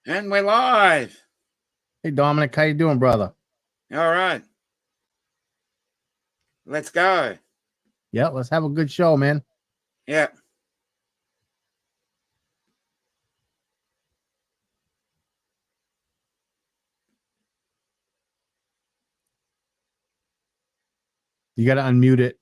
And we're live. Hey, Dominic, how you doing, brother? All right. Let's go. Yeah, let's have a good show, man. Yeah. You got to unmute it.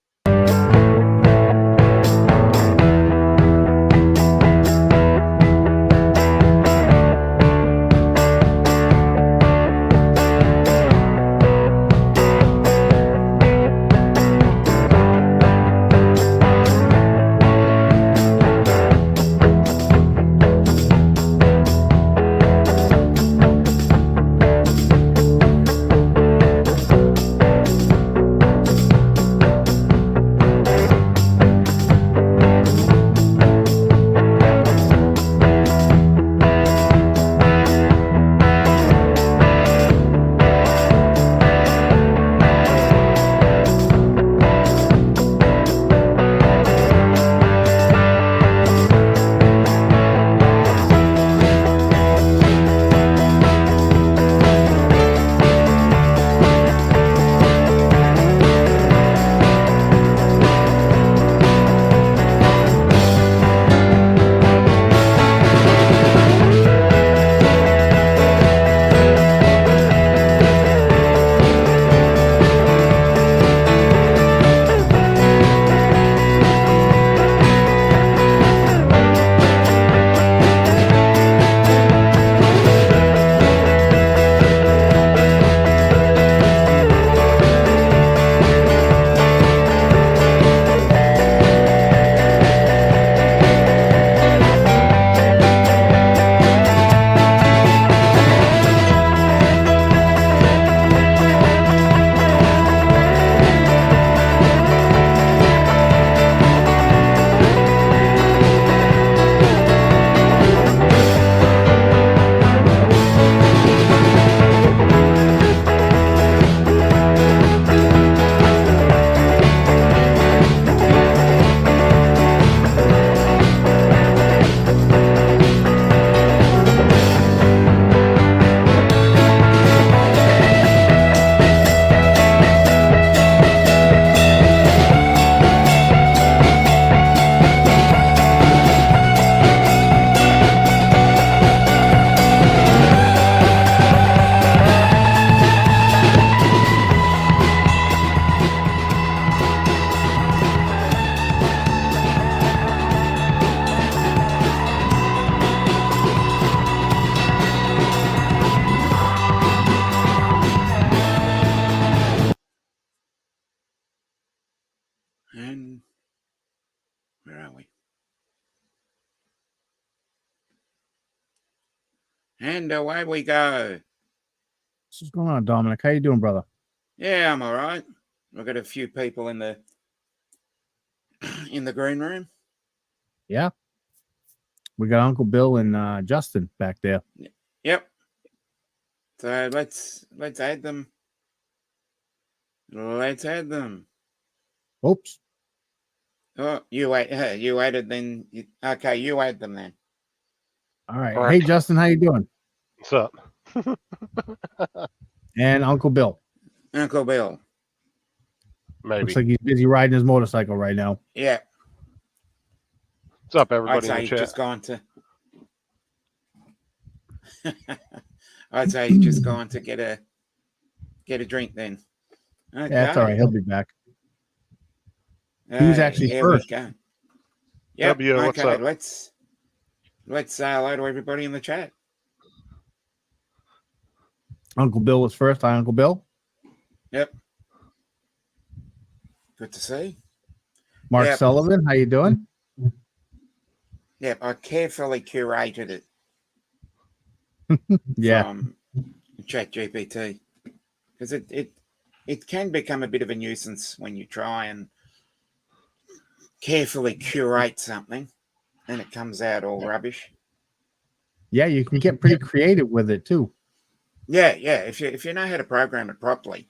And where are we? And away we go. What's going on, Dominic? How you doing, brother? Yeah, I'm all right. We've got a few people in the green room. Yeah. We got Uncle Bill and Justin back there. Yep. So let's add them. Let's add them. Oops. Oh, you wait. You waited then. Okay, you add them then. All right. Hey, Justin, how you doing? What's up? And Uncle Bill. Uncle Bill. Maybe. Looks like he's busy riding his motorcycle right now. Yeah. What's up, everybody I'd say in the he's chat? just gone to. I'd say he's just gone to get a drink then. Okay. Yeah, that's all right. He'll be back. He was actually here first. We go. Yep. W, what's okay. up? Let's say hello to everybody in the chat. Uncle Bill was first. Hi, Uncle Bill. Yep. Good to see. Mark Sullivan, how you doing? Yep. I carefully curated it. Yeah. From ChatGPT, because it can become a bit of a nuisance when you try and carefully curate something and it comes out all rubbish. Yeah, you can get pretty creative with it too. Yeah. If you know how to program it properly,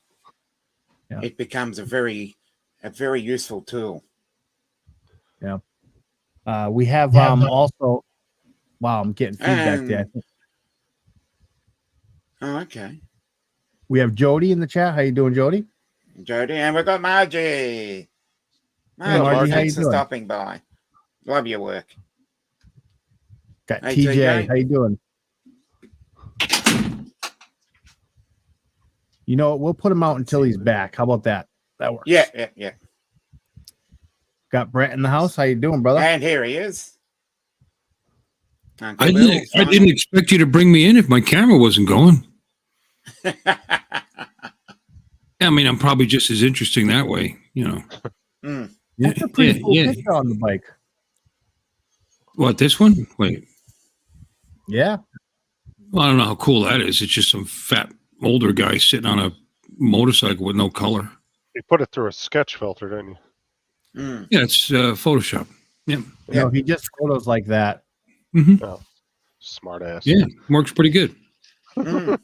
it becomes a very useful tool. Yeah. We have also. Wow, I'm getting feedback there. Oh, okay. We have Jody in the chat. How you doing, Jody? Jody, and we've got Margie. Hey, Margie, Margie, how thanks you for doing? stopping by. Love your work. Got Hey, TJ. TJ. How you doing? You know what? We'll put him out until he's back. How about that? That works. Yeah. Got Brent in the house. How you doing, brother? And here he is. Uncle I Bill, didn't expect you to bring me in if my camera wasn't going. I mean, I'm probably just as interesting that way, you know. Mm. That's a pretty cool yeah. picture on the bike. What, this one? Wait. Yeah. Well, I don't know how cool that is. It's just some fat older guy sitting on a motorcycle with no color. You put it through a sketch filter, didn't you? Mm. Yeah, it's Photoshop. Yeah. You know, if he just photos like that. Mm-hmm. Oh, smart ass. Yeah, works pretty good. Mm.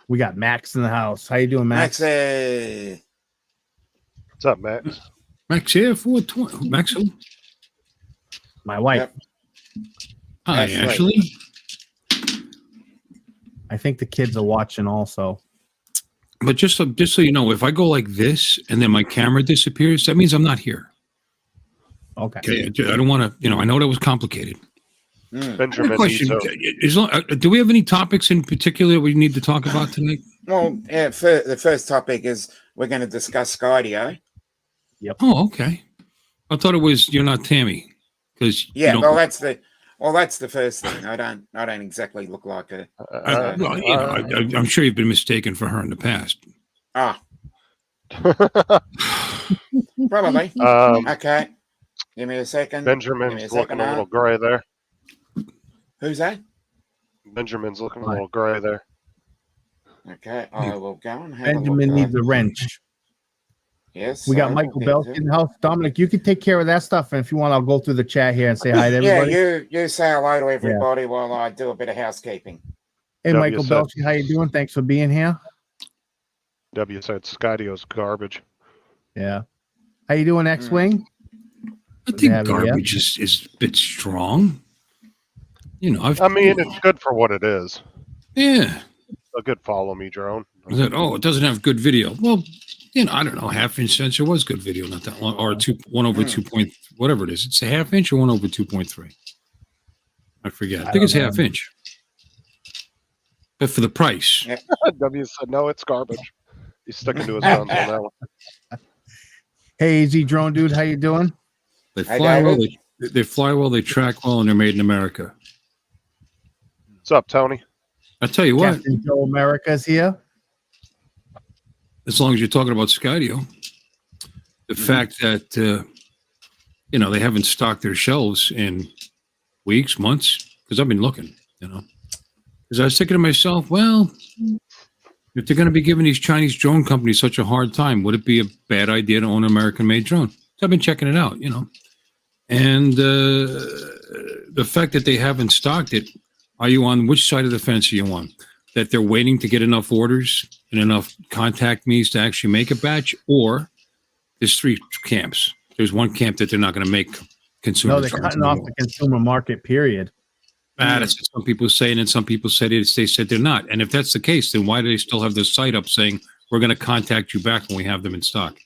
We got Max in the house. How you doing, Max? Maxie. What's up, Max? Max here, 420. Max who? My wife. Yep. Hi, Ashley. Ashley. I think the kids are watching also. But just so you know, if I go like this and then my camera disappears, that means I'm not here. Okay. Okay, I don't want to, you know, I know that was complicated. Mm. Benjamin Question: needs do we have any topics in particular we need to talk about tonight? Well, yeah, the first topic is we're going to discuss Skydio. Oh, okay. I thought it was you're not Tammie because Yeah, well, that's the first thing. I don't exactly look like a. well, you know, I'm sure you've been mistaken for her in the past. Probably. Okay. Give me a second. Benjamin's looking a little gray there. Who's that? Benjamin's looking a little gray there. Okay, I will go and have Benjamin a look. needs a wrench. Yes. We got I will Michael get Bell to- in the house. Dominic, you can take care of that stuff. And if you want, I'll go through the chat here and say hi to everybody. Yeah, you say hello to everybody while I do a bit of housekeeping. Hey, W Michael said- Belch, how you doing? Thanks for being here. W said Skydio's garbage. Yeah. How you doing, X-Wing? I think have it, yeah? garbage is a bit strong. You know, I mean, it's good for what it is. yeah. A good follow me drone. I said, oh, it doesn't have good video. Well, you know, I don't know. Half-inch sensor was good video not that long, or 1/2 point, whatever it is. It's a 1/2 inch or 1/2.3. I forget. I think it's 1/2 inch. But for the price, Yeah. W said no, it's garbage. He's sticking to his guns on that one. Hey, AZ Drone Dude, how you doing? they Hi, fly well, David. they fly well, they track well, and they're made in America. What's up, Tony? I tell you what, Captain Joe America's here. as long as you're talking about Skydio, the fact that you know, they haven't stocked their shelves in weeks, months, because I've been looking, you know, because I was thinking to myself, well, if they're going to be giving these Chinese drone companies such a hard time, would it be a bad idea to own an American-made drone? So I've been checking it out, you know, and the fact that they haven't stocked it, are you on which side of the fence are you on? That they're waiting to get enough orders and enough contact me's to actually make a batch, or there's three camps. There's one camp that they're not going to make consumer. No, they're cutting off the consumer market, period. That's what some people say, and then some people said it. They said they're not. And if that's the case, then why do they still have this site up saying we're going to contact you back when we have them in stock?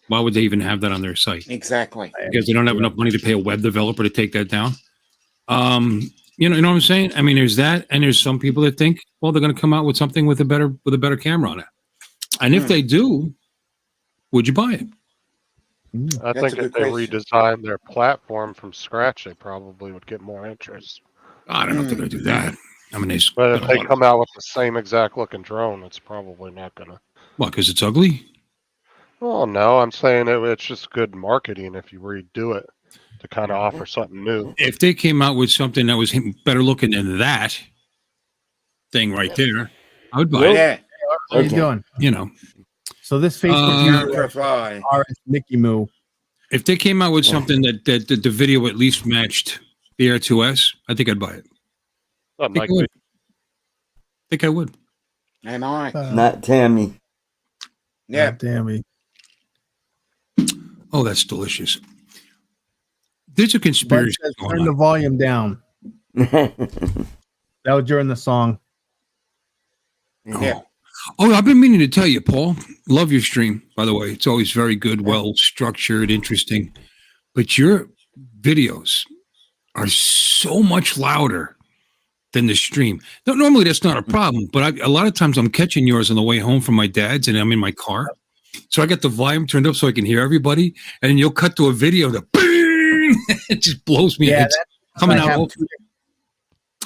Why would they even have that on their site? Exactly. Because they don't have enough money to pay a web developer to take that down. You know what I'm saying? I mean, there's that, and there's some people that think, well, they're going to come out with something with a better camera on it. And if they do, would you buy it? I That's think a good if they question. redesigned their platform from scratch, they probably would get more interest. I don't know if they're going to do that. I mean, But if they come out with the same exact looking drone, it's probably not gonna. what? Because it's ugly. Well, no, I'm saying it's just good marketing if you redo it to kind of offer something new. If they came out with something that was better looking than that thing right there, I would buy it. Yeah. How you doing? You know, So this Facebook Going user, for a fly. RS Mickey Moo. if they came out with something that the video at least matched the Air 2S, I think I'd buy it. Something I like think I would. Think I would. Am I? Not Tammie. Yeah. Damn me. Oh, that's delicious. There's a Bud conspiracy says, going turn the on. volume down. That was during the song. Yeah. Oh, I've been meaning to tell you, Paul. Love your stream, by the way. It's always very good, well structured, interesting. But your videos are so much louder than the stream. Now, normally that's not a problem, but a lot of times I'm catching yours on the way home from my dad's, and I'm in my car, so I got the volume turned up so I can hear everybody. And then you'll cut to a video that it just blows me. Yeah, It's coming out.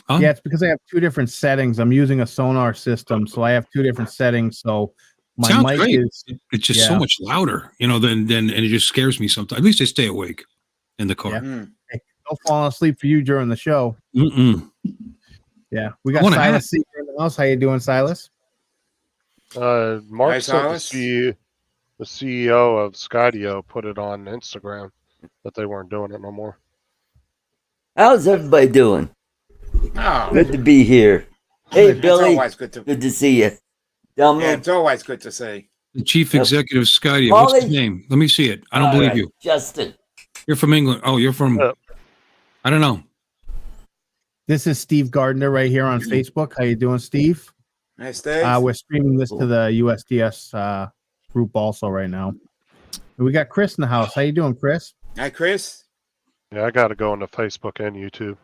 Huh? Yeah, it's because I have two different settings. I'm using a sonar system, so I have two different settings. So my Sounds mic great. is It's just so much louder, than and it just scares me sometimes. At least I stay awake in the car. Yeah. Mm. Hey, no falling asleep for you during the show. Mm-mm. Yeah, we got Silas C in the house. How you doing, Silas? Mark Hi, said Silas. the CEO of Skydio put it on Instagram that they weren't doing it no more. How's everybody doing? Oh, Good to be here. Hey, it's Billy. always good to. Good to see you. Yeah, Dominic. it's always good to see. The chief executive Skydio. What's his Molly? name? Let me see it. I don't All believe right, you. Justin. You're from England. Oh, you're from. I don't know. This is Steve Gardner right here on Facebook. How you doing, Steve? Hey, Steve. We're streaming this to the USDS group also right now. And we got Chris in the house. How you doing, Chris? Hey, Chris. Yeah, I got to go into Facebook and YouTube.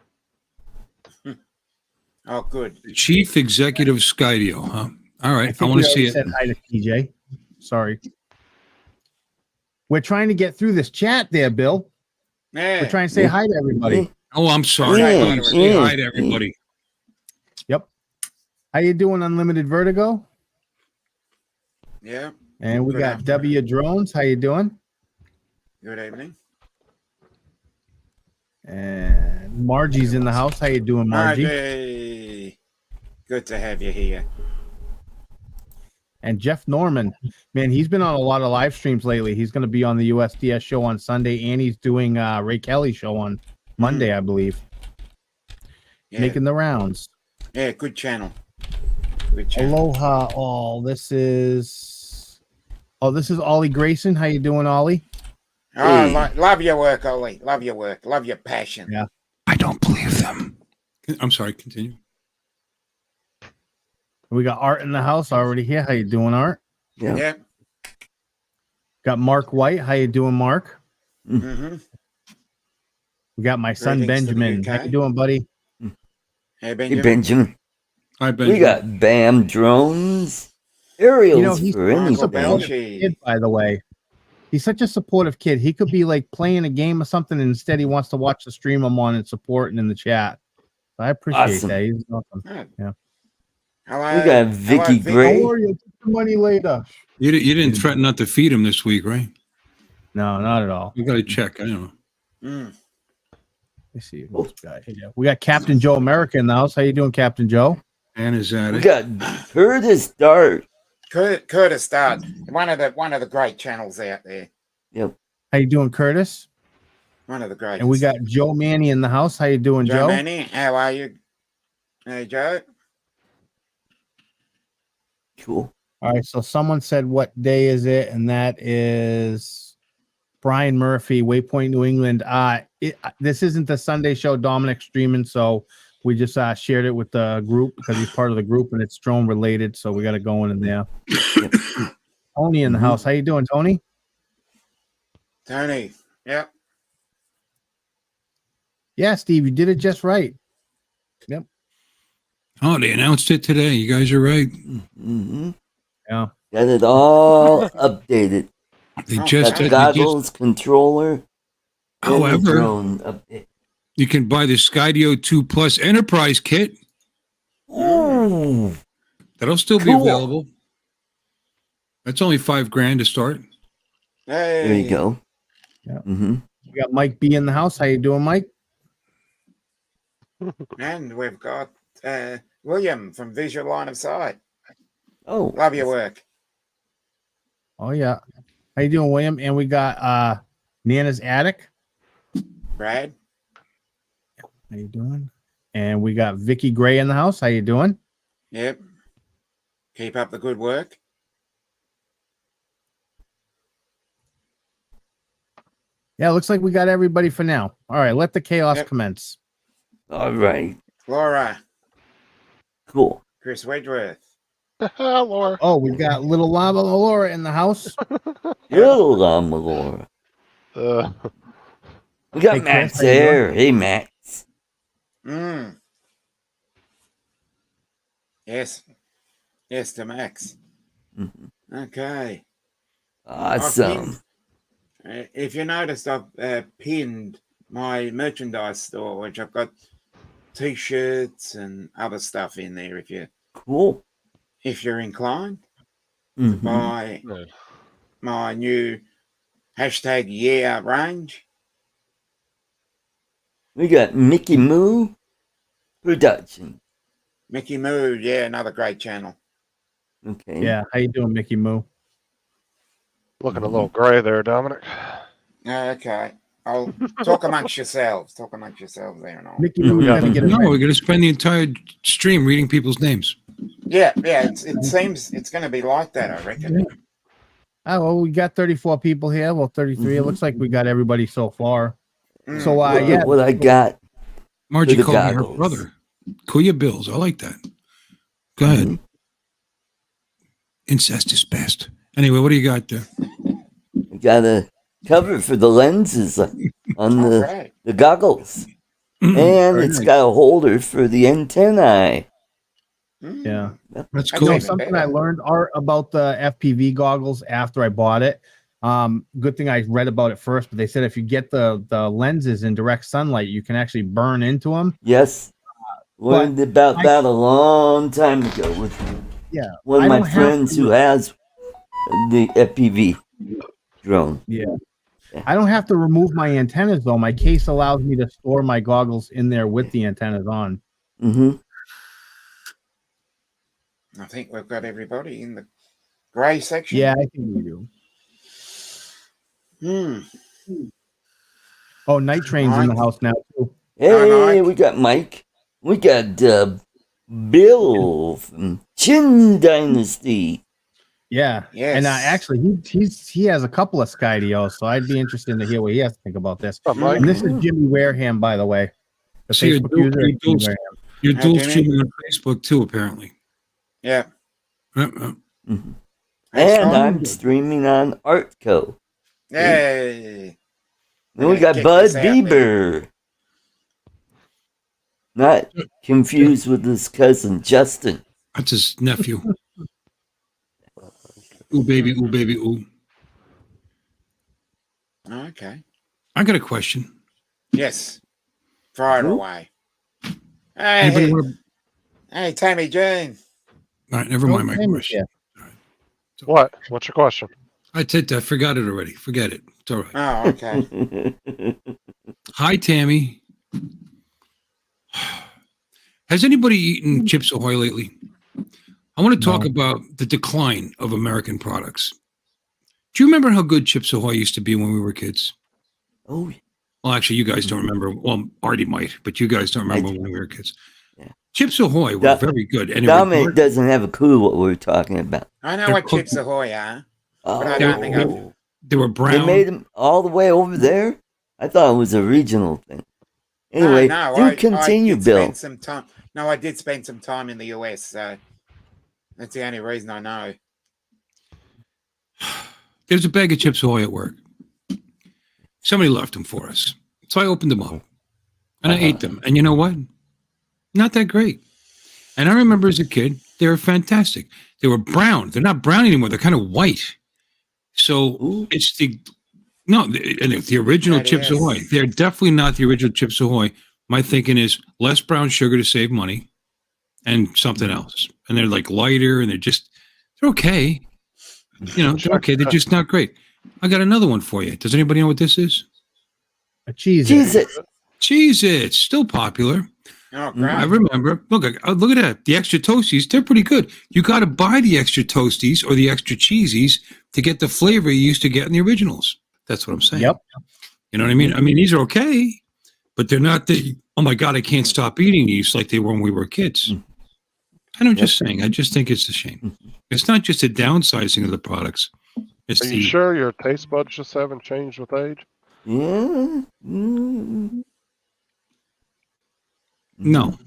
Oh, good. The chief executive Skydio, huh? All right. I want to see it. Said hi to TJ. Sorry. We're trying to get through this chat there, Bill. Yeah. We're trying to say hi to everybody. Oh, I'm sorry. Yeah, Say yeah. hi to everybody. Yep. How you doing, Unlimited Vertigo? Yeah. And we Good got afternoon. W Drones. How you doing? Good evening. And Margie's in the house. How you doing, Margie? Margie. Good to have you here. And Jeff Norman. Man, he's been on a lot of live streams lately. He's going to be on the USDS show on Sunday, and he's doing Ray Kelly show on Monday, I believe. Yeah. Making the rounds. Yeah, good channel. Good channel. Aloha all. This is Ollie Grayson. How you doing, Ollie? Oh, Hey. love your work, Ollie. Love your work. Love your passion. Yeah. I don't believe them. I'm sorry. Continue. We got Art in the house already here. How you doing, Art? Yeah. Yeah. Got Mark White. How you doing, Mark? Mm-hmm. We got my son Greetings to the Benjamin. UK. How you doing, buddy? Hey, Hey, Benjamin. Benjamin. Hi, Ben. We got BAM drones. Aerials he's for Michael anybody. Belchi. Kid, by the way. He's such a supportive kid. He could be like playing a game or something, and instead he wants to watch the stream I'm on and support and in the chat. I appreciate Awesome. that. He's awesome. Oh. Yeah. Hello. We got Vicky Vic. Gray. Don't worry, I'll take the money later. You didn't threaten not to feed him this week, right? No, not at all. You got to check. I don't know. Mm. Let's see who this guy here. We got Captain Joe America in the house. How you doing, Captain Joe? And is that We it? got Curtis Dart. Curtis Dart, one of the great channels out there. Yep. How you doing, Curtis? One of the great. And we got Joe Manny in the house. How you doing, Joe Joe? Manny. How are you? Hey, Joe. Cool. All right, so someone said what day is it, and that is Brian Murphy, Waypoint, New England. This isn't the Sunday show Dominic streaming, so we just shared it with the group because he's part of the group and it's drone related, so we got to go in there. Tony in the house. How you doing, Tony? Tony. Yep. Yeah, Steve, you did it just right. Oh, they announced it today. You guys are right. Mm-hmm. Yeah. Got it all updated. They Oh, just, Got they the just goggles, controller, and the however, drone update. you can buy the Skydio 2 Plus Enterprise kit. Ooh. That'll still be Cool. available. That's only $5,000 to start. Hey. There you go. Yeah. Mm-hmm. We got Mike B in the house. How you doing, Mike? And we've got William from Visual Line of Sight. Oh, Love your work. Oh yeah. How you doing, William? And we got Nana's Attic. Brad. How you doing? And we got Vicky Gray in the house. How you doing? Yep. Keep up the good work. Yeah, looks like we got everybody for now. All right, let the chaos Yep. commence. all right. Laura. Cool. Chris Wedgeworth. Laura. Oh, we got little Lava Laura in the house. Little llama Laura. We got Hey, Chris, Max how you doing? there. Hey, Max. Mm. Yes. Yes, to Max. Mhm. Okay. Awesome. If you noticed, I've pinned my merchandise store, which I've got T-shirts and other stuff in there. Cool. If you're inclined to Mhm. buy Yeah. my new #yeah range. We got Mickey Moo Production. Mickey Moo, yeah, another great channel. Okay. Yeah, how you doing, Mickey Moo? Looking a little gray there, Dominic. Okay. I'll talk amongst yourselves. Talk amongst yourselves there and all. Mickey Moo's got gonna get No, it. we're going to spend the entire stream reading people's names. Yeah, it seems it's going to be like that, I reckon. Yeah. Oh, well, we got 34 people here. Well, 33. It Mhm. looks like we got everybody so far. Mm. So, Look yeah, at what I got. Margie the called me her goggles. brother. Kuya Bills. I like that. Go ahead. Mhm. Incest is best. Anyway, what do you got there? We got a cover for the lenses on Oh, great. the goggles. And Very it's nice. got a holder for the antennae. Mm. Yeah. That's That's cool. even Something better. I learned about the FPV goggles after I bought it. Good thing I read about it first, but they said if you get the lenses in direct sunlight, you can actually burn into them. Yes. Learned about that a long time ago with Yeah, one I of my don't have friends to- who has the FPV drone. Yeah. I don't have to remove my antennas though. My case allows me to store my goggles in there with the antennas on. Mm-hmm. I think we've got everybody in the grey section. Yeah, I think we do. Hmm. Oh, Night Train's in the house now too. Hey, Mike. we got Mike. We got Bill from Chin Dynasty. Yeah. Yes. And actually, he has a couple of Skydios, so I'd be interested to hear what he has to think about this. What's up, Mike? And this is Jimmy Wareham, by the way. The So you're Facebook dual- user. you're is Jimmy dual- Wareham. You're Hi, dual Jimmy. streaming on Facebook too, apparently. Yeah. Mhm. Thanks, And Scott. I'm streaming on Artco. Yay. Then we gonna got kick Bud this out there. Bieber. Not confused with his cousin Justin. That's his nephew. Ooh, baby, ooh, baby, ooh. Okay. I got a question. Yes. Fire it Who? away. Anybody Hey, want to? hey, Tammie Jean. All right, never mind my Same as question. you. What? What's your question? I forgot it already. Forget it. It's all right. Oh, okay. Hi, Tammie. Has anybody eaten Chips Ahoy lately? I want to talk No. about the decline of American products. Do you remember how good Chips Ahoy used to be when we were kids? Oh, Well, actually, you guys don't remember. Well, Artie might, but you guys don't remember I do. when we were kids. Yeah. Chips Ahoy were Da- very good. And Dominic doesn't have a clue what we're talking about. I know They're what cooked- Chips Ahoy are. Oh, I don't think they were they brown. made them all the way over there? I thought it was a regional thing. Anyway, I continue, did Bill. spend some time. No, I did spend some time in the US, so that's the only reason I know. There's a bag of Chips Ahoy at work. Somebody left them for us. So I opened them up and I ate them. And you know what? Not that great. And I remember as a kid, they were fantastic. They were brown. They're not brown anymore. They're kind of white. So Ooh. it's the original That Chips is. Ahoy. They're definitely not the original Chips Ahoy. My thinking is less brown sugar to save money and something else. And they're like lighter and they're okay. You know, they're okay. They're just not great. I got another one for you. Does anybody know what this is? A cheese. Jesus. Cheez-Its, still popular. Oh, great. I remember. Look at that. The extra toasties, they're pretty good. You got to buy the extra toasties or the extra cheesies to get the flavor you used to get in the originals. That's what I'm saying. Yep. You know what I mean? I mean, these are okay, but they're not the, oh my God, I can't stop eating these like they were when we were kids. And I'm just saying, I just think it's a shame. It's not just a downsizing of the products. It's Are the, you sure your taste buds just haven't changed with age? Yeah. Mm. no.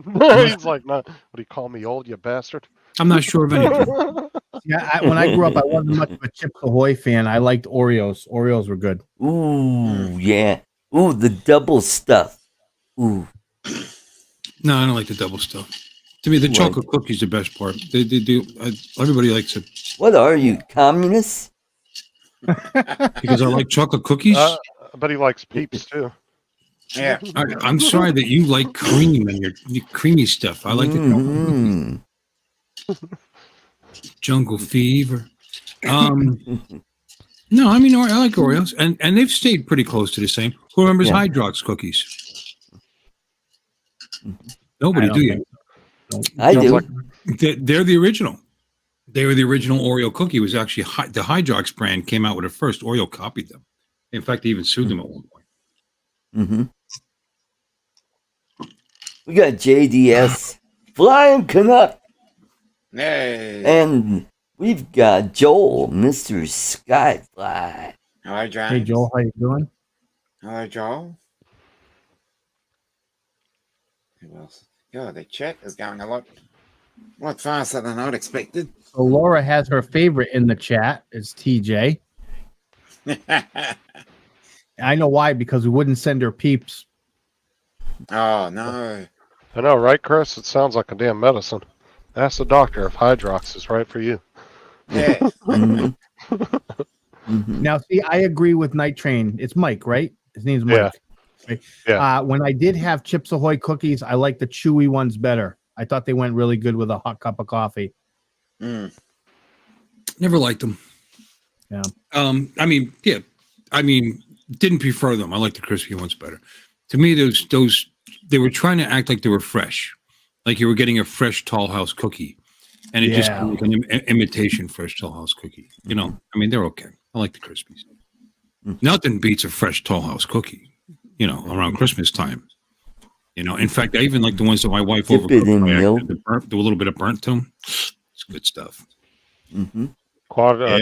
He's like, no. What do you call me old, you bastard? I'm not sure of anything. Yeah, when I grew up, I wasn't much of a Chips Ahoy fan. I liked Oreos. Oreos were good. Ooh, yeah. Ooh, the double stuff. Ooh. No, I don't like the double stuff. To me, the chocolate cookie's the best part. They do. Everybody likes it. What are you, communists? Because I like chocolate cookies. But he likes Peeps too. Yeah. I'm sorry that you like cream and your creamy stuff. I like the Jungle Fever. No, I mean I like Oreos, and they've stayed pretty close to the same. Who remembers Hydrox cookies? Nobody, do you? I do. They're the original. They were the original Oreo cookie. It was actually the Hydrox brand came out with it first. Oreo copied them. In fact, they even sued them at one point. Mm-hmm. We got JDS Flying Canuck. Hey. And we've got Joel, Mr. Skyfly. Hello, James. Hey, Joel, how you doing? Hello, Joel. Who else? Yeah, the chat is going a lot faster than I'd expected. So Laura has her favorite in the chat. It's TJ. I know why, because we wouldn't send her Peeps. Oh, no. I know, right, Chris? It sounds like a damn medicine. Ask the doctor if Hydrox is right for you. Yeah. Now, see, I agree with Night Train. It's Mike, right? His name's Mike. Yeah. Right? Yeah. When I did have Chips Ahoy cookies, I like the chewy ones better. I thought they went really good with a hot cup of coffee. Never liked them. Yeah. I mean, didn't prefer them. I like the crispy ones better. To me, those they were trying to act like they were fresh, like you were getting a fresh Tall House cookie, and it just was an imitation fresh Tall House cookie. You know, I mean, they're okay. I like the crispies. Nothing beats a fresh Tall House cookie. You know, around Christmas time. You know, in fact, I even like the ones that my wife Dip it in milk. Do a little bit of burnt to them. It's good stuff. Mm-hmm.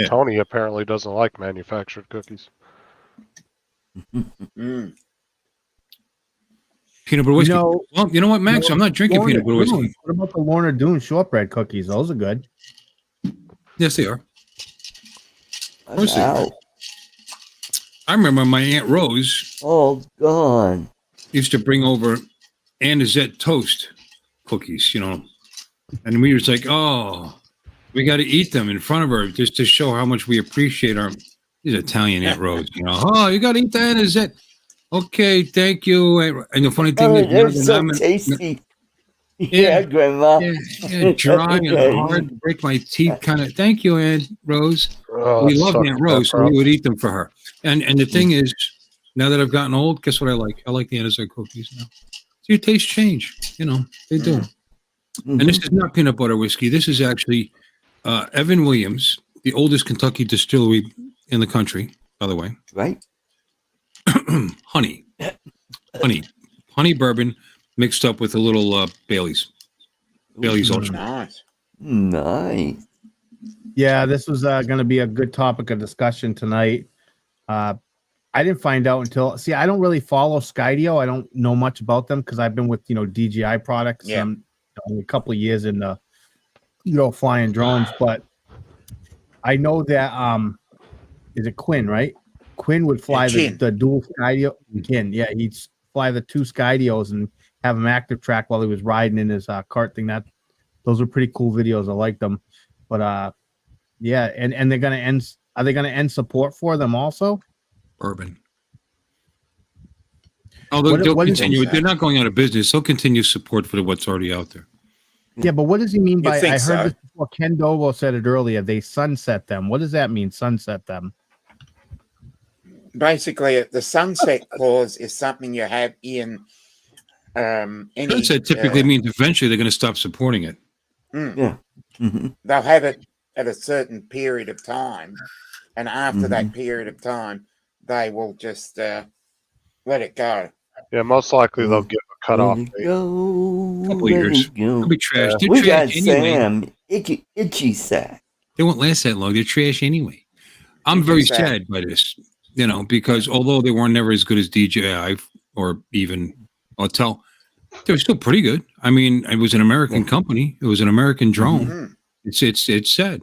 Tony apparently doesn't like manufactured cookies. Peanut butter whiskey. Well, you know what, Max? I'm not drinking peanut butter whiskey. What about the Lorna Doone shortbread cookies? Those are good. Yes, they are. Of course they are. I remember my Aunt Rose. Oh, gone. Used to bring over anisette toast cookies, you know, and we was like, oh, we got to eat them in front of her just to show how much we appreciate these Italian Aunt Rose, you know. Oh, you got to eat the anisette. Okay, thank you. And the funny thing is, they're so tasty. Yeah, Grandma. Yeah, dry and hard, break my teeth, kind of. Thank you, Aunt Rose. Oh, we love Aunt Rose, so we would eat them for her. And the thing is, now that I've gotten old, guess what I like? I like the anisette cookies now. So your tastes change, you know, they do. And this is not peanut butter whiskey. This is actually Evan Williams, the oldest Kentucky distillery in the country, by the way. Right. Honey bourbon mixed up with a little Bailey's Ultra. Nice. Yeah, this was going to be a good topic of discussion tonight. I didn't find out until I don't really follow Skydio. I don't know much about them because I've been with DJI products. Only a couple of years in the flying drones, but I know that is it Quinn, right? Quinn would fly the dual Skydio. Yeah, he'd fly the two Skydios and have him active track while he was riding in his cart thing. Those are pretty cool videos. I like them, but and they're gonna end. Are they gonna end support for them also? Bourbon. Although they'll continue, they're not going out of business. They'll continue support for what's already out there. Yeah, but what does he mean by? I heard this before. Ken Dovo said it earlier. They sunset them. What does that mean? Sunset them. Basically, the sunset clause is something you have in any. Sunset typically means eventually they're going to stop supporting it. Yeah. They'll have it at a certain period of time, and after that period of time, they will just let it go. Yeah, most likely they'll give a cutoff date. Couple of years. They'll be trash. They're We trash got anyway. Sam Itchy Sack. They won't last that long. They're trash anyway. I'm very sad by this, because although they weren't never as good as DJI or even Autel, they were still pretty good. I mean, it was an American company. It was an American drone. It's sad,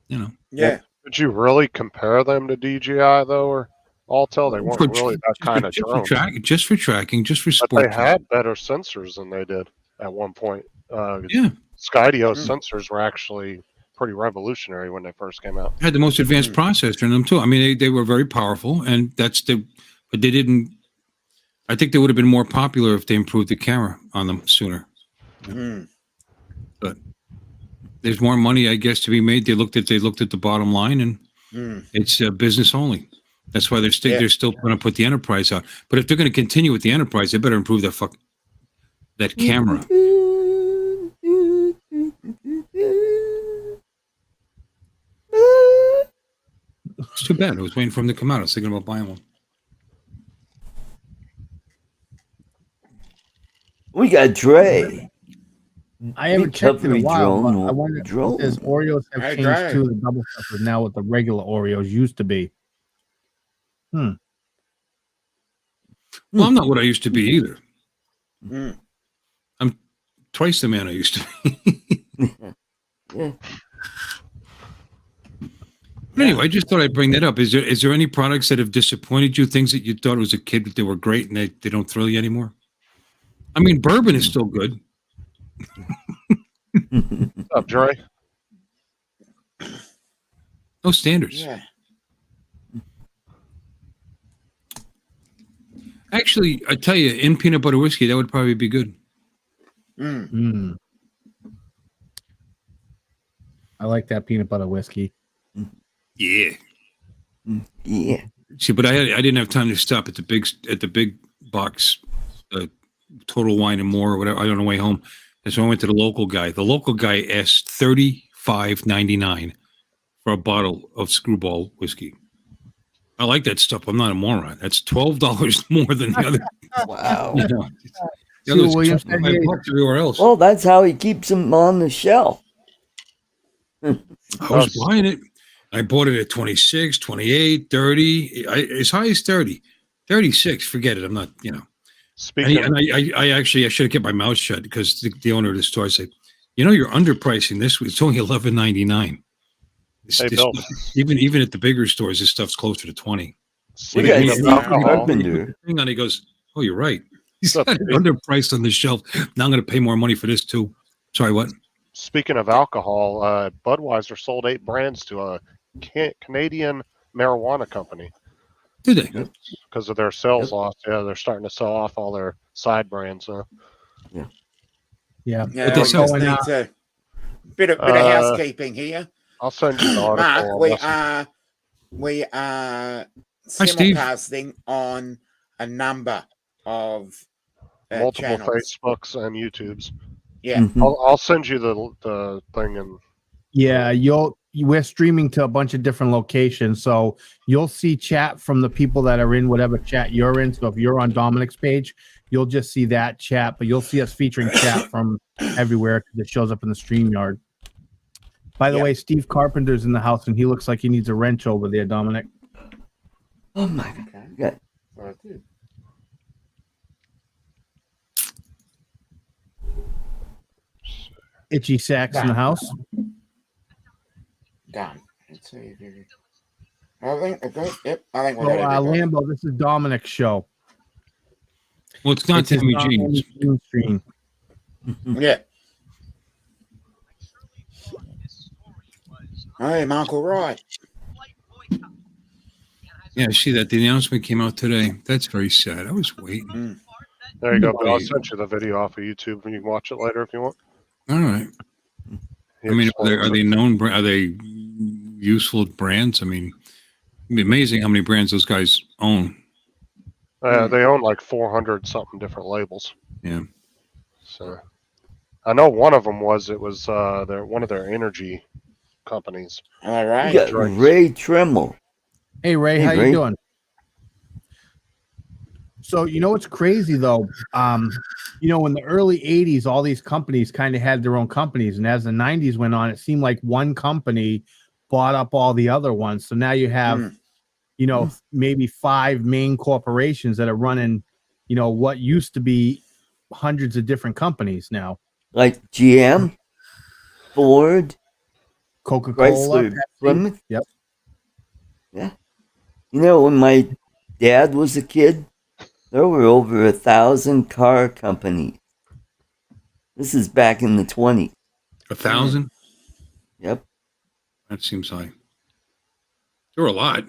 you know. Yeah. Did you really compare them to DJI though, or Altel? They weren't really that kind of drone. Just for tracking, just for But sport. they had better sensors than they did at one point. Yeah. Skydio's sensors were actually pretty revolutionary when they first came out. Had the most advanced processor in them too. I mean, they were very powerful, and but they didn't. I think they would have been more popular if they improved the camera on them sooner. But there's more money, I guess, to be made. They looked at the bottom line, and it's business only. That's why they're still going to put the Enterprise out. But if they're going to continue with the Enterprise, they better improve that camera. It's too bad. I was waiting for him to come out. I was thinking about buying one. We got Dre. I haven't checked in a Tammie while. Jean, But I wonder drone. if Oreos have Hey, changed Dre. to the double stuffers now what the regular Oreos used to be. Well, I'm not what I used to be either. I'm twice the man I used to be. Yeah. But anyway, I just thought I'd bring that up. Is there any products that have disappointed you? Things that you thought as a kid that they were great and they don't thrill you anymore? I mean, bourbon is still good. What's up, Dre? No standards. Yeah. Actually, I tell you, in peanut butter whiskey, that would probably be good. I like that peanut butter whiskey. Yeah. Yeah. See, but I didn't have time to stop at the big box, Total Wine and More or whatever. I don't know way home, and so I went to the local guy. The local guy asked $35.99 for a bottle of Screwball whiskey. I like that stuff. I'm not a moron. That's $12 more than the other. Wow. You know, the See, other's William said $25 everywhere else. Well, that's how he keeps them on the shelf. I was buying it. I bought it at 26, 28, 30, as high as 30, 36. Forget it. I'm not, Speaking And I should have kept my mouth shut because the owner of the store said, you're underpricing this. It's only $11.99. Hey, Bill. Even at the bigger stores, this stuff's closer to 20. We speaking got of Steve alcohol, Carpenter. Hang on, he goes, "Oh, you're right. He's What's got up, it Steve? underpriced on the shelf. Now I'm going to pay more money for this too." Sorry, what? speaking of alcohol, Budweiser sold 8 brands to a Canadian marijuana company Did they? because of their sales loss. Yeah, they're starting to sell off all their side brands. Yeah. Yeah, But we they just sell- need to bit of housekeeping here. I'll send you the article. Mark, on we this. are Steve. simulcasting on a number of Multiple channels. Facebooks and YouTubes. Yeah. Mhm. I'll send you the thing and Yeah, we're streaming to a bunch of different locations, so you'll see chat from the people that are in whatever chat you're in. So if you're on Dominic's page, you'll just see that chat, but you'll see us featuring chat from everywhere that shows up in the StreamYard. By the Yep. way, Steve Carpenter's in the house, and he looks like he needs a wrench over there, Dominic. Oh my God. Yeah. Itchy Sacks in the house. Done. Let's see. I think yep. I think we're So, ready to go. Lambo, this is Dominic's show. Well, it's not It's his Tammie Dominic Jean's. Jean stream. Yeah. Hey, Michael Wright. Yeah, I see that. The announcement came out today. That's very sad. I was waiting. there you go. But I'll send you the video off of YouTube and you can watch it later if you want. All right. He I mean, explains are it. they known? Are they useful brands? I mean, it'd be amazing how many brands those guys own. They own like 400 something different labels. Yeah. So I know one of them was one of their energy companies. All We right. got Drinks. Ray Tremmel. Hey, Ray, Hey, how Ray. you doing? So, what's crazy, though? In the early 80s, all these companies kind of had their own companies. And as the 90s went on, it seemed like one company bought up all the other ones. So now you have, maybe 5 main corporations that are running, what used to be hundreds of different companies now. Like GM, Ford, Coca-Cola. Chrysler, Pepsi. Plymouth. Yep. Yeah. You know, when my dad was a kid, there were over 1,000 car companies. This is back in the 20s. 1,000? Yep. That seems high. There were a lot.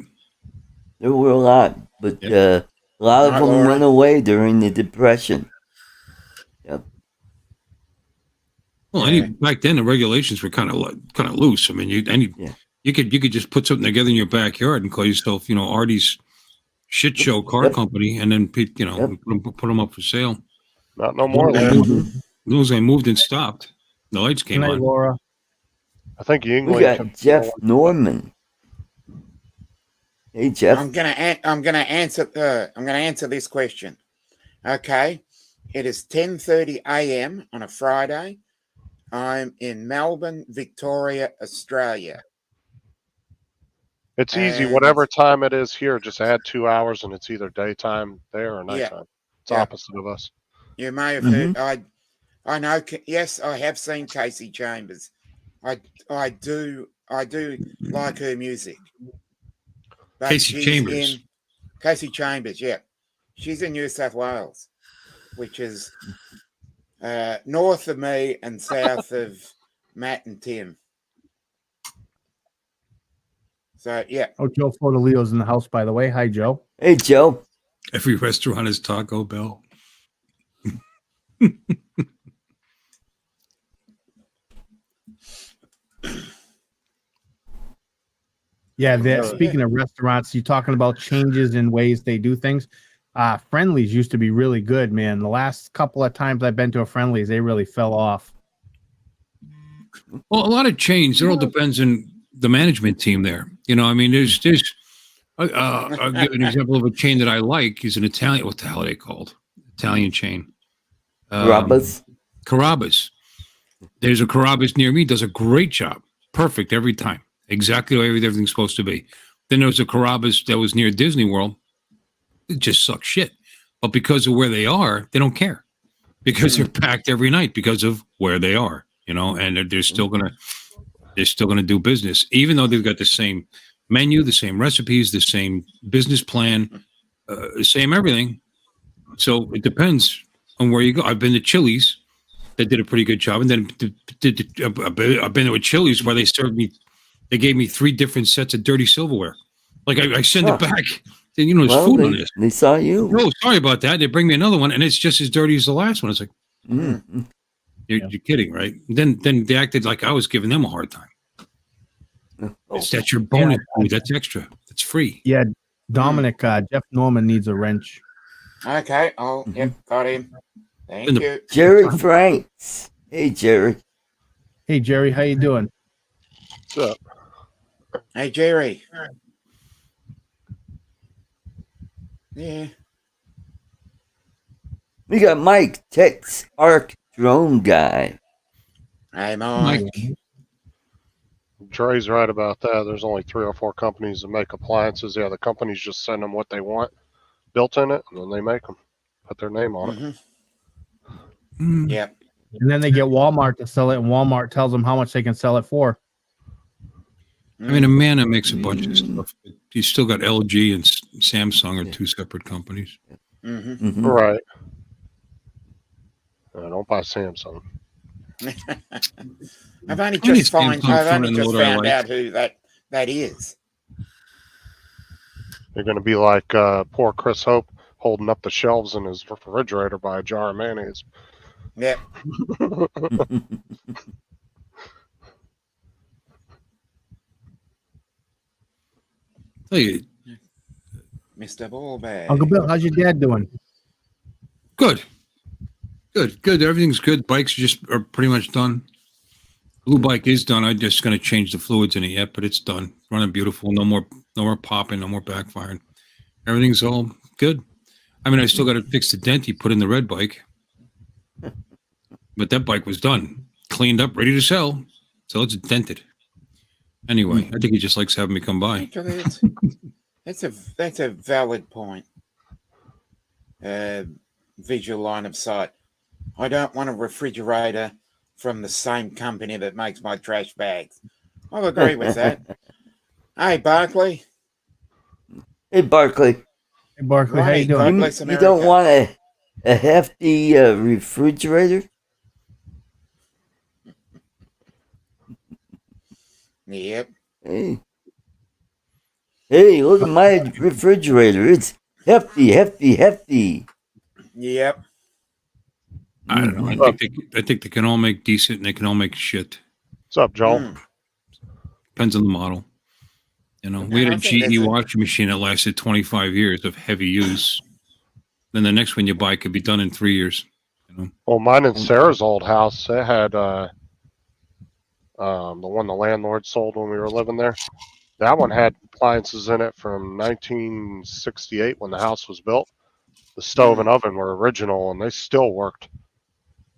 There were a lot, but a lot of Right, them Laura? went away during the Depression. Yep. Well, Yeah. back then the regulations were kind of loose. I mean, you could just put something together in your backyard and call yourself, Artie's shit show car Yep. company, and then put Yep. them up for sale. Not no more. As Larry. soon as I moved and stopped, the lights Good came night, on. Laura. I think We Yingling got Jeff Norman. Hey, Jeff. I'm gonna answer this question. Okay, it is 10:30 a.m. on a Friday. I'm in Melbourne, Victoria, Australia. It's easy. And- Whatever time it is here, just add 2 hours, and it's either daytime there or nighttime. It's Yeah. opposite of us. You may have heard. I know. Yes, I have seen Casey Chambers. I do like her music. But Casey Chambers. Casey Chambers, yeah. She's in New South Wales, which is north of me and south of Matt and Tim. So, yeah. Oh, Joe Fortalio's in the house, by the way. Hi, Joe. Hey, Joe. Every restaurant is Taco Bell. Yeah, speaking of restaurants, you're talking about changes in ways they do things. Friendlies used to be really good, man. The last couple of times I've been to a Friendlies, they really fell off. Well, a lot of change. It all depends on the management team there. I mean, there's I'll give an example of a chain that I like. Is an Italian. What the hell are they called? Italian chain. Carrabba's. Carrabba's. There's a Carrabba's near me. Does a great job. Perfect every time. Exactly the way everything's supposed to be. Then there was a Carrabba's that was near Disney World. It just sucks shit. But because of where they are, they don't care. Because they're packed every night because of where they are. And they're still gonna do business, even though they've got the same menu, the same recipes, the same business plan, the same everything. So it depends on where you go. I've been to Chili's that did a pretty good job, and then I've been to a Chili's where they gave me 3 different sets of dirty silverware. Like I send it back. Then there's food on this. They saw you. Oh, sorry about that. They bring me another one, and it's just as dirty as the last one. It's like, you're kidding, right? Then they acted like I was giving them a hard time. That's your bonus food. That's extra. That's free. Yeah, Dominic, Jeff Norman needs a wrench. Okay. Oh, yep. Got him. Thank you. Jerry Franks. Hey, Jerry. Hey, Jerry, how you doing? What's up? Hey, Jerry. Yeah. We got Mike, Tex Arc Drone Guy. Hey, Mike. Dre's right about that. There's only 3 or 4 companies that make appliances. Yeah, the companies just send them what they want built in it, and then they make them. Put their name on it. Yep. And then they get Walmart to sell it, and Walmart tells them how much they can sell it for. I mean, Amana makes a bunch of stuff. You still got LG and Samsung are 2 separate companies. Right. Don't buy Samsung. I've only just found like. out who that is. You're going to be like poor Chris Hope holding up the shelves in his refrigerator by a jar of mayonnaise. Yep. Hey, Mr. Ballbag. Uncle Bill, how's your dad doing? good. Everything's good. Bikes are pretty much done. Blue bike is done. I'm just going to change the fluids in it yet, but it's done. Running beautiful. No more popping. No more backfiring. Everything's all good. I mean, I still got to fix the dent he put in the red bike, but that bike was done, cleaned up, ready to sell. So it's dented. Anyway, I think he just likes having me come by. Actually, that's a valid point. Visual line of sight. I don't want a refrigerator from the same company that makes my trash bags. I'll agree with that. Hey, Barkley. Hey, Barkley. Hey, Barkley, how Ronnie, you doing? God You, bless you don't America. want a hefty refrigerator? Yep. Hey. Hey, look at my refrigerator. It's hefty, hefty, hefty. Yep. I don't know. I think they can all make decent and they can all make shit. What's up, Joel? Mm. Depends on the model. You know, we No, had I a think GE that's washing machine that lasted 25 years of heavy use. Then the next one you buy could be done in 3 years. You know, Well, mine and Sarah's old house, it had the one the landlord sold when we were living there. That one had appliances in it from 1968 when the house was built. The stove and oven were original, and they still worked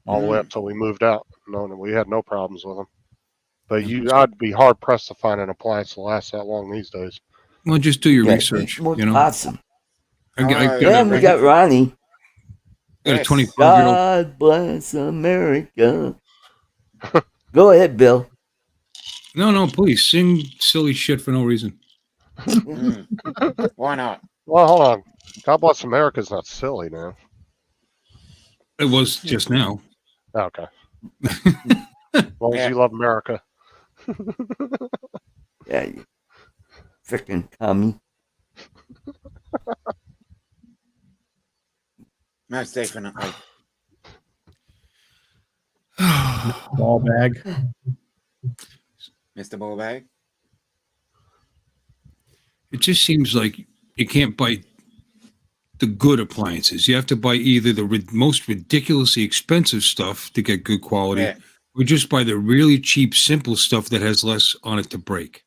all the way up till we moved out. No, we had no problems with them. But I'd be hard pressed to find an appliance that lasts that long these days. well, just do your Yeah, research. well, You know, awesome. I got And we got Ronnie. a Yes. 25-year-old. God bless America. Go ahead, Bill. No, please sing silly shit for no reason. Mm. Why not? Well, hold on. God bless America's not silly now. It was just now. Okay. As long as you love America. Yeah, you freaking commie. Most definitely. Ball bag. Mr. Ballbag. It just seems like you can't buy the good appliances. You have to buy either the most ridiculously expensive stuff to get good quality, Yeah. or just buy the really cheap, simple stuff that has less on it to break.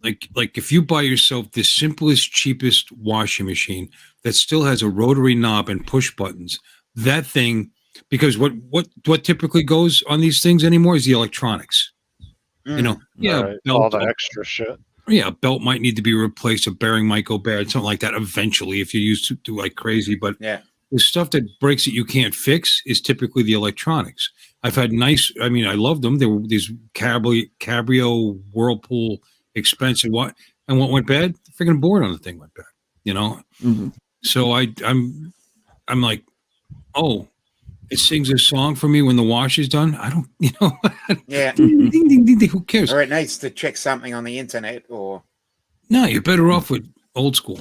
Like if you buy yourself the simplest, cheapest washing machine that still has a rotary knob and push buttons, that thing, because what typically goes on these things anymore is the electronics. You know, Right. All the extra shit. Yeah, a belt might need to be replaced, a bearing might go bad, something like that eventually if you use to like crazy. But Yeah. the stuff that breaks that you can't fix is typically the electronics. I've had I loved them. There were these Cabrio Whirlpool expensive. And what went bad? The freaking board on the thing went bad. You know? Mm-hmm. So I'm like, oh, it sings a song for me when the wash is done. I don't, you know. Yeah. Ding, ding, ding, ding, who cares? Or it needs to check something on the internet or. No, you're better off with old school.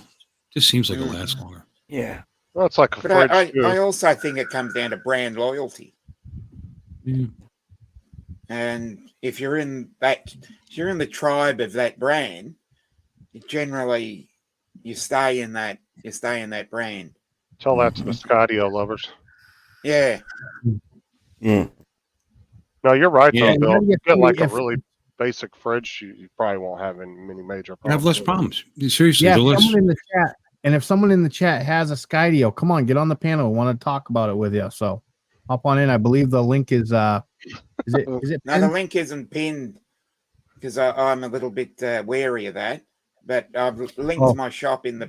Just seems like it lasts longer. Yeah. Well, it's like a But fridge, too. I also think it comes down to brand loyalty. Yeah. And if you're in the tribe of that brand, generally you stay in that brand. Tell that to the Skydio lovers. Yeah. Yeah. No, you're right, Yeah. though, Bill. You get like a If- really basic fridge, you probably won't have many major You problems. have less problems. Seriously, Yeah, the less. someone in the chat, and if someone in the chat has a Skydio, come on, get on the panel. We want to talk about it with you. So hop on in. I believe the link is it No, the pinned? link isn't pinned because I'm a little bit wary of that. But I've linked my shop in the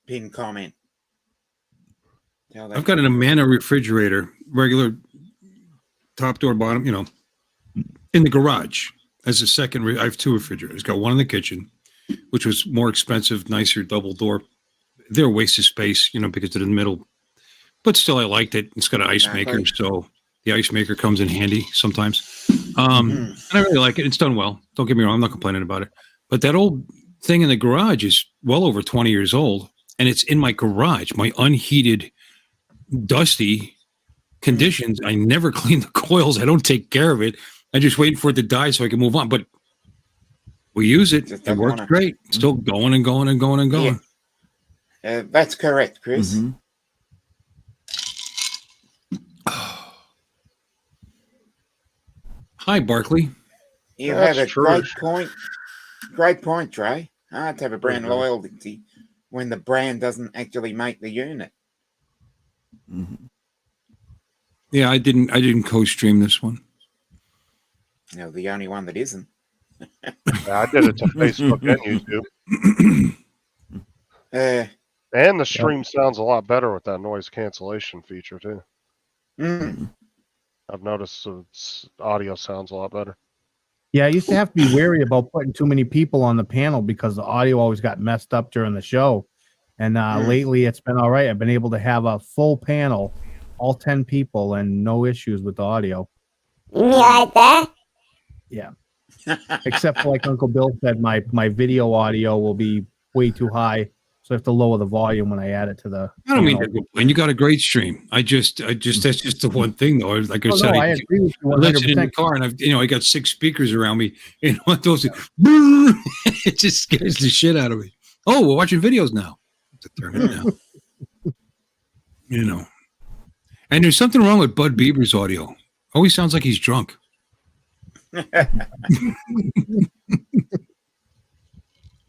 pin comment. I've got an Amana refrigerator, regular top door, bottom, you know, in the garage as a second. I have two refrigerators. Got one in the kitchen, which was more expensive, nicer double door. They're a waste of space, you know, because they're in the middle. But still, I liked it. It's got an ice maker, so the ice maker comes in handy sometimes. And I really like it. It's done well. Don't get me wrong. I'm not complaining about it. But that old thing in the garage is well over 20 years old, and it's in my garage, my unheated, dusty conditions. I never clean the coils. I don't take care of it. I just wait for it to die so I can move on. But we use it. It works great. It's still going and going and going and going. Yeah. That's correct, Chris. Mm-hmm. Hi, Barkley. You That's have a true. great point, Trey. Hard to have a brand loyalty when the brand doesn't actually make the unit. Mm-hmm. Yeah, I didn't co-stream this one. You know, the only one that isn't. Yeah, I did it to Facebook and YouTube. And the stream sounds a lot better with that noise cancellation feature, too. Mm. I've noticed audio sounds a lot better. Yeah, I used to have to be wary about putting too many people on the panel because the audio always got messed up during the show. And lately it's been all right. I've been able to have a full panel, all 10 people, and no issues with the audio. You like that? Yeah. Except for like Uncle Bill said, my video audio will be way too high. So I have to lower the volume when I add it to the. I don't mean to complain. You got a great stream. I just that's just the one thing though. Like I said, I agree with you I left it in the 100%. car, and I got 6 speakers around me. And those, it just scares the shit out of me. Oh, we're watching videos now. To turn it down. And there's something wrong with Bud Bieber's audio. Always sounds like he's drunk.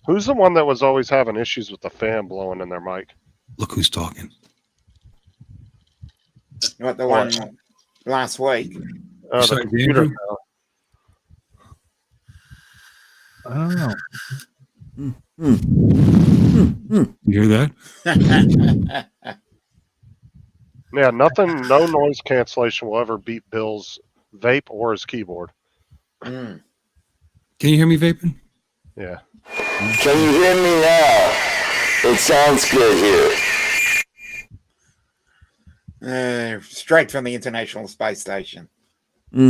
Who's the one that was always having issues with the fan blowing in their mic? Look who's talking. What, the one last week? The Sorry, computer. Andrew? I don't know. You hear that? Yeah, nothing, no noise cancellation will ever beat Bill's vape or his keyboard. Mm. Can you hear me vaping? Yeah. Can you hear me now? It sounds good here. Straight from the International Space Station.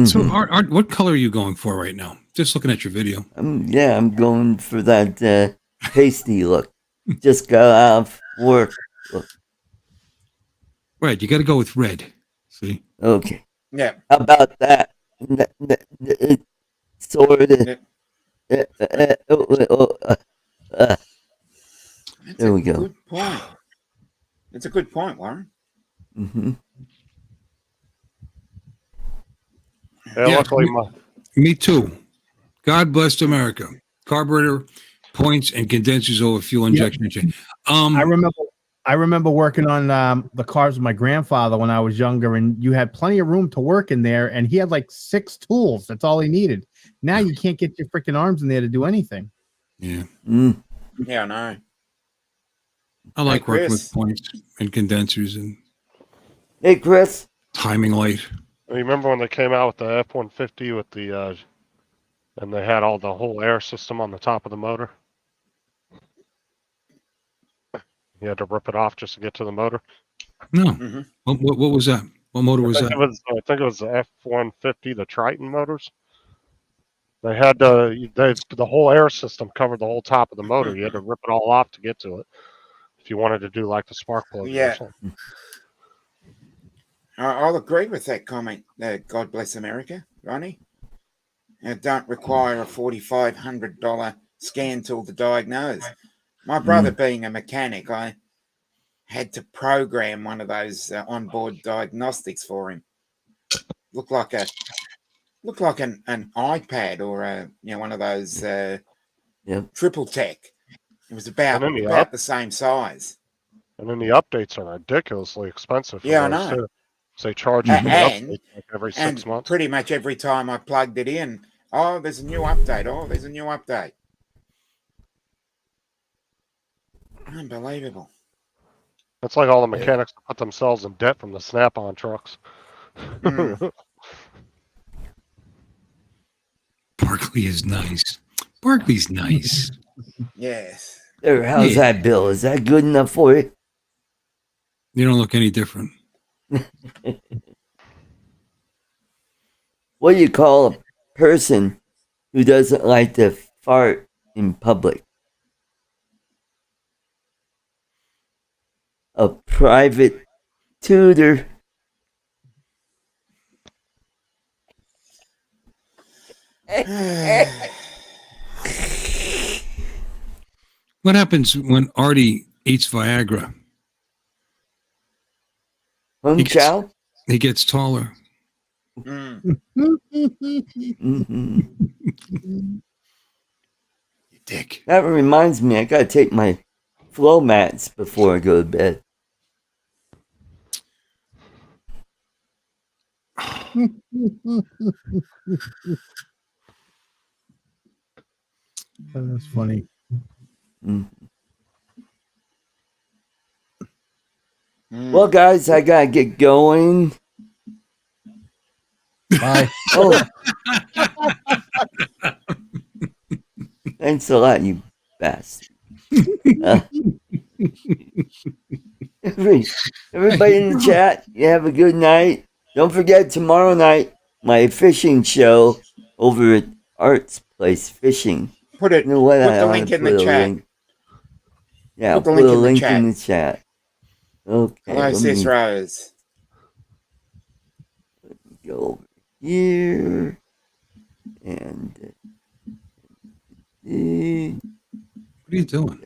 So, Art, what color are you going for right now? Just looking at your video. I'm going for that pasty look. Just got out of work. Look. Red. You got to go with red. See? Okay. Yeah. How about that? Sort of. That's There we go. Good point. It's a good point, Warren. Mm-hmm. Yeah, luckily Me too. God bless America. Carburetor points and condensers over fuel injection. I remember working on the cars with my grandfather when I was younger, and you had plenty of room to work in there, and he had like 6 tools. That's all he needed. Now you can't get your freaking arms in there to do anything. Yeah. Yeah, I know. I like Hey, working Chris. with points and condensers and Hey, Chris. timing light. you remember when they came out with the F-150 with the, and they had all the whole air system on the top of the motor? You had to rip it off just to get to the motor. No. Mhm. What was that? What motor was I that? think it was the F-150, the Triton motors. They had the whole air system covered the whole top of the motor. You had to rip it all off to get to it if you wanted to do like the spark plug. Yeah. Or something. I'll agree with that comment. God bless America, Ronnie. It don't require a $4,500 scan tool to diagnose. My brother, being a mechanic, I had to program one of those onboard diagnostics for him. Looked like an iPad or one of those triple tech. It was about the same size. And then the updates are ridiculously expensive. Yeah, I know. Too. So they charge you for the And- updates like every 6 months. Pretty much every time I plugged it in, oh, there's a new update. Oh, there's a new update. Unbelievable. That's like all the mechanics put themselves in debt from the Snap-on trucks. Mm. Barkley is nice. Barkley's nice. Yes. There, how's that, Bill? Is that good enough for you? You don't look any different. What do you call a person who doesn't like to fart in public? A private tutor. What happens when Artie eats Viagra? Hung chow? He gets taller. Mm. Mm-hmm. You dick. That reminds me, I gotta take my flow mats before I go to bed. That's funny. Mm. Mm. Well, guys, I gotta get going. Bye. Oh, Thanks a lot, you bastard. Everybody in the chat, you have a good night. Don't forget tomorrow night, my fishing show over at Art's Place Fishing. Put it. You know what? Put I the want link to in put the a chat. link. Yeah, Put the put link a in the link chat. in the chat. Okay, Hello, let Sis me Rose. go over here. And What are you doing?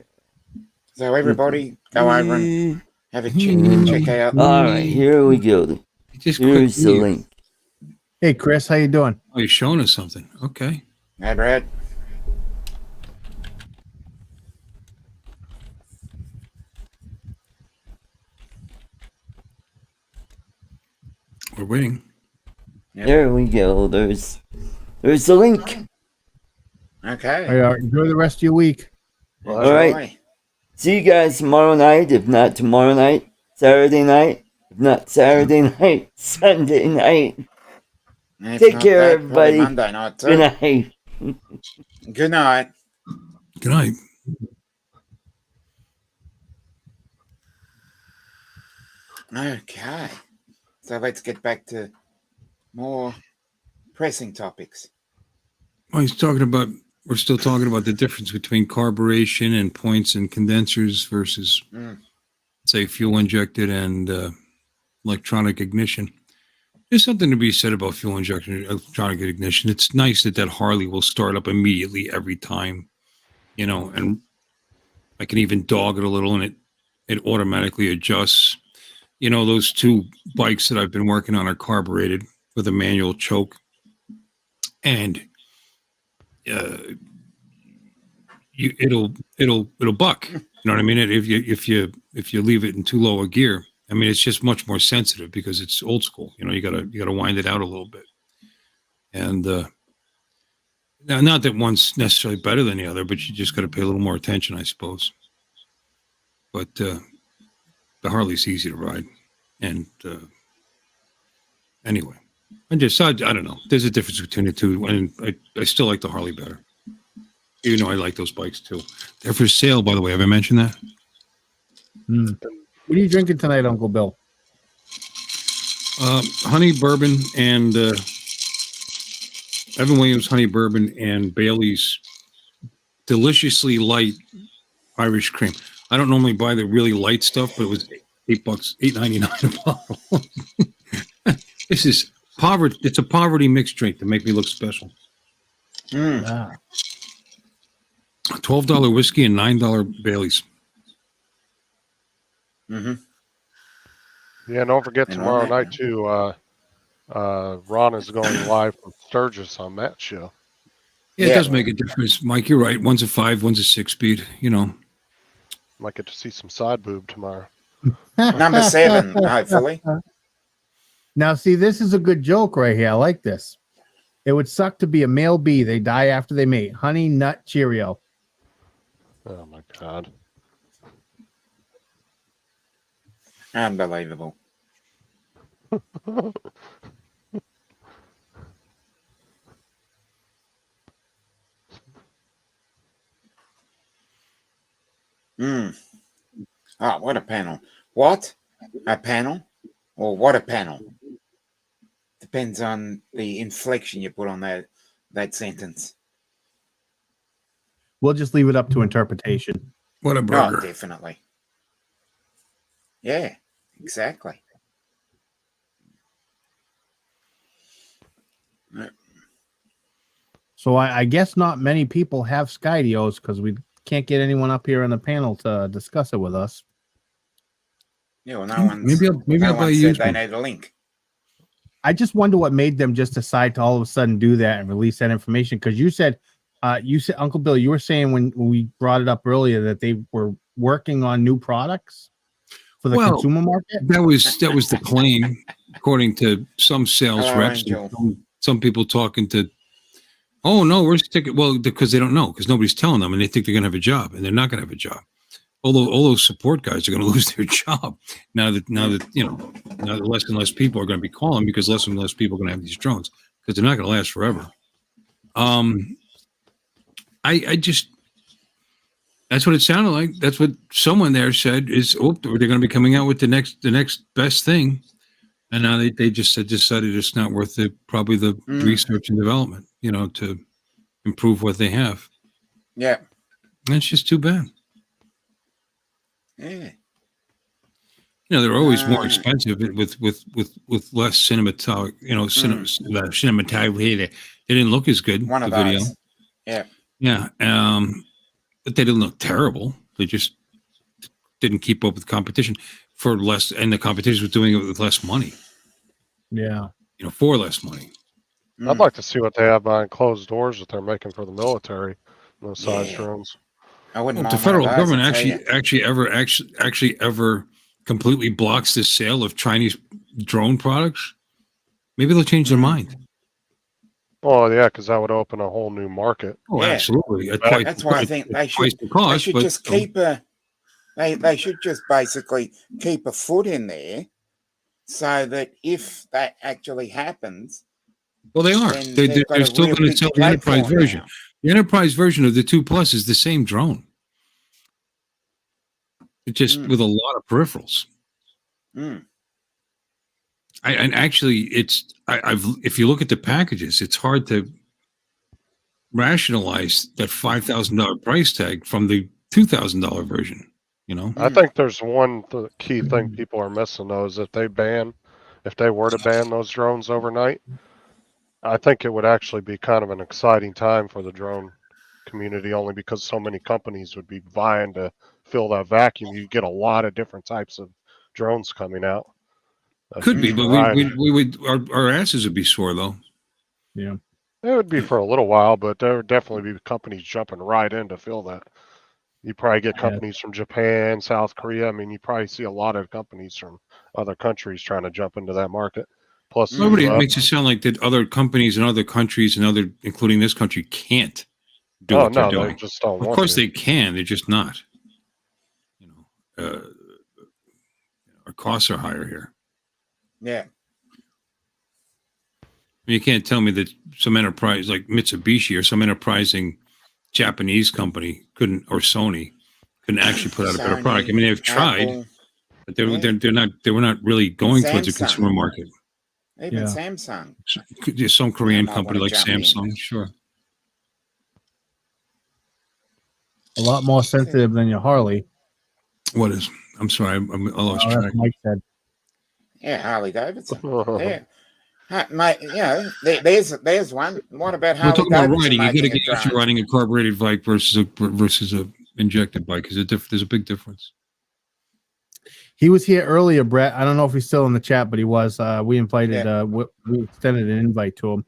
So everybody go over and have a check out. all right, here we go. You just Here's the quit. link. Hey, Chris, how you doing? Oh, you're showing us something. Okay. Hey, Brad. We're waiting. Yep. There we go. There's the link. Okay. All right, enjoy the rest of your week. All right. Enjoy. See you guys tomorrow night. If not tomorrow night, Saturday night. If not Saturday night, Sunday night. If Take not care, that, everybody. probably Monday night too. Good night. Good night. Good night. Okay. So let's get back to more pressing topics. Well, we're still talking about the difference between carburation and points and condensers versus, say, fuel injected and electronic ignition. There's something to be said about fuel injection, electronic ignition. It's nice that Harley will start up immediately every time, and I can even dog it a little and it automatically adjusts. Those two bikes that I've been working on are carbureted with a manual choke, and it'll buck. You know what I mean? If you leave it in too low a gear, I mean, it's just much more sensitive because it's old school. You gotta wind it out a little bit. And now, not that one's necessarily better than the other, but you just got to pay a little more attention, I suppose. But the Harley's easy to ride, and anyway, I don't know. There's a difference between the two, and I still like the Harley better, even though I like those bikes too. They're for sale, by the way. Have I mentioned that? What are you drinking tonight, Uncle Bill? Honey bourbon and Evan Williams honey bourbon and Bailey's deliciously light Irish cream. I don't normally buy the really light stuff, but it was $8, $8.99 a bottle. This is poverty. It's a poverty mixed drink to make me look special. $12 whiskey and $9 Bailey's. Yeah, don't forget tomorrow night too. Ron is going live with Sturgis on that show. Yeah, it does make a difference, Mike. You're right. One's a 5, one's a 6-speed. Might get to see some side boob tomorrow. Number 7, hopefully. Now, see, this is a good joke right here. I like this. It would suck to be a male bee. They die after they mate. Honey Nut Cheerio. Oh my God. Unbelievable. Oh, what a panel. What? A panel? Or what a panel? Depends on the inflection you put on that sentence. We'll just leave it up to interpretation. What a burger. Oh, definitely. Yeah, exactly. So I guess not many people have Skydios because we can't get anyone up here on the panel to discuss it with us. Yeah, well, no one's, maybe I'll buy you said they need a link. I just wonder what made them just decide to all of a sudden do that and release that information. Because you said, Uncle Bill, you were saying when we brought it up earlier that they were working on new products for the consumer market. That was the claim, according to some sales reps. Some people talking to, oh no, we're sticking. Well, because they don't know, because nobody's telling them, and they think they're gonna have a job, and they're not gonna have a job. Although all those support guys are going to lose their job now that less and less people are going to be calling, because less and less people are going to have these drones, because they're not going to last forever. I just That's what it sounded like. That's what someone there said is, oh, they're going to be coming out with the next best thing. And now they just decided it's not worth probably the research and development, to improve what they have. Yeah. And it's just too bad. Yeah. They're always more expensive with less cinematography, cinematography. They didn't look as good, One of the video. those. Yeah. Yeah. But they didn't look terrible. They just didn't keep up with competition for less, and the competition was doing it with less money. Yeah. For less money. I'd like to see what they have behind closed doors that they're making for the military. Those size Yeah. drones. I wouldn't Well, mind the federal one of those, government I'll tell you. actually ever completely blocks the sale of Chinese drone products. Maybe they'll change their mind. Oh yeah, because that would open a whole new market. Oh, Yeah. absolutely. That's why I think they should. The cost, They should just keep a. They should just basically keep a foot in there, so that if that actually happens, well, they are. then They're they've got a still real going to big sell the enterprise platform version. now. The enterprise version of the 2 Plus is the same drone. It's just with a lot of peripherals. Mm. And actually, if you look at the packages, it's hard to rationalize that $5,000 price tag from the $2,000 version. I think there's one key thing people are missing though is if they were to ban those drones overnight, I think it would actually be kind of an exciting time for the drone community only because so many companies would be vying to fill that vacuum. You get a lot of different types of drones coming out. Could be, but we would our asses would be sore though. Yeah. It would be for a little while, but there would definitely be companies jumping right in to fill that. You probably get companies from Japan, South Korea. I mean, you probably see a lot of companies from other countries trying to jump into that market. Plus, Nobody makes it sound like that other companies in other countries and including this country, can't do what they're doing. They just don't want Of course to. they can. They're just not. Our costs are higher here. Yeah. You can't tell me that some enterprise like Mitsubishi or some enterprising Japanese company or Sony couldn't actually put out a better product. I mean, they've tried, Apple, but they were not really going towards a Samsung. consumer market. even Samsung. Some Korean might company wanna like jump in. Samsung, sure. A lot more sensitive than your Harley. What is? I'm sorry, I lost track. Mike said. Yeah, Harley Davidson. Yeah. Mate, there's one. What about We're Harley talking about Davidson riding. You got to making a get used to drone? riding a carbureted bike versus a injected bike. There's a big difference. He was here earlier, Brett. I don't know if he's still in the chat, but he was. We invited. We extended an invite to him.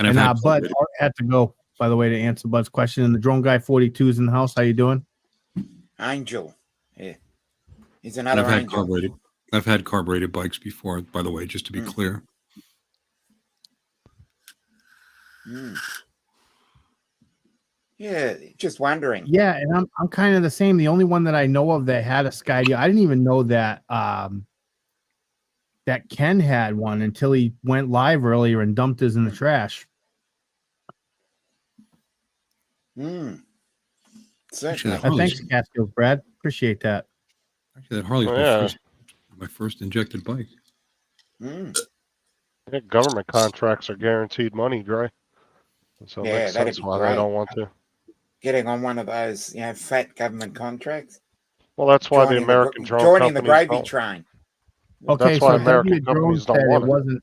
And Bud had to go, by the way, to answer Bud's question. And the drone guy 42 is in the house. How you doing? Angel. Yeah. He's another angel. I've had carbureted bikes before, by the way, just to be clear. Yeah, just wondering. Yeah, and I'm kind of the same. The only one that I know of that had a Skydio, I didn't even know that that Ken had one until he went live earlier and dumped his in the trash. Certainly. Thanks, Catskills, Brad. Appreciate that. Actually, that Harley's my first injected bike. Yeah, government contracts are guaranteed money, Dre. So it makes sense why they don't want to. Getting on one of those, fat government contracts. Well, that's why the American drone joining the companies gravy train. Okay, that's why so American companies don't want it. Wasn't.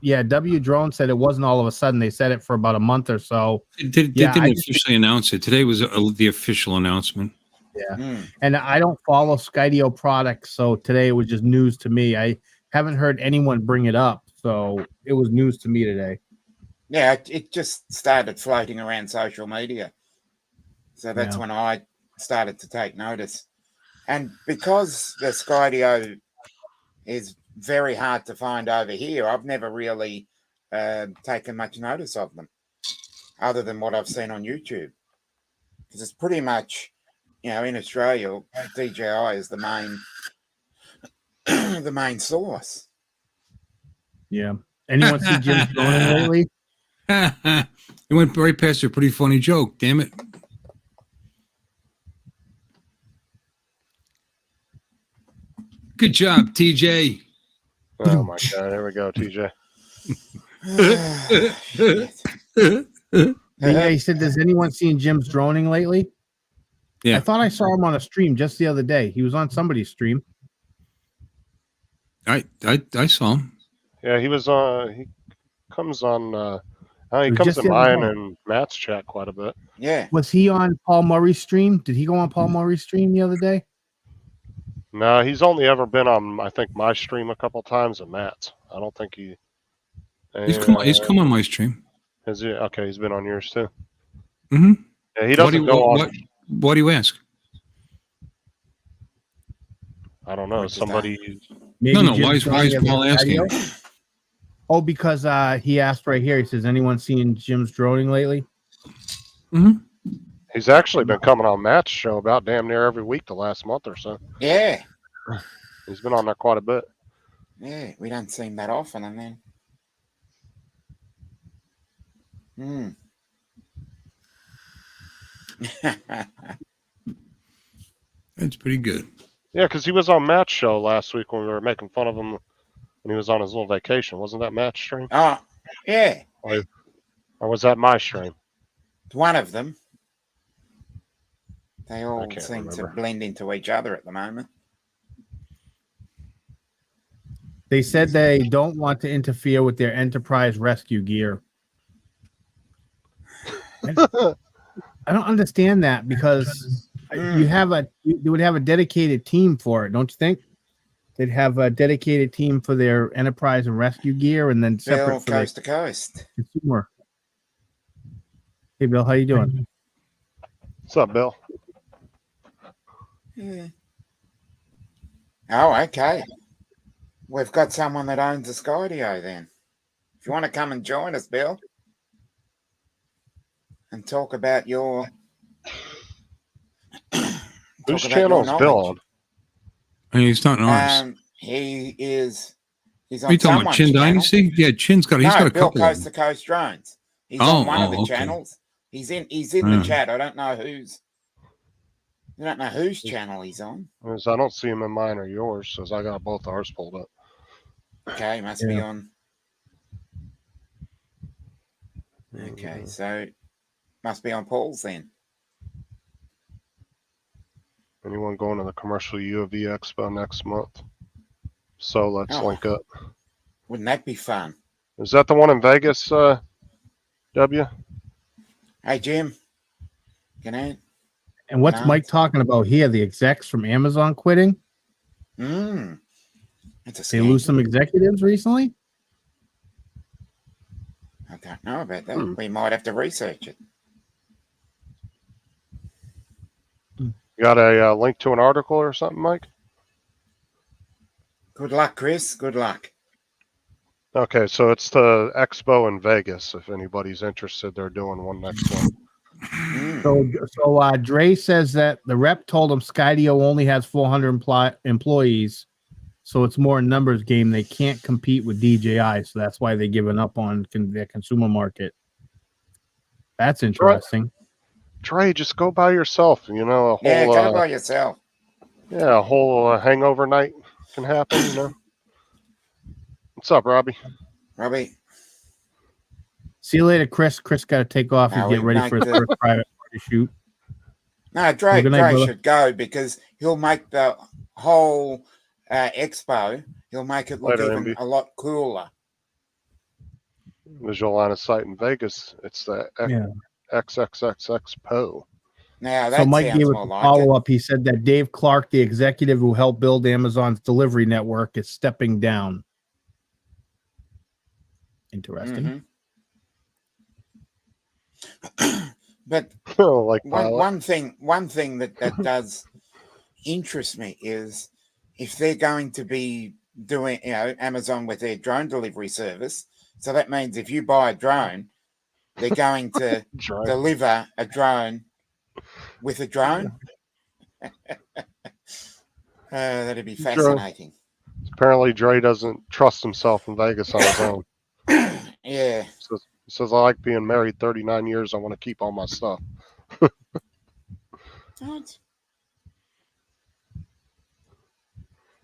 Yeah, W Drone said it wasn't all of a sudden. They said it for about a month or so. They didn't officially announce it. Today was the official announcement. Yeah, and I don't follow Skydio products, so today it was just news to me. I haven't heard anyone bring it up, so it was news to me today. Yeah, it just started floating around social media. So that's when I started to take notice. And because the Skydio is very hard to find over here, I've never really taken much notice of them, other than what I've seen on YouTube. Because it's pretty much, in Australia, DJI is the main source. Yeah. Anyone see Jim Cronin lately? It went right past a pretty funny joke. Damn it! Good job, TJ. Oh my god, there we go, TJ. He said, "Does anyone seen Jim's droning lately?" Yeah. I thought I saw him on a stream just the other day. He was on somebody's stream. I saw him. Yeah, he was he comes on he was comes just to the other mine day. and Matt's chat quite a bit. Yeah. Was he on Paul Murray's stream? Did he go on Paul Murray's stream the other day? No, he's only ever been on, I think, my stream a couple times and Matt's. I don't think he. He's come on my stream. Is he? Okay, he's been on yours too. Mm-hmm. Yeah, he doesn't go on. What do you ask? I don't know. What does Somebody. Maybe No. Jim's Why is droning Paul at the asking? patio? Oh, because he asked right here. He says, "Anyone seen Jim's droning lately?" Mm-hmm. He's actually been coming on Matt's show about damn near every week the last month or so. Yeah. He's been on there quite a bit. Yeah. We don't see him that often, and then. That's pretty good. Yeah, because he was on Matt's show last week when we were making fun of him when he was on his little vacation. Wasn't that Matt's stream? Oh, yeah. Or was that my stream? One of them. They all can't seem remember. to blend into each other at the moment. They said they don't want to interfere with their Enterprise rescue gear. I don't understand that because you would have a dedicated team for it, don't you think? They'd have a dedicated team for their Enterprise and rescue gear, and then separate Bill, for coast the to coast. consumer. Hey, Bill, how you doing? What's up, Bill? Yeah. Oh, okay. We've got someone that owns a Skydio then. If you want to come and join us, Bill, and talk about your Whose channel is Bill on? He's not ours. He's Are on you talking about someone's Chin channel. Dynasty? Yeah, Chin's got. He's got a Bill couple. Coast Of to them. Coast Drones. He's Oh, on one of the okay. channels. He's in the chat. I don't know whose. I don't know whose channel he's on. Because I don't see him in mine or yours, because I got both ours pulled up. Okay, must be on. Okay, so must be on Paul's then. Anyone going to the commercial U of V Expo next month? So let's Oh. link up. Wouldn't that be fun? Is that the one in Vegas, W? Hey, Jim. Can I? And what's No. Mike talking about here? The execs from Amazon quitting? That's a They lose some executives recently? I don't know about that. We might have to research it. You got a link to an article or something, Mike? Good luck, Chris. Good luck. Okay, so it's the expo in Vegas. If anybody's interested, they're doing one next month. So Dre says that the rep told him Skydio only has 400 employees, so it's more a numbers game. They can't compete with DJI, so that's why they're giving up on their consumer market. That's interesting. Dre, just go by yourself. You know, a whole Yeah, go by yourself. a whole hangover night can happen. You know. What's up, Robbie? Robbie. See you later, Chris. Chris got to take off and No, get we ready make for his the- first private party shoot. No, Dre, Good night, Dre brother. should go because he'll make the whole expo, he'll make it look Later, even MB. a lot cooler. Visual line of sight in Vegas. It's the XXXXPO. Now, that So Mike sounds gave us more a like follow it. up. He said that Dave Clark, the executive who helped build Amazon's delivery network, is stepping down. Interesting. But Like one thing that does interest me is if they're going to be doing, Amazon with their drone delivery service. So that means if you buy a drone, they're going to Dre. deliver a drone with a drone. That'd be fascinating. Apparently, Dre doesn't trust himself in Vegas on his own. Yeah. He says, I like being married 39 years. I want to keep all my stuff.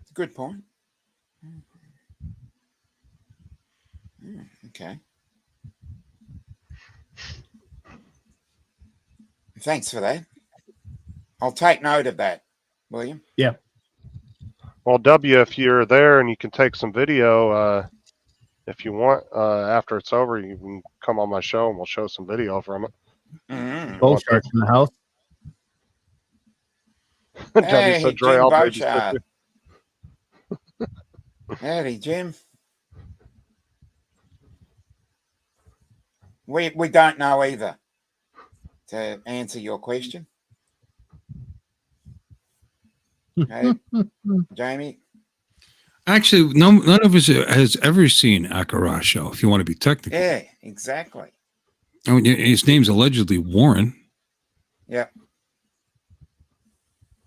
It's good point. Okay. Thanks for that. I'll take note of that, William. Yeah. Well, W, if you're there and you can take some video, if you want, after it's over, you can come on my show and we'll show some video from it. Mm. Both sharks in the house. W Hey, said, Dre, Jim I'll Beauchard. babysit you. Howdy, Jim. We don't know either, to answer your question. Hey, Jamie. Actually, none of us has ever seen Akara show, if you want to be technical. Yeah, exactly. I mean, his name's allegedly Warren. Yeah.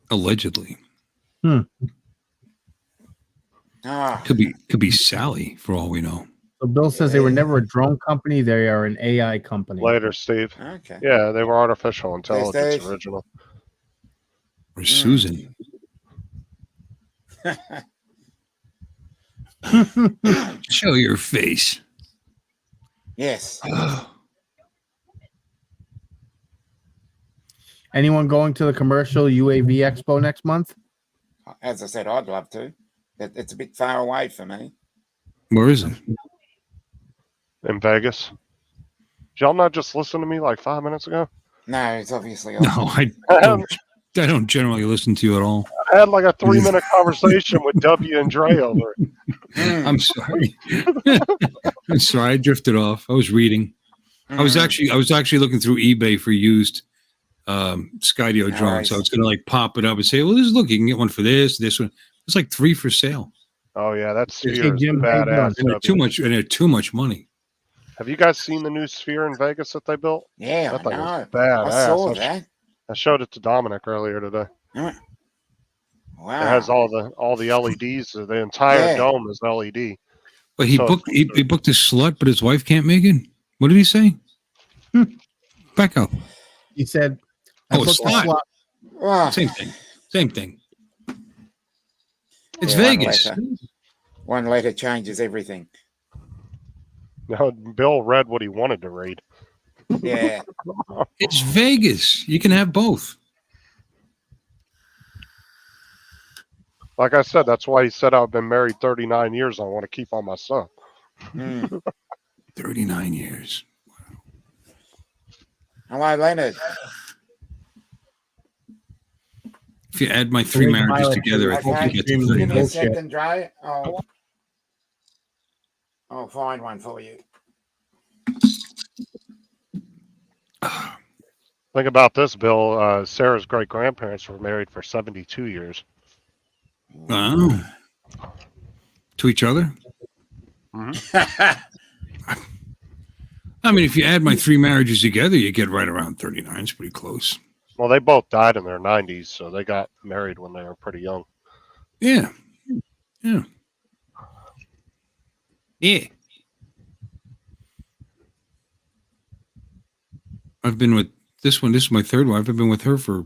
Allegedly. Ah, Could be Sally, for all we know. So Bill says they were never a drone company. They are an AI company. Later, Steve. okay. Yeah, they were artificial intelligence Steve. original. Or Susan. Show your face. Yes. Anyone going to the commercial UAV Expo next month? As I said, I'd love to. It's a bit far away for me. Where is it? In Vegas. Did y'all not just listen to me like 5 minutes ago? No, it's obviously No, I don't generally listen to you at all. I had like a 3-minute conversation with W and Dre over it. I'm sorry. I'm sorry. I drifted off. I was reading. I was actually looking through eBay for used Skydio drones. Nice. So I was going to like pop it up and say, well, look, you can get one for this one. It's like 3 for sale. Oh yeah, that sphere Hey, is Jim, how you badass. And they're too much money. Have you guys seen the new sphere in Vegas that they built? Yeah, That I thing know. is badass. I saw that. I showed it to Dominic earlier today. Wow. It has all the LEDs. The entire dome is LED. But he booked his slut, but his wife can't make it. What did he say? Back up. He said, Oh, booked it's the not. slot. Wow. Same thing. It's Yeah, Vegas. One letter changes everything. No, Bill read what he wanted to read. Yeah. It's Vegas. You can have both. Like I said, that's why he said I've been married 39 years. I want to keep all my stuff. 39 years. Hello, Leonard. If you add my 3 marriages together, I think Okay, you get to give me a 39. second, Dre. I'll find one for you. Think about this, Bill. Sarah's great grandparents were married for 72 years. Wow. To each other? I mean, if you add my 3 marriages together, you get right around 39. It's pretty close. Well, they both died in their 90s, so they got married when they were pretty young. Yeah. I've been with this one. This is my 3rd wife. I've been with her for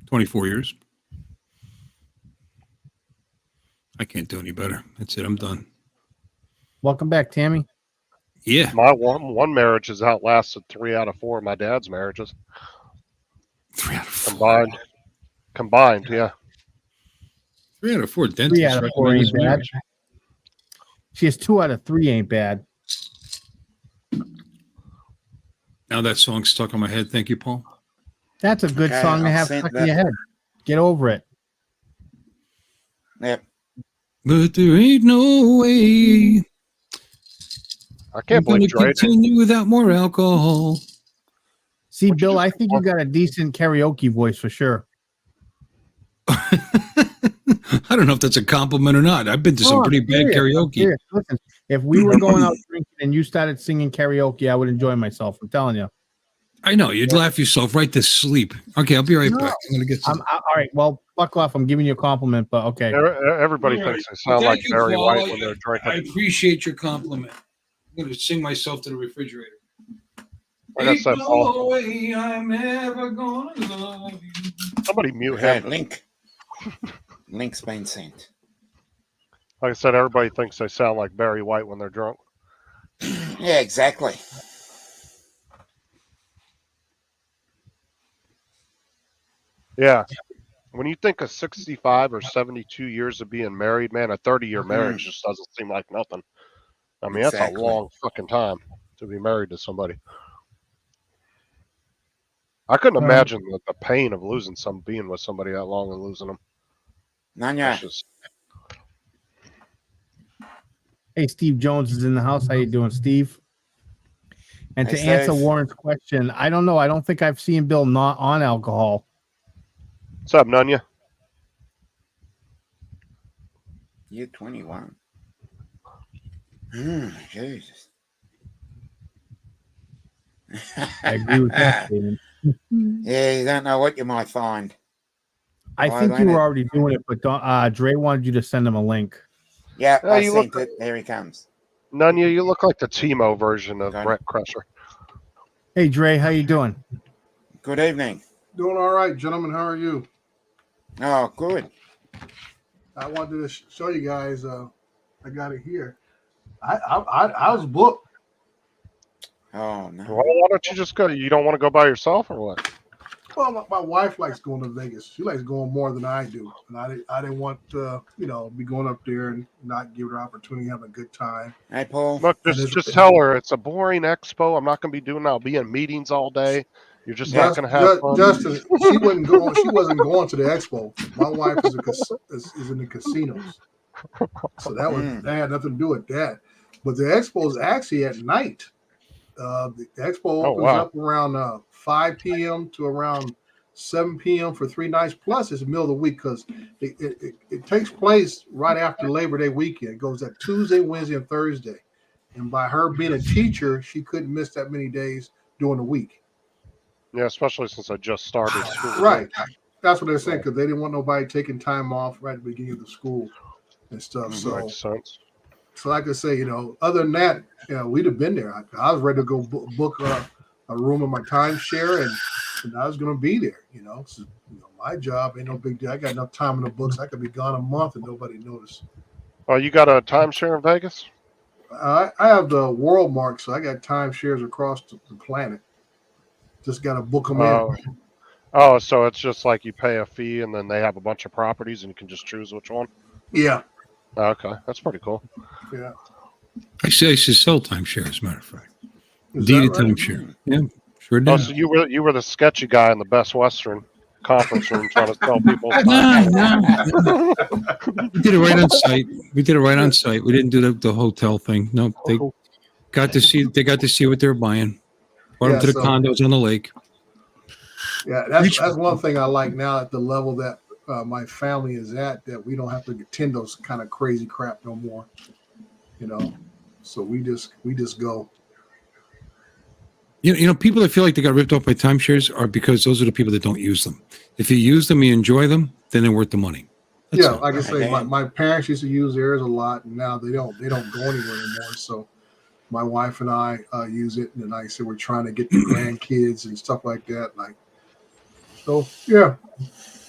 24 years. I can't do any better. That's it. I'm done. Welcome back, Tammie. Yeah. My one marriage has outlasted 3 out of 4 of my dad's marriages. 3 out of 4. Combined, yeah. 3 out of 4 dentists. 3 out of 4 ain't bad. marriage. She has 2 out of 3 ain't bad. Now that song's stuck on my head. Thank you, Paul. That's a good Okay, song to I'll have send stuck in that. your head. Get over it. Yep. But there ain't no way I can't I'm believe gonna Dre didn't. continue without more alcohol. See, Would you Bill, just- I think you got a decent karaoke voice for sure. I don't know if that's a compliment or not. I've been to some pretty bad karaoke. Serious. Listen, if we were going out drinking and you started singing karaoke, I would enjoy myself. I'm telling you. I know you'd laugh yourself right to sleep. Okay, I'll be right No. back. I'm gonna get some. All right. Well, buckle off. I'm giving you a compliment, but okay. Everybody All thinks right. they sound Thank like you, Barry Paul. White when they're I drinking. appreciate your compliment. I'm gonna sing myself to the refrigerator. Like I said, Ain't Paul, no way I'm ever gonna love you. somebody mute Okay, him. link. Link's been sent. Like I said, everybody thinks they sound like Barry White when they're drunk. Yeah, exactly. Yeah. When you think of 65 or 72 years of being married, man, a 30-year marriage just doesn't seem like nothing. I mean, that's a Exactly. long fucking time to be married to somebody. I couldn't imagine the pain of being with somebody that long and losing them. Nanya. That's just, Hey, Steve Jones is in the house. How you doing, Steve? And Hey, to answer Steve. Warren's question, I don't know. I don't think I've seen Bill not on alcohol. what's up, Nunya? You're 21. Jesus. I agree with that statement. Yeah, you don't know what you might find. I Well, think you Leonard. were already doing it, but Dre wanted you to send him a link. Yeah, Yeah, I you sent look- it. There he comes. Nunya, you look like the Timo version of Got it. Brett Crusher. Hey, Dre, how you doing? Good evening. Doing all right, gentlemen. How are you? Oh, good. I wanted to show you guys. I got it here. I was booked. Oh, no. Well, why don't you just go? You don't want to go by yourself or what? Well, my wife likes going to Vegas. She likes going more than I do, and I didn't want to, be going up there and not give her opportunity, having a good time. Hey, Paul. Look, And it's- just tell her it's a boring expo. I'm not going to be doing that. I'll be in meetings all day. You're just not going to have fun. Justin, she wasn't going. She wasn't going to the expo. My wife is in the casinos, so that had nothing to do with that. But the expo is actually at night. The expo opens up around 5 p.m. to around 7 p.m. for 3 nights. Plus, it's the middle of the week because it takes place right after Labor Day weekend. It goes at Tuesday, Wednesday, and Thursday. And by her being a teacher, she couldn't miss that many days during the week. Yeah, especially since I just started school. Right. That's what they're saying because they didn't want nobody taking time off right at the beginning of the school and stuff. So, Makes sense. so like I say, other than that, we'd have been there. I was ready to go book a room in my timeshare, and I was going to be there. So, my job ain't no big deal. I got enough time in the books. I could be gone a month and nobody noticed. Oh, you got a timeshare in Vegas? I have the world mark, so I got timeshares across the planet. Just got to book them in. Oh, so it's just like you pay a fee and then they have a bunch of properties and you can just choose which one? Yeah. Okay, that's pretty cool. Yeah. I should sell timeshare, as a matter of fact. Is Deeded that right? timeshare. Yeah, sure did. Oh, so you were the sketchy guy in the Best Western conference room trying to tell people. No. We did it right on site. We didn't do the hotel thing. No, they got to see. They got to see what they were buying. Brought them to the condos on the lake. Yeah, that's one thing I like now at the level that my family is at, that we don't have to attend those kind of crazy crap no more. So we just go. People that feel like they got ripped off by timeshares are because those are the people that don't use them. If you use them, you enjoy them, then they're worth the money. That's all. Like I say, my parents used to use theirs a lot, and now they don't go anywhere anymore. So my wife and I use it, and like I said, we're trying to get the grandkids and stuff like that. So yeah,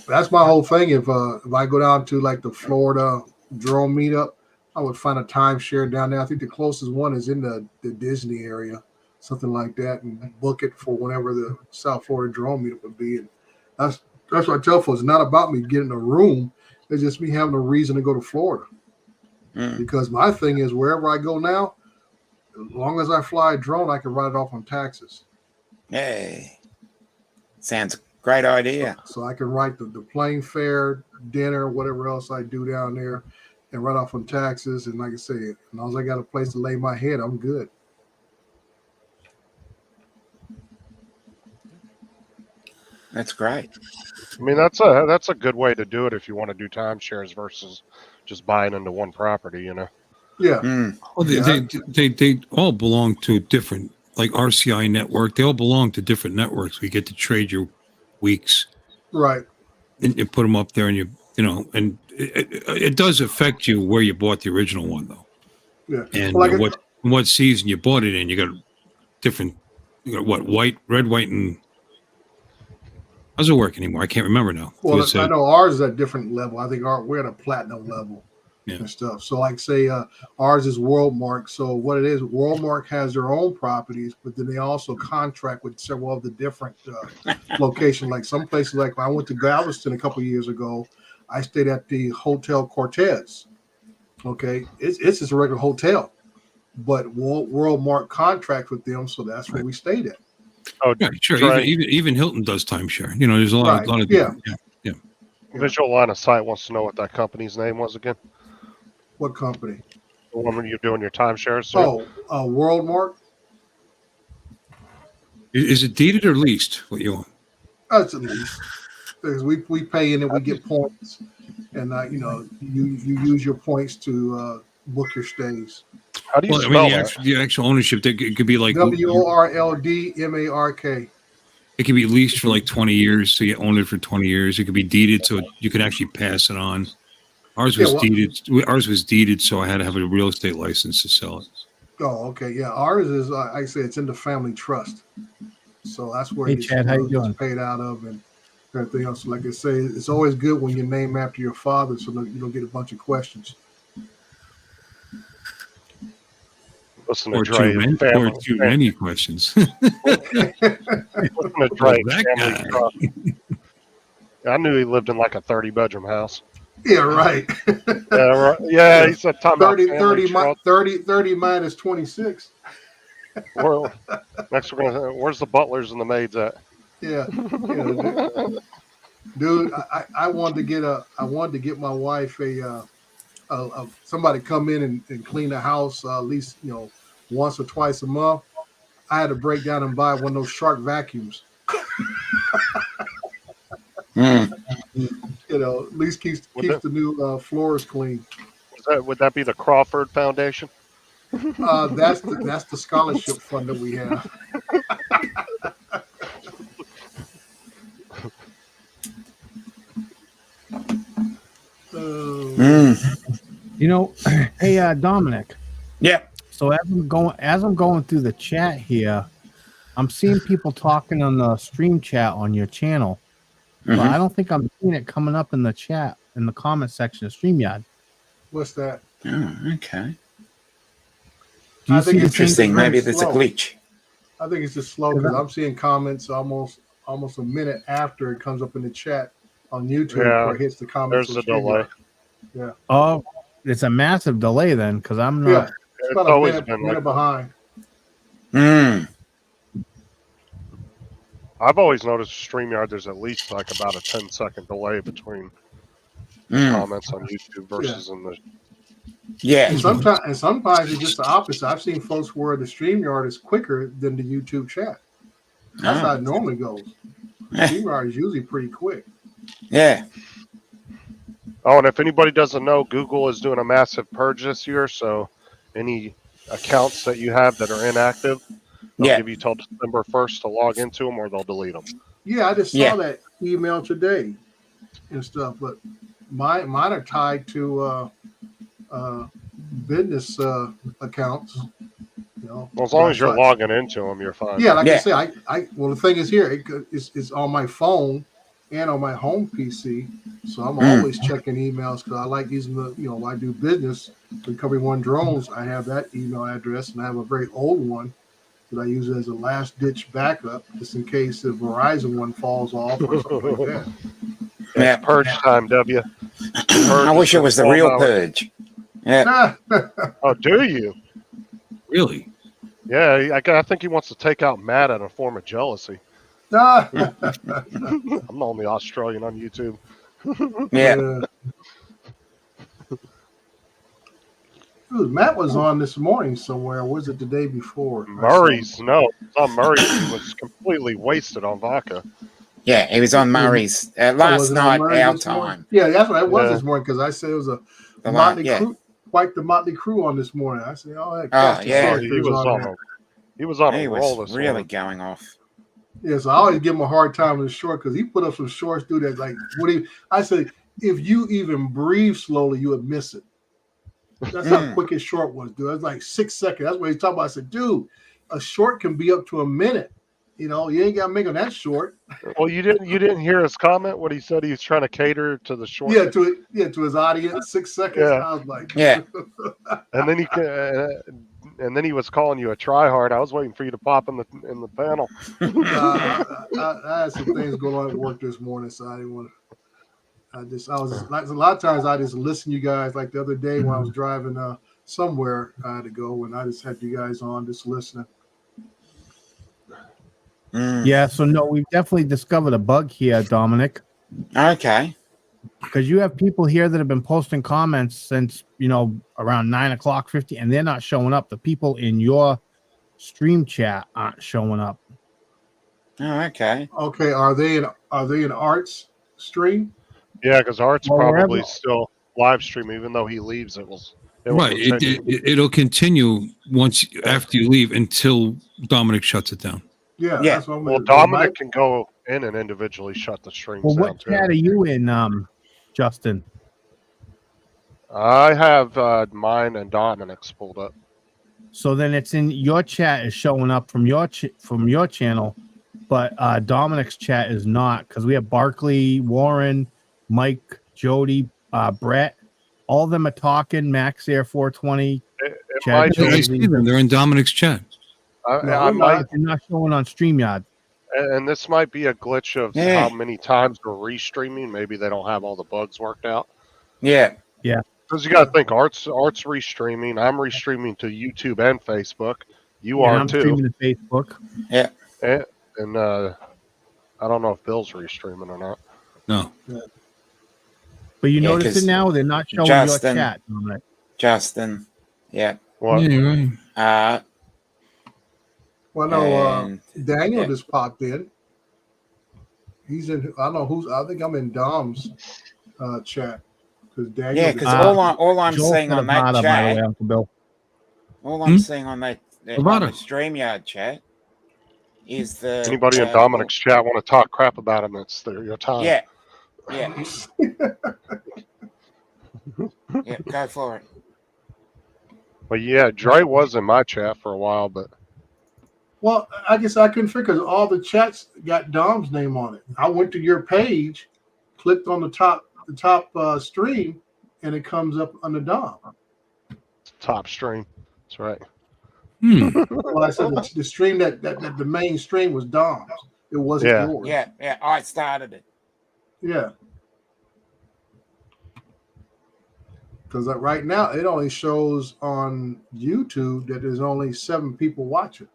that's my whole thing. If I go down to like the Florida drone meetup, I would find a timeshare down there. I think the closest one is in the Disney area, something like that, and book it for whenever the South Florida drone meetup would be. And that's what I tell folks. It's not about me getting a room. It's just me having a reason to go to Florida. Because my thing is, wherever I go now, as long as I fly a drone, I can write it off on taxes. Hey, sounds great idea. So I can write the plane fare, dinner, whatever else I do down there, and write off on taxes. And like I say, as long as I got a place to lay my head, I'm good. That's great. I mean, that's a good way to do it if you want to do timeshares versus just buying into one property. Yeah. Well, they all belong to different, like RCI network. They all belong to different networks. We get to trade your weeks, Right. and you put them up there, and and it does affect you where you bought the original one, though. Yeah. And Well, what season you bought it in. You got different. You got what, red, white, and how's it work anymore? I can't remember now. Well, I know ours is at a different level. I think we're at a platinum level. Yeah. and stuff. So like say ours is Worldmark. So what it is, Worldmark has their own properties, but then they also contract with several of the different locations. Like some places, like when I went to Galveston a couple of years ago, I stayed at the Hotel Cortez. Okay, it's just a regular hotel, but Worldmark contract with them, so that's where we stayed at. Oh, Yeah, sure. Trey, Even Hilton does timeshare. You know, there's a lot, Right, lot of yeah. Visual Line of Sight wants to know what that company's name was again. What company? The one where you're doing your timeshares. Oh, Worldmark. Is it deeded or leased? What you own? That's at least because we pay in and we get points, and you know you use your points to book your stays. How do you Well, I spell mean, that? the actual ownership, it could be like WORLDMARK. it could be leased for like 20 years, so you own it for 20 years. It could be deeded, so you could actually pass it on. Ours was deeded. Ours was deeded, so I had to have a real estate license to sell it. Oh, okay, yeah. Ours is like I say, it's in the family trust, so that's where Hey, Chad, how you doing? it's paid out of and everything else. Like I say, it's always good when you're named after your father, so that you don't get a bunch of questions. Listen to Or Dre. too many questions. Listen to Dre. That Family guy. Trust. I knew he lived in like a 30-bedroom house. Yeah, right. Yeah, right. Yeah, he said time 30 minus 26. Well, next we're gonna. Where's the butlers and the maids at? Yeah, dude. I wanted to get my wife a somebody come in and clean the house at least once or twice a month. I had to break down and buy one of those shark vacuums. At least keeps the new floors clean. Would that be the Crawford Foundation? That's the scholarship fund that we have. Hey, Dominic. Yeah. So as I'm going through the chat here, I'm seeing people talking on the stream chat on your channel, but I don't think I'm seeing it coming up in the chat in the comment section of StreamYard. What's that? Oh, okay. Do you I think see it's the same? Interesting. very Maybe there's a slow. glitch. I think it's just slow because I'm seeing comments almost a minute after it comes up in the chat on YouTube before it hits the comments. There's a delay. Yeah. Oh, it's a massive delay then, because I'm not. Yeah. It's about always a been minute behind. I've always noticed StreamYard, there's at least like about a 10-second delay between comments on YouTube versus in the. Yeah. And sometimes it's just the opposite. I've seen folks where the StreamYard is quicker than the YouTube chat. That's how it normally goes. StreamYard is usually pretty quick. Yeah. Oh, and if anybody doesn't know, Google is doing a massive purge this year. So any accounts that you have that are inactive, they'll give you till December 1st to log into them, or they'll delete them. Yeah, I just saw that email today and stuff, but mine are tied to business accounts. Well, as long as you're logging into them, you're fine. Yeah, like I say, well, the thing is here, it's on my phone and on my home PC, so I'm always checking emails because I like using when I do business with Recovery One Drones. I have that email address, and I have a very old one that I use as a last-ditch backup, just in case the Verizon one falls off or something like that. Yeah, purge time, W. I wish it was the real purge. Yeah. Oh, do you? Really? Yeah, I think he wants to take out Matt in a form of jealousy. I'm the only Australian on YouTube. Yeah. Matt was on this morning somewhere. Or was it the day before? Murray's, no. It's on Murray's. He was completely wasted on vodka. Yeah, he was on Murray's last night, our time. Morning? Yeah, that's what it was this morning because I said it was a Motley Crue, quite the Motley Crue on this morning. I said, yeah. He was on a roll this really morning. going off. Yeah, so I always give him a hard time in the short because he put up some shorts, dude. That like, I said, if you even breathe slowly, you would miss it. That's how quick his short was, dude. It was like 6 seconds. That's what he's talking about. I said, dude, a short can be up to a minute. You know, you ain't got to make them that short. Well, you didn't hear his comment. What he said, he was trying to cater to the short. To his audience. 6 seconds. Yeah. I was like, Yeah. And then he was calling you a tryhard. I was waiting for you to pop in the panel. I had some things going on at work this morning, so I didn't want to. I was like a lot of times I just listen to you guys. Like the other day when I was driving somewhere I had to go, and I just had you guys on just listening. Yeah, so no, we've definitely discovered a bug here, Dominic. Okay. Because you have people here that have been posting comments since, around 9:50, and they're not showing up. The people in your stream chat aren't showing up. Oh, okay. Okay, are they in Art's stream? Yeah, because Art's Well, probably wherever- still live stream, even though he leaves. It will Right. continue. It'll continue once after you leave until Dominic shuts it down. Yeah. Yeah. That's what I'm Well, gonna do. Dominic can go in and individually shut the streams Well, down what too. chat are you in, Justin? I have mine and Dominic's pulled up. So then it's in your chat is showing up from your channel, but Dominic's chat is not, because we have Barkley, Warren, Mike, Jody, Brett. All of them are talking. Max Air 420. It Chad might Jones. I be, see them. They're in Dominic's chat. I might, They're not showing on StreamYard. and this might be a glitch of Yeah. how many times we're restreaming. Maybe they don't have all the bugs worked out. Yeah. Because you got to think, Art's restreaming. I'm restreaming to YouTube and Facebook. You And are I'm too. streaming to Facebook. And I don't know if Bill's restreaming or not. No. But you Yeah, notice 'cause it now? They're not showing Justin- your chat, Dominic. Justin. Yeah. What? Yeah, right. Well, no, And Daniel yeah. just popped in. He's in. I don't know who's. I think I'm in Dom's chat because Daniel. yeah, just- because all I'm Joel seeing on that Nevada, by the chat, way, Uncle Bill. all I'm seeing on that on the Nevada. StreamYard chat is the Anybody in Dominic's chat want to talk crap about him? It's your time. Yeah. Yeah. Yeah. Go for it. But yeah, Dre was in my chat for a while, but Well, I guess I couldn't figure 'cause all the chats got Dom's name on it. I went to your page, clicked on the top stream, and it comes up under Dom. top stream. That's right. Well, I said the stream that the main stream was Dom's. It wasn't Yeah. yours. Yeah. Yeah. I started it. Yeah. Because right now it only shows on YouTube that there's only 7 people watching.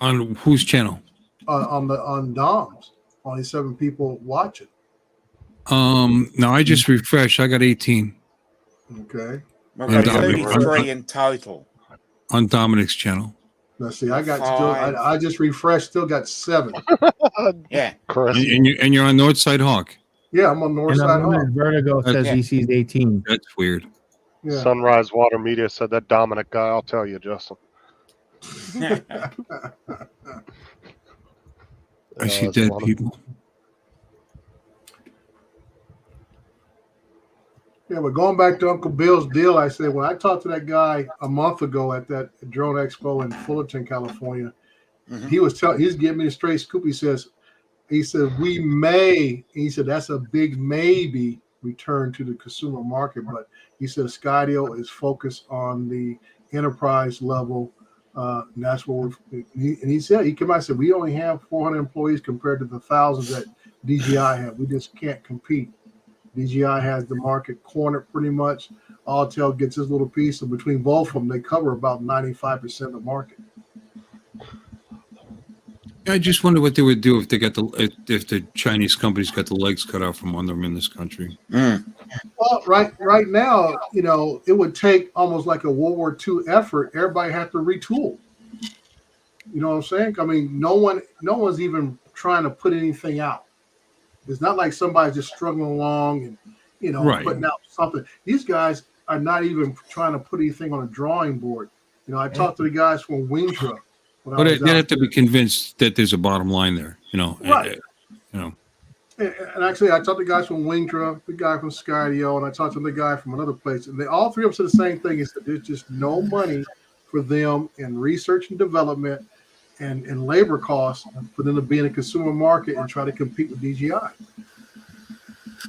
On whose channel? On Dom's, only 7 people watching. No, I just refreshed. I got 18 Okay. We've And got Dominic. 33 in total. on Dominic's channel. Let's see. I got Five. I just refreshed. Still got 7. Yeah. Chris. And you're on Northside Hawk. Yeah, I'm on North And Side Hall. Vertigo says Yeah. he sees 18. That's weird. Yeah. Sunrise Water Media said that Dominic guy. I'll tell you, Justin. I see that's dead a lot of- people. Yeah, but going back to Uncle Bill's deal, I said when I talked to that guy a month ago at that drone expo in Fullerton, California, Mhm. he's giving me a straight scoop. He said we may. He said that's a big maybe return to the consumer market, but he said Skydio is focused on the enterprise level. And that's what he said. He came out and said we only have 400 employees compared to the thousands that DJI have. We just can't compete. DJI has the market cornered pretty much. Altel gets his little piece, and between both of them, they cover about 95% of the market. I just wonder what they would do if they got if the Chinese companies got the legs cut out from under them in this country. Mm. Well, right now, it would take almost like a World War II effort. Everybody had to retool. You know what I'm saying? I mean, no one's even trying to put anything out. It's not like somebody's just struggling along and Right. putting out something. These guys are not even trying to put anything on a drawing board. I talked to the guys from Wingtra. when I But was they out have to there. be convinced that there's a bottom line there. Right. And actually, I talked to guys from Wingtra, the guy from Skydio, and I talked to the guy from another place. And all three of them said the same thing: is that there's just no money for them in research and development. and labor costs for them to be in a consumer market and try to compete with DJI.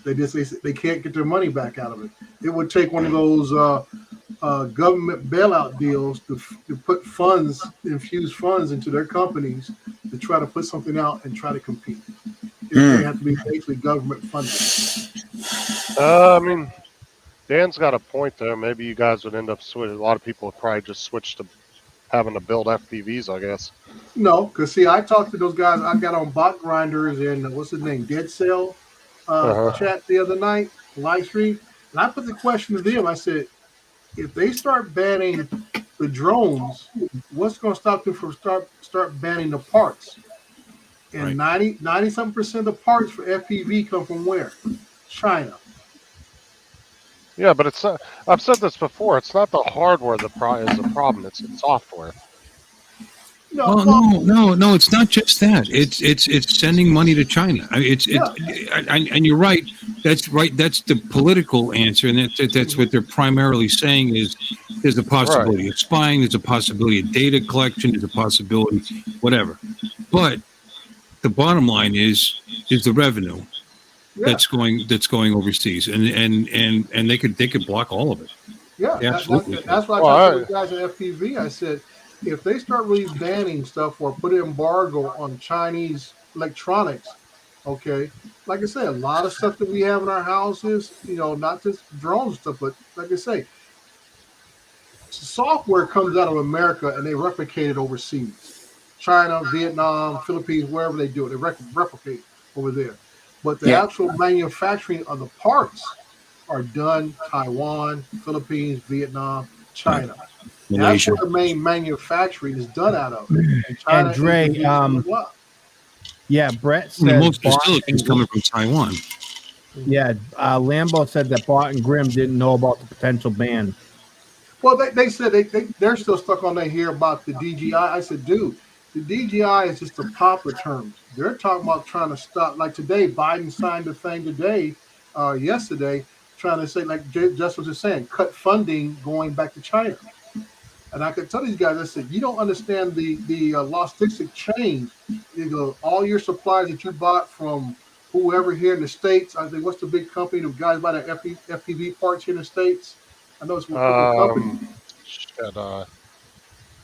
They can't get their money back out of it. It would take one of those government bailout deals to put funds, infuse funds into their companies to try to put something out and try to compete. They have to be basically government funded. I mean, Dan's got a point there. Maybe you guys would end up switching. A lot of people would probably just switch to having to build FPVs, I guess. No, because see, I talked to those guys. I got on Bot Grinders and what's his name, Dead Cell chat the other night, live stream, and I put the question to them. I said, if they start banning the drones, what's going to stop them from start banning the parts? And 90-something% of the parts for FPV come from where? China. Yeah, but it's not. I've said this before. It's not the hardware is the problem. It's the software. No, it's not just that. It's sending money to China. I mean, and you're right. That's right. That's the political answer, and that's what they're primarily saying is there's a possibility of spying, there's a possibility of data collection, there's a possibility, whatever. But the bottom line is the revenue that's going overseas, and they could block all of it. Yeah, absolutely. That's why I told the guys at FPV. I said, if they start really banning stuff or put an embargo on Chinese electronics, okay, like I say, a lot of stuff that we have in our houses, not just drones and stuff, but like I say, software comes out of America and they replicate it overseas. China, Vietnam, Philippines, wherever they do it, they replicate over there. But the actual manufacturing of the parts are done Taiwan, Philippines, Vietnam, China. That's where the main manufacturing is done out of. And Dre, Brett said most of the silicon is coming from Taiwan. Yeah, Lambo said that Bart and Grimm didn't know about the potential ban. Well, they said they're still stuck on that here about the DJI. I said, dude, the DJI is just a popular term. They're talking about trying to stop. Like today, Biden signed a thing yesterday, trying to say, like just was just saying, cut funding going back to China. And I could tell these guys, I said, you don't understand the logistic chain. All your supplies that you bought from whoever here in the States. I think, what's the big company? The guys buy the FPV parts here in the States. I know it's one company.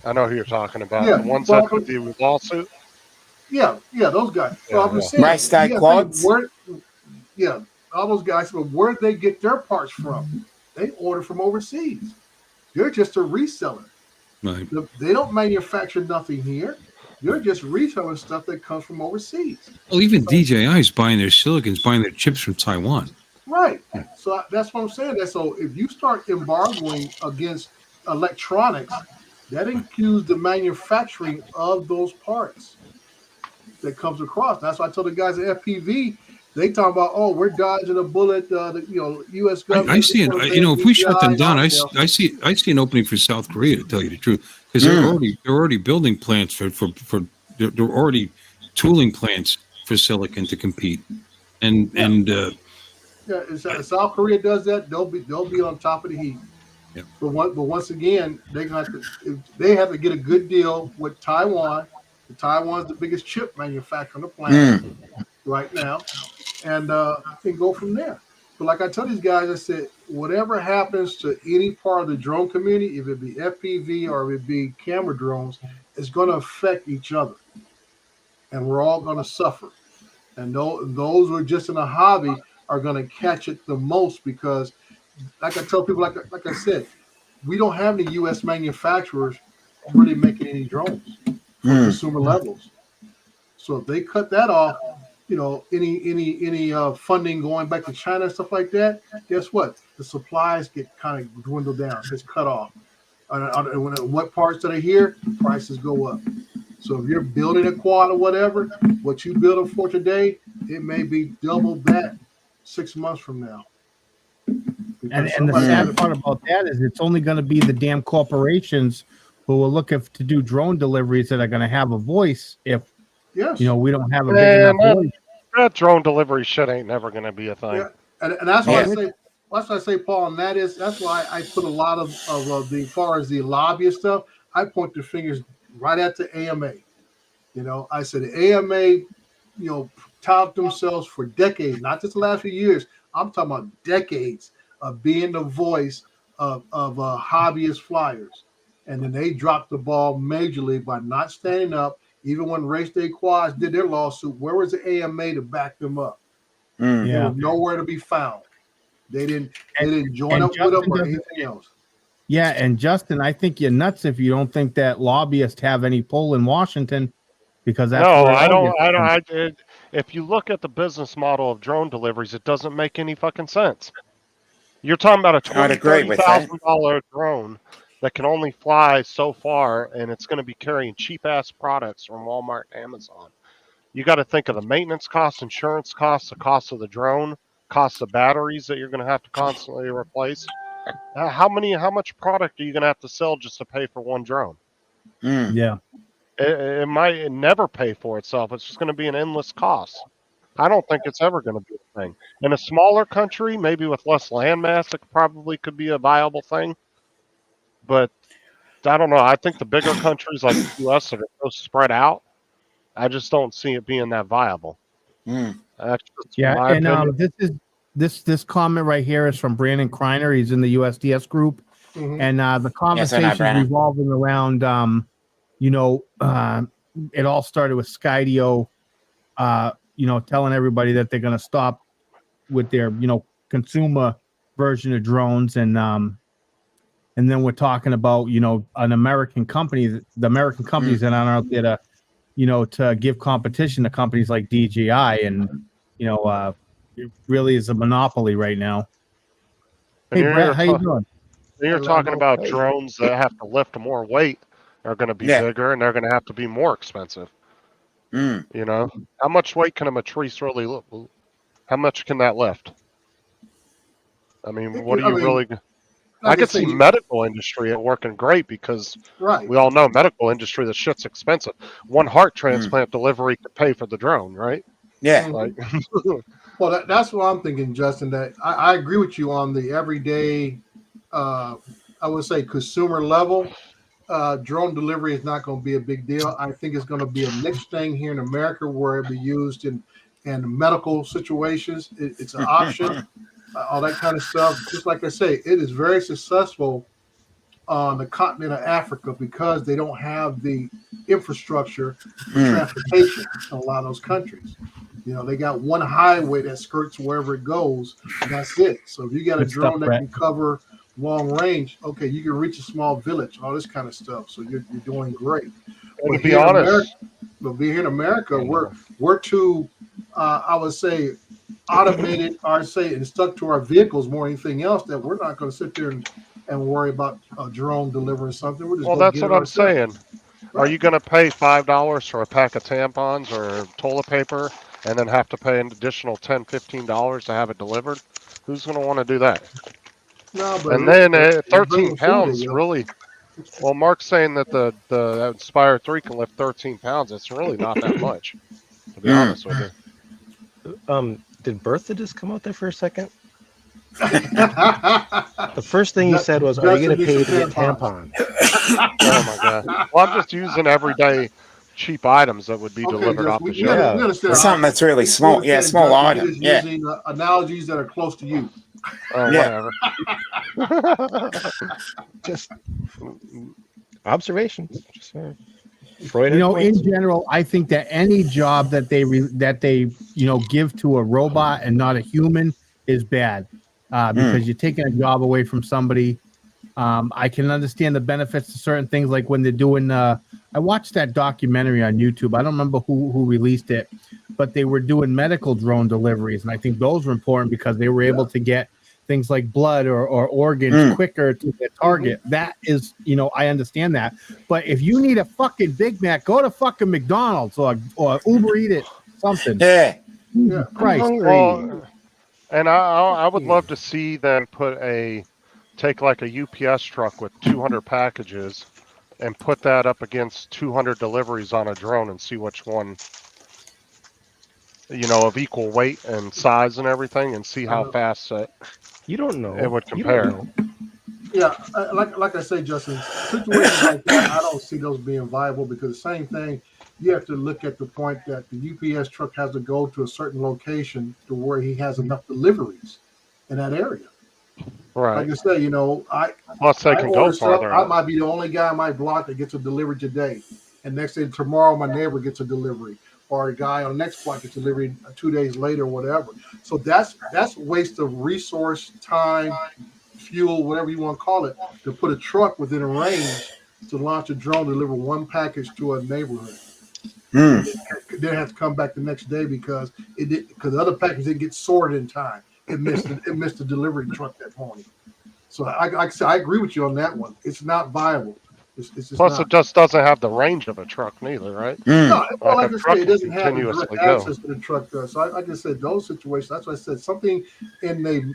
I know who you're talking about. The ones that with the lawsuit. Yeah, those guys. So I'm just saying, Right quads. All those guys. But where did they get their parts from? They order from overseas. They're just a reseller. Right. They don't manufacture nothing here. They're just reselling stuff that comes from overseas. Well, even DJI is buying their silicons, buying their chips from Taiwan. Right. So that's what I'm saying. So if you start embargoing against electronics, that includes the manufacturing of those parts that comes across. That's why I told the guys at FPV, they talk about, we're dodging a bullet. U.S. government. I see it. If we shut them down, I see an opening for South Korea, to tell you the truth, because they're already building plants they're already tooling plants for silicon to compete, if South Korea does that, they'll be on top of the heap. Yeah. But once again, they have to get a good deal with Taiwan. Taiwan's the biggest chip manufacturer on the planet right now, and go from there. But like I tell these guys, I said, whatever happens to any part of the drone community, if it be FPV or if it be camera drones, it's going to affect each other, and we're all going to suffer. And those who are just in a hobby are going to catch it the most because, like I tell people, like I said, we don't have any U.S. manufacturers really making any drones for consumer levels. So if they cut that off, any funding going back to China and stuff like that, guess what? The supplies get kind of dwindled down. It's cut off. What parts that are here, prices go up. So if you're building a quad or whatever, what you build it for today, it may be double that 6 months from now. And the sad part about that is it's only going to be the damn corporations who will look to do drone deliveries that are going to have a voice if we don't have a big enough voice. That drone delivery shit ain't never going to be a thing. Yeah. And that's why I say, Paul, and that's why I put a lot of the, as far as the lobbyist stuff, I point the fingers right at the AMA. You know, I said the AMA, you know, tout themselves for decades, not just the last few years. I'm talking about decades of being the voice of hobbyist flyers. And then they dropped the ball majorly by not standing up. Even when Race Day Quads did their lawsuit, where was the AMA to back them up? Mm. They Yeah. were nowhere to be found. They didn't join and up with them Justin or doesn't- anything else. Yeah, and Justin, I think you're nuts if you don't think that lobbyists have any pull in Washington, because that's No, where it I all don't. gets I don't. done. If you look at the business model of drone deliveries, it doesn't make any fucking sense. You're talking about a I'd agree with that. $20,000 drone that can only fly so far, and it's going to be carrying cheap ass products from Walmart and Amazon. You got to think of the maintenance costs, insurance costs, the cost of the drone, cost of batteries that you're going to have to constantly replace. How much product are you going to have to sell just to pay for one drone? Mm. Yeah. It might never pay for itself. It's just going to be an endless cost. I don't think it's ever going to be a thing. In a smaller country, maybe with less land mass, it probably could be a viable thing. But I don't know. I think the bigger countries like the U.S. that are so spread out, I just don't see it being that viable. Mm. That's just Yeah, my and opinion. this comment right here is from Brandon Kreiner. He's in the USDS group, Mhm. and the Yes, I know, conversation Brandon. revolving around, it all started with Skydio, telling everybody that they're going to stop with their, consumer version of drones, and then we're talking about, an American company, the American companies that are out there to, to give competition to companies like DJI, and it really is a monopoly right now. And Hey, Brett, how you doing? you're talking about drones that have to lift more weight are going to be Yeah. bigger, and they're going to have to be more expensive. Mm. You know, how much weight can a matrice really lift? How much can that lift? I mean, what are you really? I could see medical industry working great because right. we all know medical industry, the shit's expensive. One heart transplant delivery could pay for the drone, right? Yeah. Like, Well, that's what I'm thinking, Justin. That I agree with you on the everyday, I would say consumer level. Drone delivery is not going to be a big deal. I think it's going to be a niche thing here in America where it'll be used in medical situations. It's an option, all that kind of stuff. Just like I say, it is very successful on the continent of Africa because they don't have the infrastructure for transportation in a lot of those countries. You know, they got one highway that skirts wherever it goes, and that's it. So if you got a Good drone stuff, that Brett. can cover long range, okay, you can reach a small village, all this kind of stuff. So you're doing great. and to But be here in honest, America, we're too, I would say, automated, or say, and stuck to our vehicles more than anything else. That we're not going to sit there and worry about a drone delivering something. We're just well, going to that's get what it I'm ourselves. saying. Are you going to pay $5 for a pack of tampons or toilet paper and then have to pay an additional $10, $15 to have it delivered? Who's going to want to do that? No, but And then they're 13 bringing food pounds in, really. Well, Mark's saying that the Inspire 3 can lift 13 pounds. It's really not that much, to be honest with you. Did Bertha just come out there for a second? The The first thing you said was, "Are you going to pay to get tampons?" tampons?" Oh my god! Well, I'm just using everyday cheap items that would be delivered off the we shelf. understand. Something that's really small. Yeah, understand, small Justin. item. You're just Yeah. using analogies that are close to you. Oh, Yeah. whatever. Just observations. Just, Freud In points. general, I think that any job that they give to a robot and not a human is bad, because you're taking a job away from somebody. I can understand the benefits to certain things, like when they're doing. I watched that documentary on YouTube. I don't remember who released it, but they were doing medical drone deliveries, and I think those were important because they were able to get things like blood or organs quicker to the target. That is, I understand that. But if you need a fucking Big Mac, go to fucking McDonald's or Uber Eat it, something. Yeah. Yeah. Christ. Well, and I would love to see them take like a UPS truck with 200 packages and put that up against 200 deliveries on a drone and see which one, of equal weight and size and everything, and see how fast You don't know. it would You don't compare. know. Yeah, like I say, Justin, situations like that, I don't see those being viable because the same thing, you have to look at the point that the UPS truck has to go to a certain location to where he has enough deliveries in that area. Right. Like I say, Plus, they I can go order stuff. farther I out. might be the only guy in my block that gets a delivery today, and next day tomorrow my neighbor gets a delivery, or a guy on the next block gets a delivery 2 days later, or whatever. So that's waste of resource, time, fuel, whatever you want to call it, to put a truck within a range to launch a drone, deliver one package to a neighborhood, Hmm. and then have to come back the next day because the other package didn't get sorted in time. It missed the delivery truck that morning. So I agree with you on that one. It's not viable. It's just Plus, not. it just doesn't have the range of a truck neither, right? Hmm. No, well, Like like a I truck say, it can doesn't have the direct continuously go. access to the truck does. So I just said those situations. That's why I said something in the,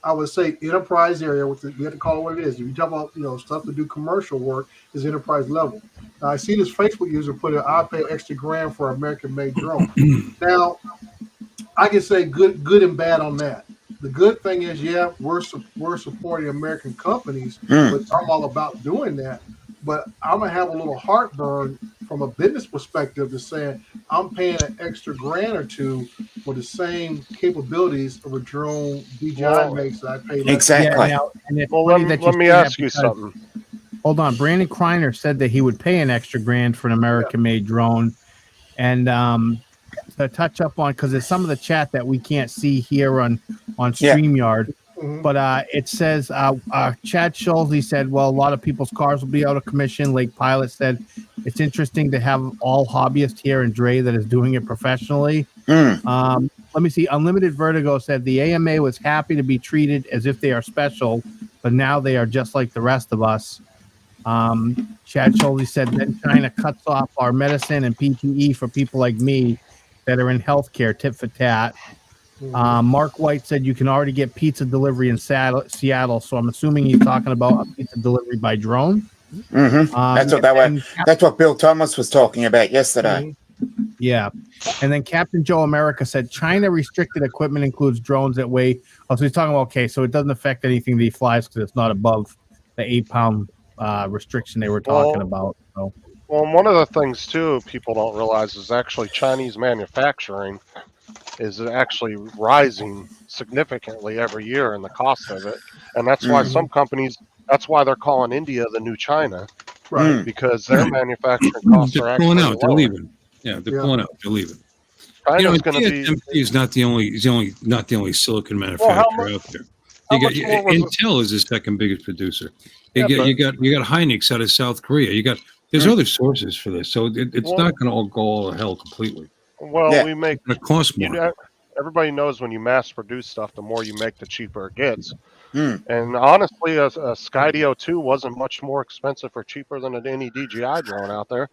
I would say enterprise area, which we have to call it what it is. If you talk about, stuff to do commercial work, is enterprise level. Now, I see this Facebook user put in, I'll pay extra grand for American made drone. Now, I can say good and bad on that. The good thing is, yeah, we're supporting American companies, Hmm. but I'm all about doing that. But I'm gonna have a little heartburn from a business perspective to saying I'm paying an extra grand or two for the same capabilities of a drone DJI Well, makes that I pay less. Yeah, Exactly. now, and it's well, funny that you let me say that ask you because, something. hold on, Brandon Kreiner said that he would pay an extra grand for an American-made drone, and to touch up on, because there's some of the chat that we can't see here on Yeah. StreamYard. Mhm. But it says Chad Schulze said, well, a lot of people's cars will be out of commission. Lake Pilot said it's interesting to have all hobbyists here and Dre that is doing it professionally. Hmm. Let me see. Unlimited Vertigo said the AMA was happy to be treated as if they are special, but now they are just like the rest of us. Chad Schulze said then China cuts off our medicine and PPE for people like me that are in healthcare, tit for tat. Mark White said you can already get pizza delivery in Seattle, so I'm assuming he's talking about a pizza delivery by drone. Mm-hmm. That's what they were. That's what Bill Thomas was talking about yesterday. Yeah. And then Captain Joe America said China restricted equipment includes drones that weigh. Oh, so he's talking about, okay, so it doesn't affect anything that he flies because it's not above the 8-pound restriction they were talking about. So. Well, one of the things too people don't realize is actually Chinese manufacturing is actually rising significantly every year in the cost of it, and that's why some companies. That's why they're calling India the new China, Right? because their manufacturing costs They're are pulling actually out. They're lower. leaving. Yeah, they're pulling out. They're leaving. China's going to be. TSMC is not the only silicon Well, manufacturer out there. how much more was it? Intel is the second biggest producer. Yeah, You got Hynix out of South Korea. There's other sources for this, so it's not going to all go all to hell completely. Well, Yeah. we make It's going to cost more. everybody knows when you mass produce stuff, the more you make, the cheaper it gets. Hmm. And honestly, a Skydio 2 wasn't much more expensive or cheaper than any DJI drone out there,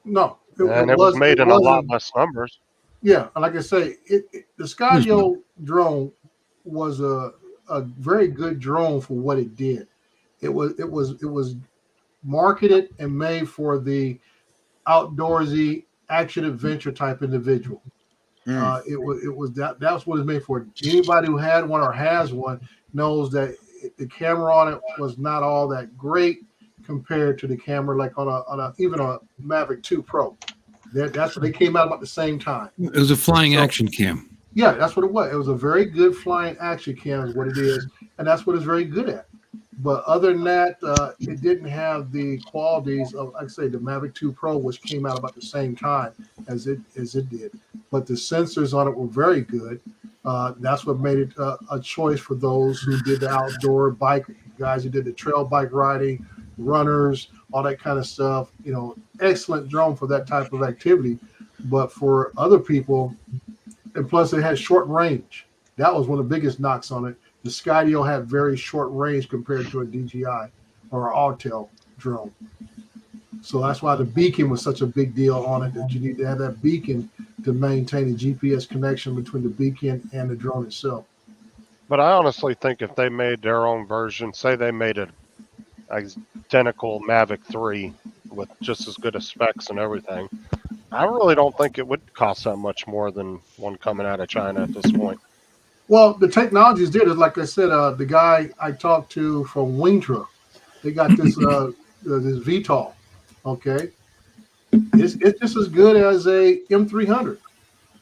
No, and it was made in a lot less numbers. Yeah, and like I say, the Skydio drone was a very good drone for what it did. It was marketed and made for the outdoorsy action adventure type individual. That's what it's made for. Anybody who had one or has one knows that the camera on it was not all that great compared to the camera like on even a Mavic 2 Pro. That's what they came out about the same time. It was a flying action cam. Yeah, that's what it was. It was a very good flying action cam is what it is, and that's what it's very good at. But other than that, it didn't have the qualities of, like I say, the Mavic 2 Pro, which came out about the same time as it did. But the sensors on it were very good. That's what made it a choice for those who did the outdoor bike guys who did the trail bike riding, runners, all that kind of stuff. Excellent drone for that type of activity. But for other people, and plus it had short range. That was one of the biggest knocks on it. The Skydio had very short range compared to a DJI or an Autel drone. So that's why the beacon was such a big deal on it, that you need to have that beacon to maintain a GPS connection between the beacon and the drone itself. But I honestly think if they made their own version, say they made an identical Mavic 3 with just as good of specs and everything, I really don't think it would cost that much more than one coming out of China at this point. Well, the technology is there. Just like I said, the guy I talked to from Wintra, they got this this VTOL. Okay, it's just as good as a M300.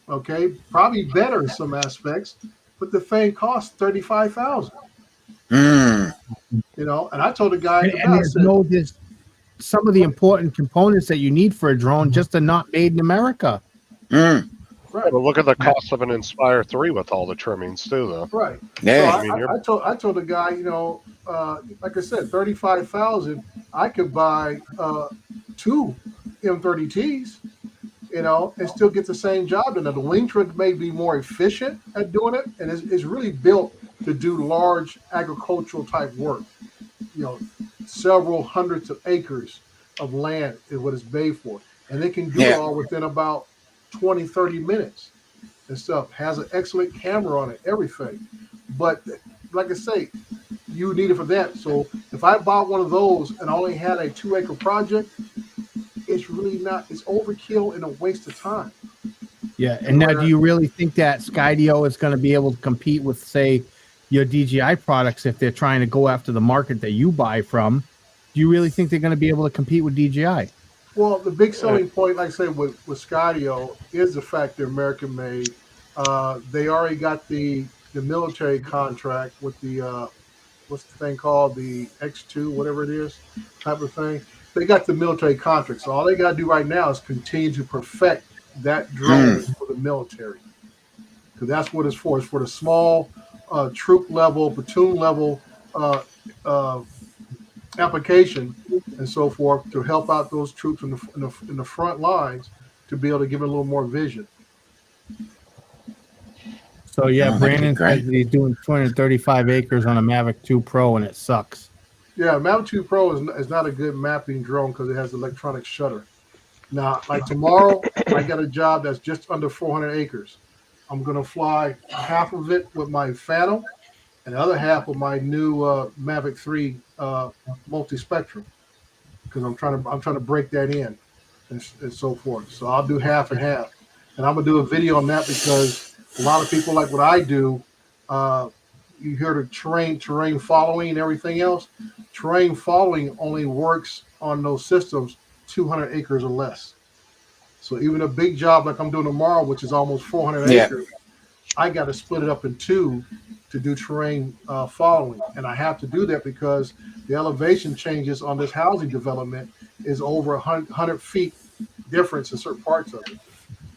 Okay, probably better in some aspects, but the thing costs 35,000. Mm. You know, and I told the guy, And there's some of the important components that you need for a drone just are not made in America. Mm. right, But look at the cost of an Inspire 3 with all the trimmings too, though. right. Yeah. So I mean, I told the guy, you know, like I said, 35,000. I could buy 2 M30Ts, you know, and still get the same job done. Now, the wing truck may be more efficient at doing it, and it's really built to do large agricultural type work. You know, several hundreds of acres of land is what it's made for, and they can do it Yeah. all within about 20, 30 minutes and stuff. Has an excellent camera on it, everything. But like I say, you need it for that. So if I bought one of those and I only had a 2-acre project, it's really not, it's overkill and a waste of time. Yeah. And now, do you really think that Skydio is going to be able to compete with, say, your DJI products if they're trying to go after the market that you buy from? Do you really think they're going to be able to compete with DJI? Well, the big selling point, like I say, with Skydio is the fact they're American made. They already got the military contract with the what's the thing called, the X2, whatever it is, type of thing. They got the military contract, so all they got to do right now is continue to perfect that drone for the military, because that's what it's for. It's for the small troop level, platoon level application and so forth, to help out those troops in the front lines, to be able to give it a little more vision. So yeah, Oh, that'd be Brandon great. says he's doing 235 acres on a Mavic 2 Pro and it sucks. Yeah, Mavic 2 Pro is not a good mapping drone because it has electronic shutter. Now, like tomorrow, I got a job that's just under 400 acres. I'm going to fly half of it with my Phantom and the other half with my new Mavic 3 multi-spectrum, because I'm trying to break that in and so forth. So I'll do half and half, and I'm gonna do a video on that because a lot of people like what I do. You hear the terrain following and everything else. Terrain following only works on those systems 200 acres or less. So even a big job like I'm doing tomorrow, which is almost 400 Yeah. acres, I got to split it up in 2 to do terrain following. And I have to do that because the elevation changes on this housing development is over 100 feet difference in certain parts of it.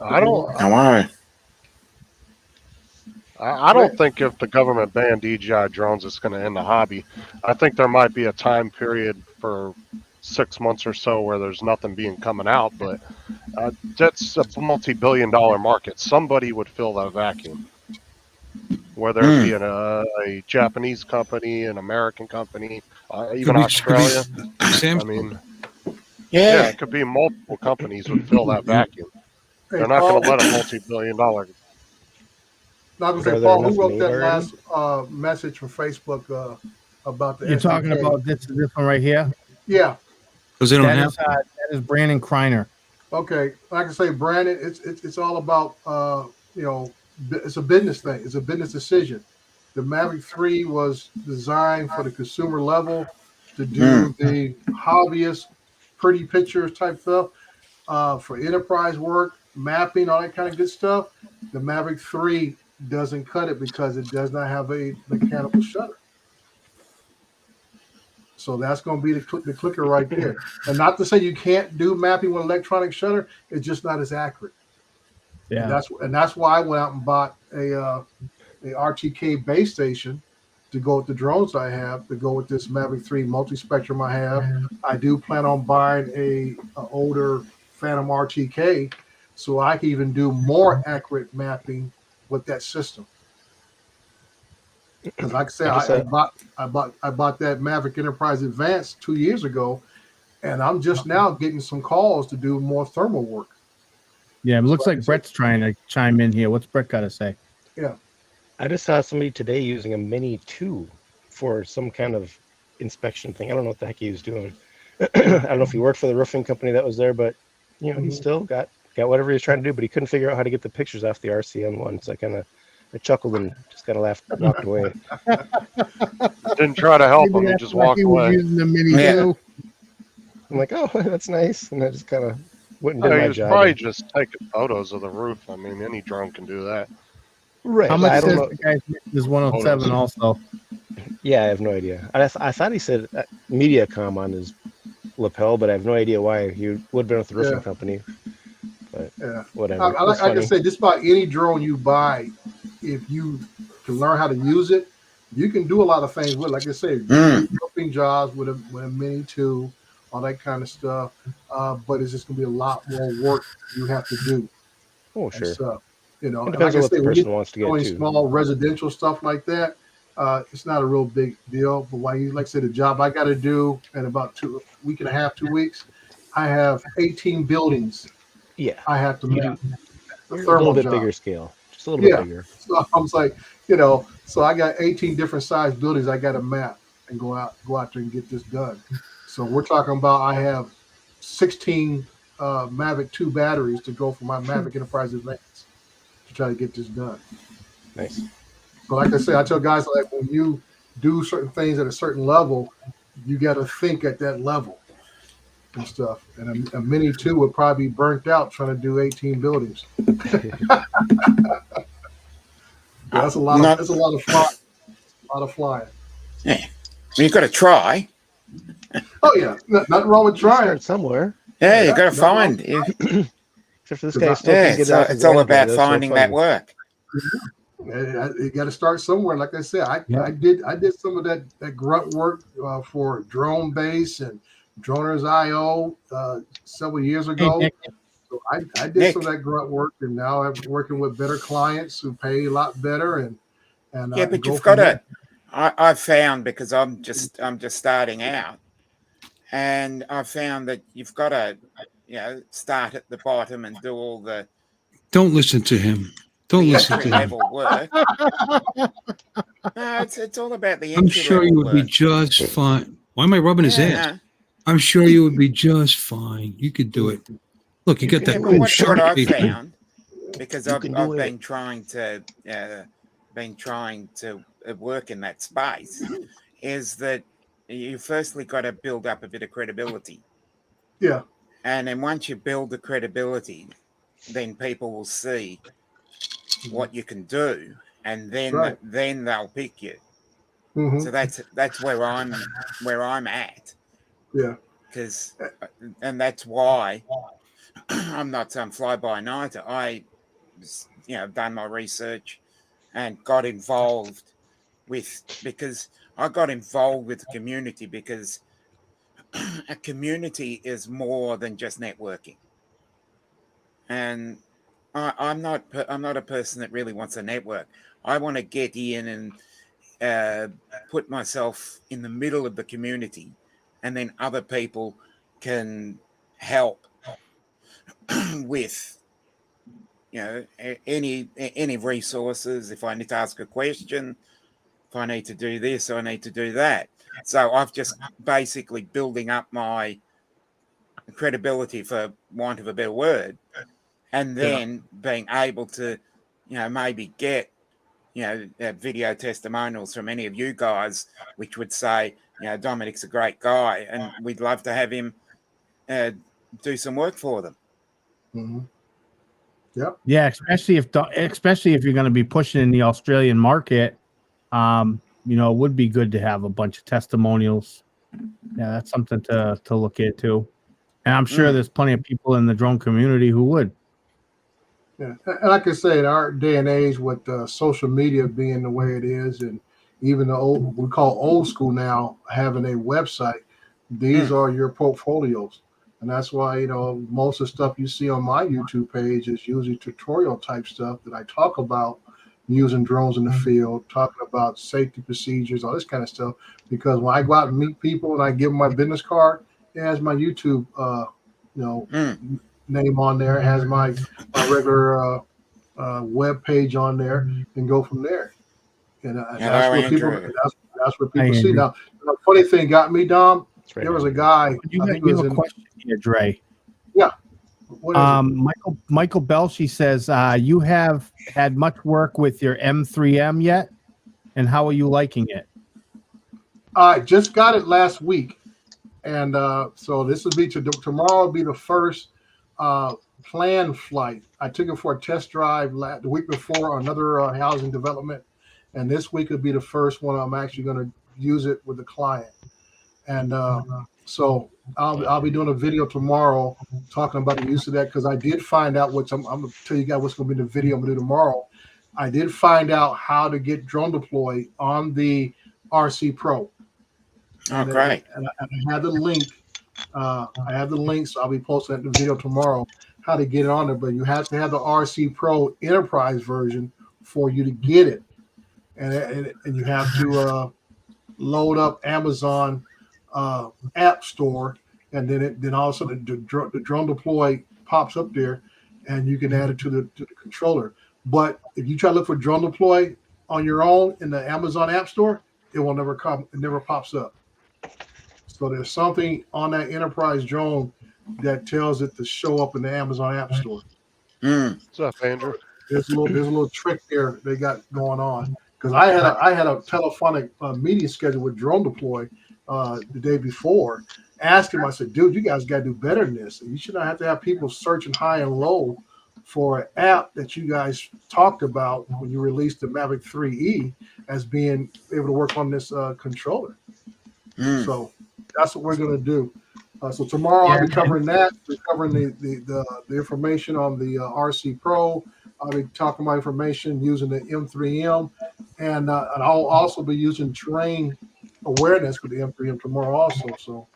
I don't. Oh, wow. I don't think if the government banned DJI drones, it's going to end the hobby. I think there might be a time period for 6 months or so where there's nothing being coming out, but that's a multi-billion-dollar market. Somebody would fill that vacuum, whether it be a Japanese company, an American company, even Australia. Sam, I mean, Yeah. it could be multiple companies would fill that vacuum. Hey, They're not going to Paul, let a multi-billion-dollar. not gonna Are say, there Paul, who enough wrote made that already? last message from Facebook about the You're talking SDK? about this one right here? Yeah. because they don't That have. is Brandon Kreiner. Okay. Like I say, Brandon, it's all about it's a business thing. It's a business decision. The Mavic 3 was designed for the consumer level to do the hobbyist, pretty pictures type stuff. For enterprise work, mapping, all that kind of good stuff, the Mavic 3 doesn't cut it because it does not have a mechanical shutter. So that's going to be the clicker right there. And not to say you can't do mapping with electronic shutter, it's just not as accurate. Yeah. And that's why I went out and bought a RTK base station to go with the drones I have, to go with this Mavic 3 multi-spectrum I have. I do plan on buying a older Phantom RTK so I can even do more accurate mapping with that system. Because like I said, I bought that Mavic Enterprise Advanced 2 years ago, and I'm just now getting some calls to do more thermal work. Yeah, it looks like Brett's trying to chime in here. What's Brett got to say? Yeah. I just saw somebody today using a Mini 2 for some kind of inspection thing. I don't know what the heck he was doing. I don't know if he worked for the roofing company that was there, but he still got whatever he was trying to do, but he couldn't figure out how to get the pictures off the RCM one. So I kind of I chuckled and just kind of laughed, walked away. Didn't try to help Maybe him. He that's just why walked he was away. using the mini Yeah. too. I'm like, oh, that's nice, and I just kind of went and Oh, did he my was job. probably just taking photos of the roof. I mean, any drone can do that. Right. How I much don't says know. the guy's is 107 also? Yeah, I have no idea. I thought he said MediaCom on his lapel, but I have no idea why he would have been with the roofing Yeah. company. But Yeah. whatever. It was Like I funny. say, just about any drone you buy, if you can learn how to use it, you can do a lot of things with it. Like I say, roofing jobs with a Mini 2, all that kind of stuff. But it's just going to be a lot more work you have to do. Oh, And sure. stuff, you know. It And depends like I on what say, the when you're person wants to get doing too. small residential stuff like that, it's not a real big deal. But while you, like I said, the job I got to do in about 2 weeks, I have 18 buildings Yeah. I have to You map. do A a little thermal bit job. bigger scale. Just a little bit Yeah. bigger. So I was like, you know, so I got 18 different size buildings I got to map and go out there and get this done. So we're talking about I have 16 Mavic 2 batteries to go for my Mavic Enterprise Advance to try to get this done. Nice. So like I say, I tell guys, like, when you do certain things at a certain level, you got to think at that level and stuff. And a Mini 2 would probably be burnt out trying to do 18 buildings. That's a lot. That's a lot of flying. A lot of flying. Yeah. You've got to try. Oh yeah, nothing wrong with trying. Start somewhere. Yeah, you've got to no find. Except for this guy still Yeah, can get it off his it's all Android. about That's so finding that funny. work. You got to start somewhere. Like I said, I did some of that grunt work for Drone Base and Droners.io several years ago. Nick. So I did some of that grunt work, and now I'm working with better clients who pay a lot better. And Yeah, but you've got to. I've found, because I'm just starting out, and I've found that you've got to, start at the bottom and do all the Don't listen to him. Don't listen to him. level work. No, it's all about the I'm entry sure level you would be work. just fine. Why am I rubbing his ass? No. I'm sure you would be just fine. You could do it. Look, you got that Yeah, but cool what shark I've feature. found, because I've can do been trying to work in that space, is that you firstly got to build up a bit of credibility. Yeah. And then once you build the credibility, then people will see what you can do, and then they'll pick you. Mm-hmm. So that's where I'm at. Yeah. And that's why I'm not some fly-by-nighter. I, done my research and got involved because I got involved with the community, because a community is more than just networking. And I'm not a person that really wants a network. I want to get in and put myself in the middle of the community, and then other people can help with any resources. If I need to ask a question, if I need to do this, I need to do that. So I've just basically building up my credibility, for want of a better word, and then being able to maybe get video testimonials from any of you guys, which would say, Dominic's a great guy and we'd love to have him do some work for them. Mm-hmm. Yep. Yeah, especially if you're going to be pushing in the Australian market, it would be good to have a bunch of testimonials. Yeah, that's something to look into. And I'm sure there's plenty of people in the drone community who would. Yeah, and like I say, in our day and age, with social media being the way it is, and even the we call old school now, having a website, these are your portfolios. And that's why, most of the stuff you see on my YouTube page is usually tutorial type stuff that I talk about using drones in the field, talking about safety procedures, all this kind of stuff. Because when I go out and meet people and I give them my business card, it has my YouTube, name on there. It has my regular web page on there, and go from there. And that's what people. That's what people see. Now, the funny thing got me, Dom. There was a guy. You have a question here, Dre. Yeah. What is it? Michael Belshi says, you have had much work with your M3M yet? And how are you liking it? I just got it last week. And so this will be tomorrow will be the first planned flight. I took it for a test drive the week before on another housing development. And this week will be the first one I'm actually going to use it with the client. And so I'll be doing a video tomorrow talking about the use of that, because I did find out I'm going to tell you guys what's going to be in the video I'm going to do tomorrow. I did find out how to get drone deploy on the RC Pro. Oh, great. And I have the link. So I'll be posting that in the video tomorrow, how to get it on there. But you have to have the RC Pro Enterprise version for you to get it. And you have to load up Amazon App Store, and then also the drone deploy pops up there, and you can add it to the controller. But if you try to look for drone deploy on your own in the Amazon App Store, it will never come. It never pops up. So there's something on that Enterprise drone that tells it to show up in the Amazon App Store. What's up, Andrew? There's a little trick there they got going on. Because I had a telephonic meeting scheduled with drone deploy the day before. Asked him, I said, dude, you guys got to do better than this. You should not have to have people searching high and low for an app that you guys talked about when you released the Mavic 3E as being able to work on this controller. So that's what we're going to do. So tomorrow I'll be covering that. We're covering the information on the RC Pro. I'll be talking about information using the M3M, and I'll also be using terrain awareness with the M3M tomorrow also. So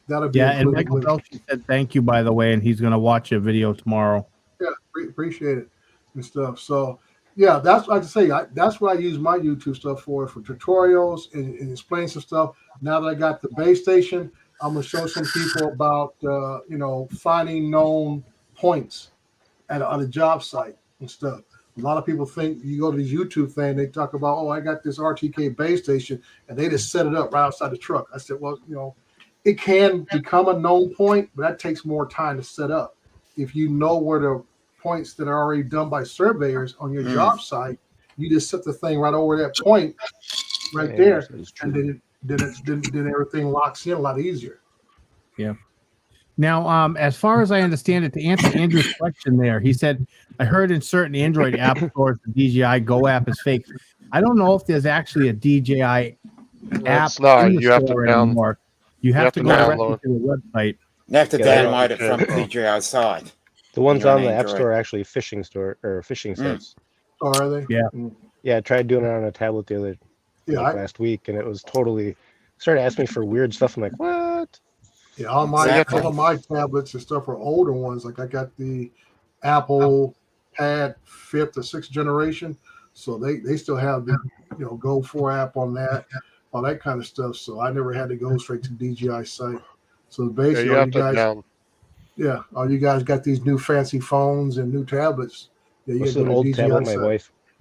that'll be and Michael Belchi said thank you, by the way, and he's going to watch your video tomorrow. Yeah, appreciate it and stuff. So yeah, that's like I say. That's what I use my YouTube stuff for tutorials and explain some stuff. Now that I got the base station, I'm gonna show some people about finding known points at a job site and stuff. A lot of people think you go to these YouTube thing, they talk about, I got this RTK base station, and they just set it up right outside the truck. I said, well, it can become a known point, but that takes more time to set up. If you know where the points that are already done by surveyors on your job site, you just set the thing right over that point right there, and then everything locks in a lot easier. Yeah. Now, as far as I understand it, to answer Andrew's question there, he said, I heard in certain Android app stores, the DJI Go app is fake. I don't know if there's actually a DJI app in the you have to store anymore. You have to go directly to the website. You have to download it from DJI site. The ones on the App Store are actually phishing sites. Oh, are they? Yeah. Yeah, I tried doing it on a tablet the other last week, and it was totally started asking me for weird stuff. I'm like, what? Yeah, all my tablets and stuff are older ones. Like I got the Apple Pad 5th or 6th generation, so they still have the Go 4 app on that, all that kind of stuff. So I never had to go straight to the DJI site. So basically, all you guys got these new fancy phones and new tablets. Yeah, this is an old tablet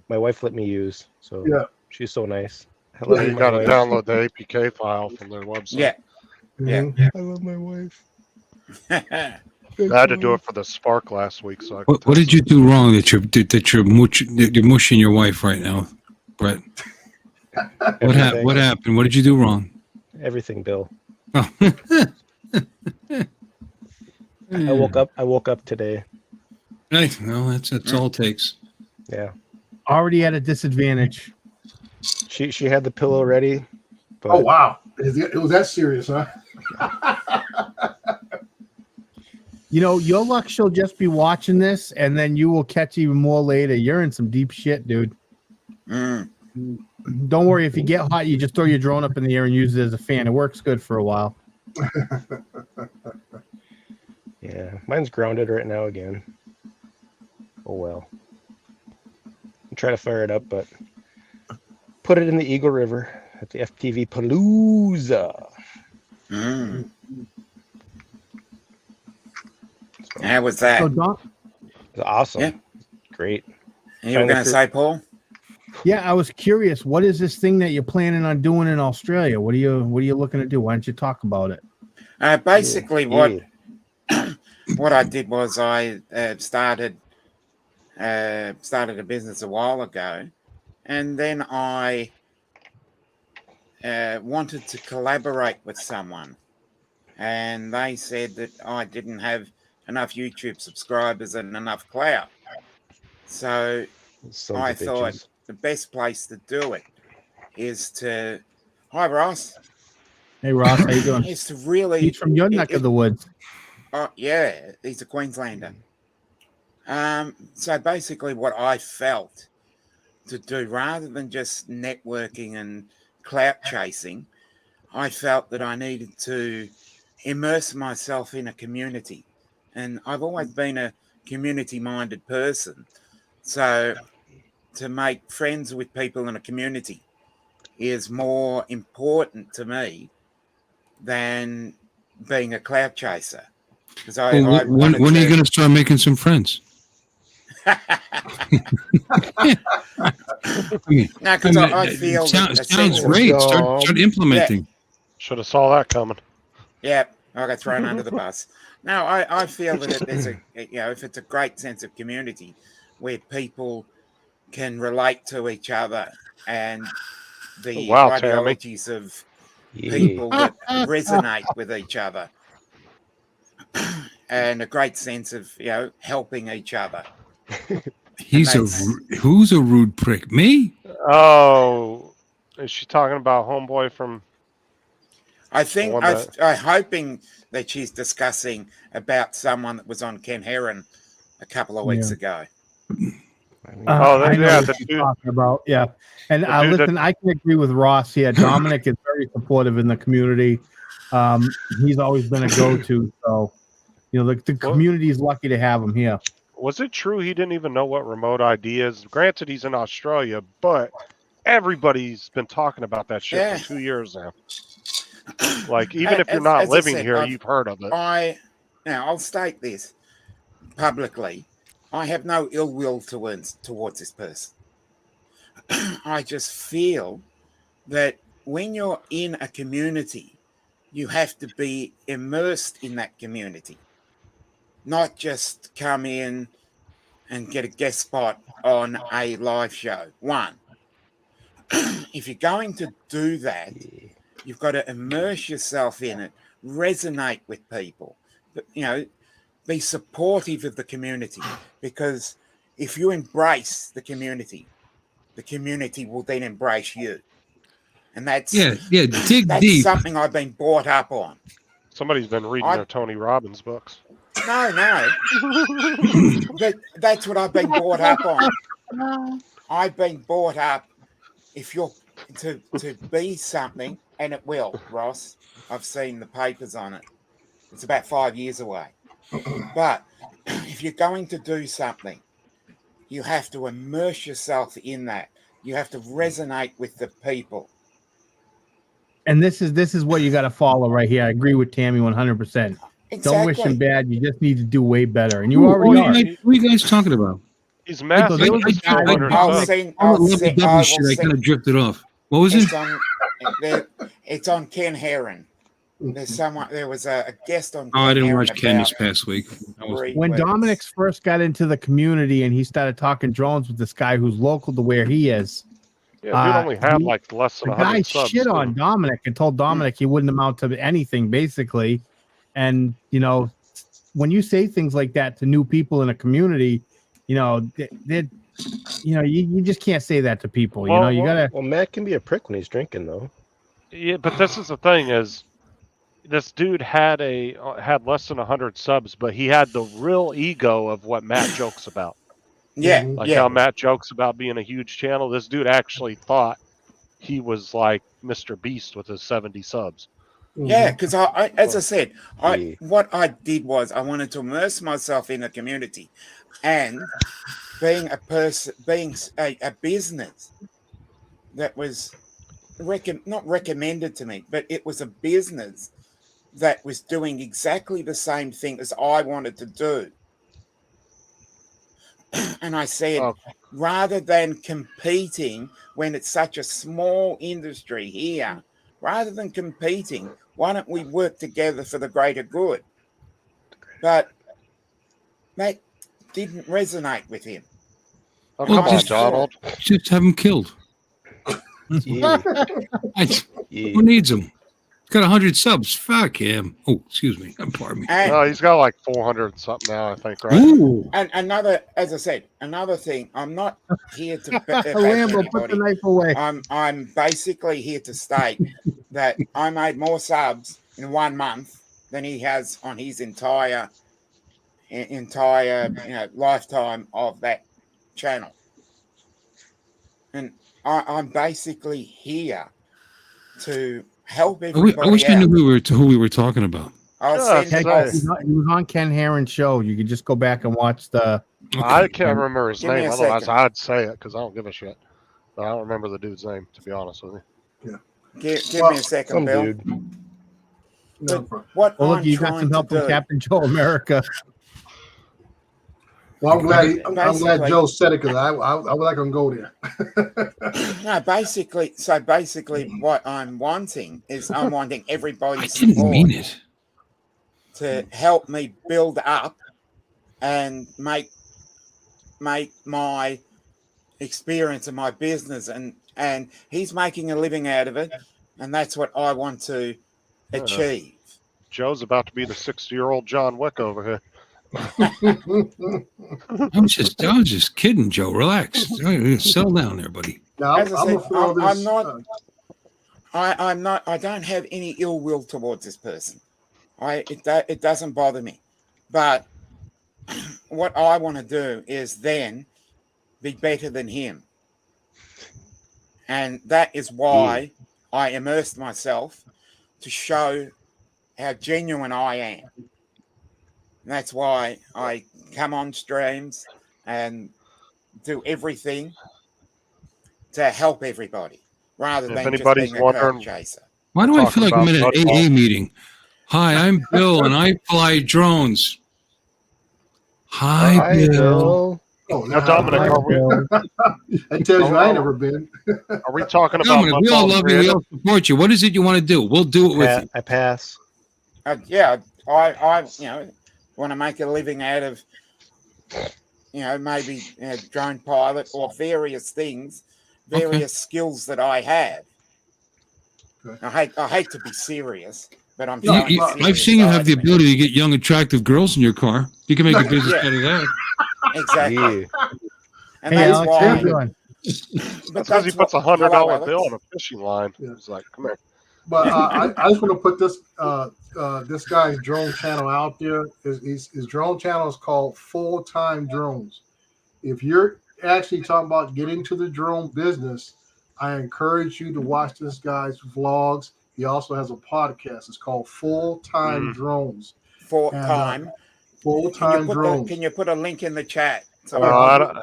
my wife let me use. So she's so nice. You got to download the APK file from their website. Yeah. I love my wife. I had to do it for the Spark last week. So what did you do wrong that you're mushing your wife right now, Brett? What happened? What did you do wrong? Everything, Bill. Oh. I woke up today. Right. Well, that's all it takes. Yeah. Already at a disadvantage. She had the pillow ready. But oh wow! It was that serious, huh? Your luck, she'll just be watching this, and then you will catch even more later. You're in some deep shit, dude. Don't worry. If you get hot, you just throw your drone up in the air and use it as a fan. It works good for a while. Yeah, mine's grounded right now again. Oh well. I'm trying to fire it up, but put it in the Eagle River at the FPV Palooza. How was that? So Don, it was awesome. Yeah. Great. And you were going to say, Paul? Yeah, I was curious. What is this thing that you're planning on doing in Australia? What are you looking to do? Why don't you talk about it? Basically, what what I did was I started a business a while ago, and then I wanted to collaborate with someone, and they said that I didn't have enough YouTube subscribers and enough clout. So Sons I of thought bitches. the best place to do it is to, hi Ross, Hey Ross, how you doing? is to really, He's from your neck of the woods. oh yeah, he's a Queenslander. So basically, what I felt to do, rather than just networking and clout chasing, I felt that I needed to immerse myself in a community, and I've always been a community-minded person. So to make friends with people in a community is more important to me than being a clout chaser. Because I Well, wanted when are you to. going to start making some friends? No, because I feel that sounds essentially, great. Start implementing. Should have saw that coming. yeah, I got thrown under the bus. No, I feel that there's if it's a great sense of community where people can relate to each other and the Wow, Tammie. ideologies of Yeah. people that resonate with each other, and a great sense of helping each other. Who's a rude prick? Me? Oh, is she talking about homeboy from? I think one I'm that- hoping that she's discussing about someone that was on Ken Heron a couple of weeks ago. I mean, I know yeah, what the you're dude- talking about. Yeah, and the dude listen, I can agree with Ross here. Dominic is very supportive in the community. He's always been a go-to. So, the community is lucky to have him here. Was it true he didn't even know what remote ID is? Granted, he's in Australia, but everybody's been talking about that shit Yeah. for 2 years now. Like, even if you're not As I living said, here, you've heard of it. I'll state this publicly. I have no ill will towards this person. I just feel that when you're in a community, you have to be immersed in that community, not just come in and get a guest spot on a live show. One, if you're going to do that, you've got to immerse yourself in it, resonate with people, but be supportive of the community, because if you embrace the community will then embrace you. And that's dig that's deep. something I've been brought up on. Somebody's been reading their Tony Robbins books. No. But that's what I've been brought up on. I've been brought up, if you're to be something, and it will, Ross. I've seen the papers on it. It's about 5 years away. But if you're going to do something, you have to immerse yourself in that. You have to resonate with the people. And this is what you got to follow right here. I agree with Tammie 100%. Don't wish him bad. You just need to do way better, and you already are. What are you guys talking about? He's massive. there was a guy that I kind of drifted off. What was it? It's on Ken Heron. There was a guest on. Oh, I didn't Heron watch Ken this about past week. When Dominic's first got into the community and he started talking drones with this guy who's local to where he is. Yeah, dude only had like less than the 100 guy subs. shit on Dominic and told Dominic he wouldn't amount to anything, basically. And when you say things like that to new people in a community, you just can't say that to people. You gotta. Well, Matt can be a prick when he's drinking, though. Yeah, but this is the thing: is this dude had less than 100 subs, but he had the real ego of what Matt jokes about. Yeah, how Matt jokes about being a huge channel. This dude actually thought he was like Mr. Beast with his 70 subs. Yeah, because as I said, what I did was I wanted to immerse myself in a community, and being a business that was not recommended to me, but it was a business that was doing exactly the same thing as I wanted to do. And I said, rather than competing when it's such a small industry here, rather than competing, why don't we work together for the greater good? But that didn't resonate with him. Oh, Well, come on, just- Donald. Just have him killed. Yeah. Who needs him? Got 100 subs. Fuck him. Oh, excuse me. Pardon me. And, No, he's got like 400 and something now, I think, right? Ooh. and another, as I said, another thing. I'm not here to bash Lambo, put the anybody. knife away. I'm basically here to state that I made more subs in 1 month than he has on his entire lifetime of that channel. And I'm basically here to help everybody I wish I out. knew who we were talking about. I'll Yeah, send say. He was on Ken Heron's show. You could just go back and watch the. I can't remember his Give me name. a Otherwise, second. I'd say it because I don't give a shit. But I don't remember the dude's name, to be honest with you. Give Well, me a second, Some Bill. dude. No But problem. what Well, look, I'm you got trying some to help from do, Captain Joe America. Well, I'm glad Basically- Joe said it because I would like him to go there. no, basically, what I'm wanting is I'm wanting I everybody's didn't support mean it. to help me build up and make my experience and my business, and he's making a living out of it, and that's what I want to achieve. Joe's about to be the 60-year-old John Wick over here. I was just kidding, Joe. Relax. Settle down there, buddy. Now, As I I'm gonna said, throw this. I'm not. I'm not. I don't have any ill will towards this person. It doesn't bother me, but what I want to do is then be better than him, and that is why I immersed myself to show how genuine I am. And that's why I come on streams and do everything to help everybody, rather If than just anybody's being a crowd wondering- chaser. Why do I Talking feel like I'm about in an Blood AA Bowl. meeting? Hi, I'm Bill, and I fly drones. Hi, Hi, Bill. Bill. Oh, Now, Dominic, Hi, are we, Bill. that tells you I ain't never been. are we talking about Dominic, we all Blood Bowl love you. We creative? all support you. What is it you want to do? We'll do it with you. I pass. Yeah, I want to make a living out of, maybe drone pilot or various things, various skills that I have. Okay. I hate to be serious, but I'm. No, showing you- a I've serious seen you side have the of me. ability to get young, attractive girls in your car. You can make a business Yeah. out of that. Exactly, Yeah. and Hey, that's Alex, how you why. doing? But That's because he puts a Hello, $100 Alex. bill on a fishing line. Yeah. He's like, come here. But I just want to put this guy's drone channel out there. His drone channel is called Full Time Drones. If you're actually talking about getting to the drone business, I encourage you to watch this guy's vlogs. He also has a podcast. It's called Full Time Drones. For And, time. Full Time Drones. Can you put a link in the chat? So I don't-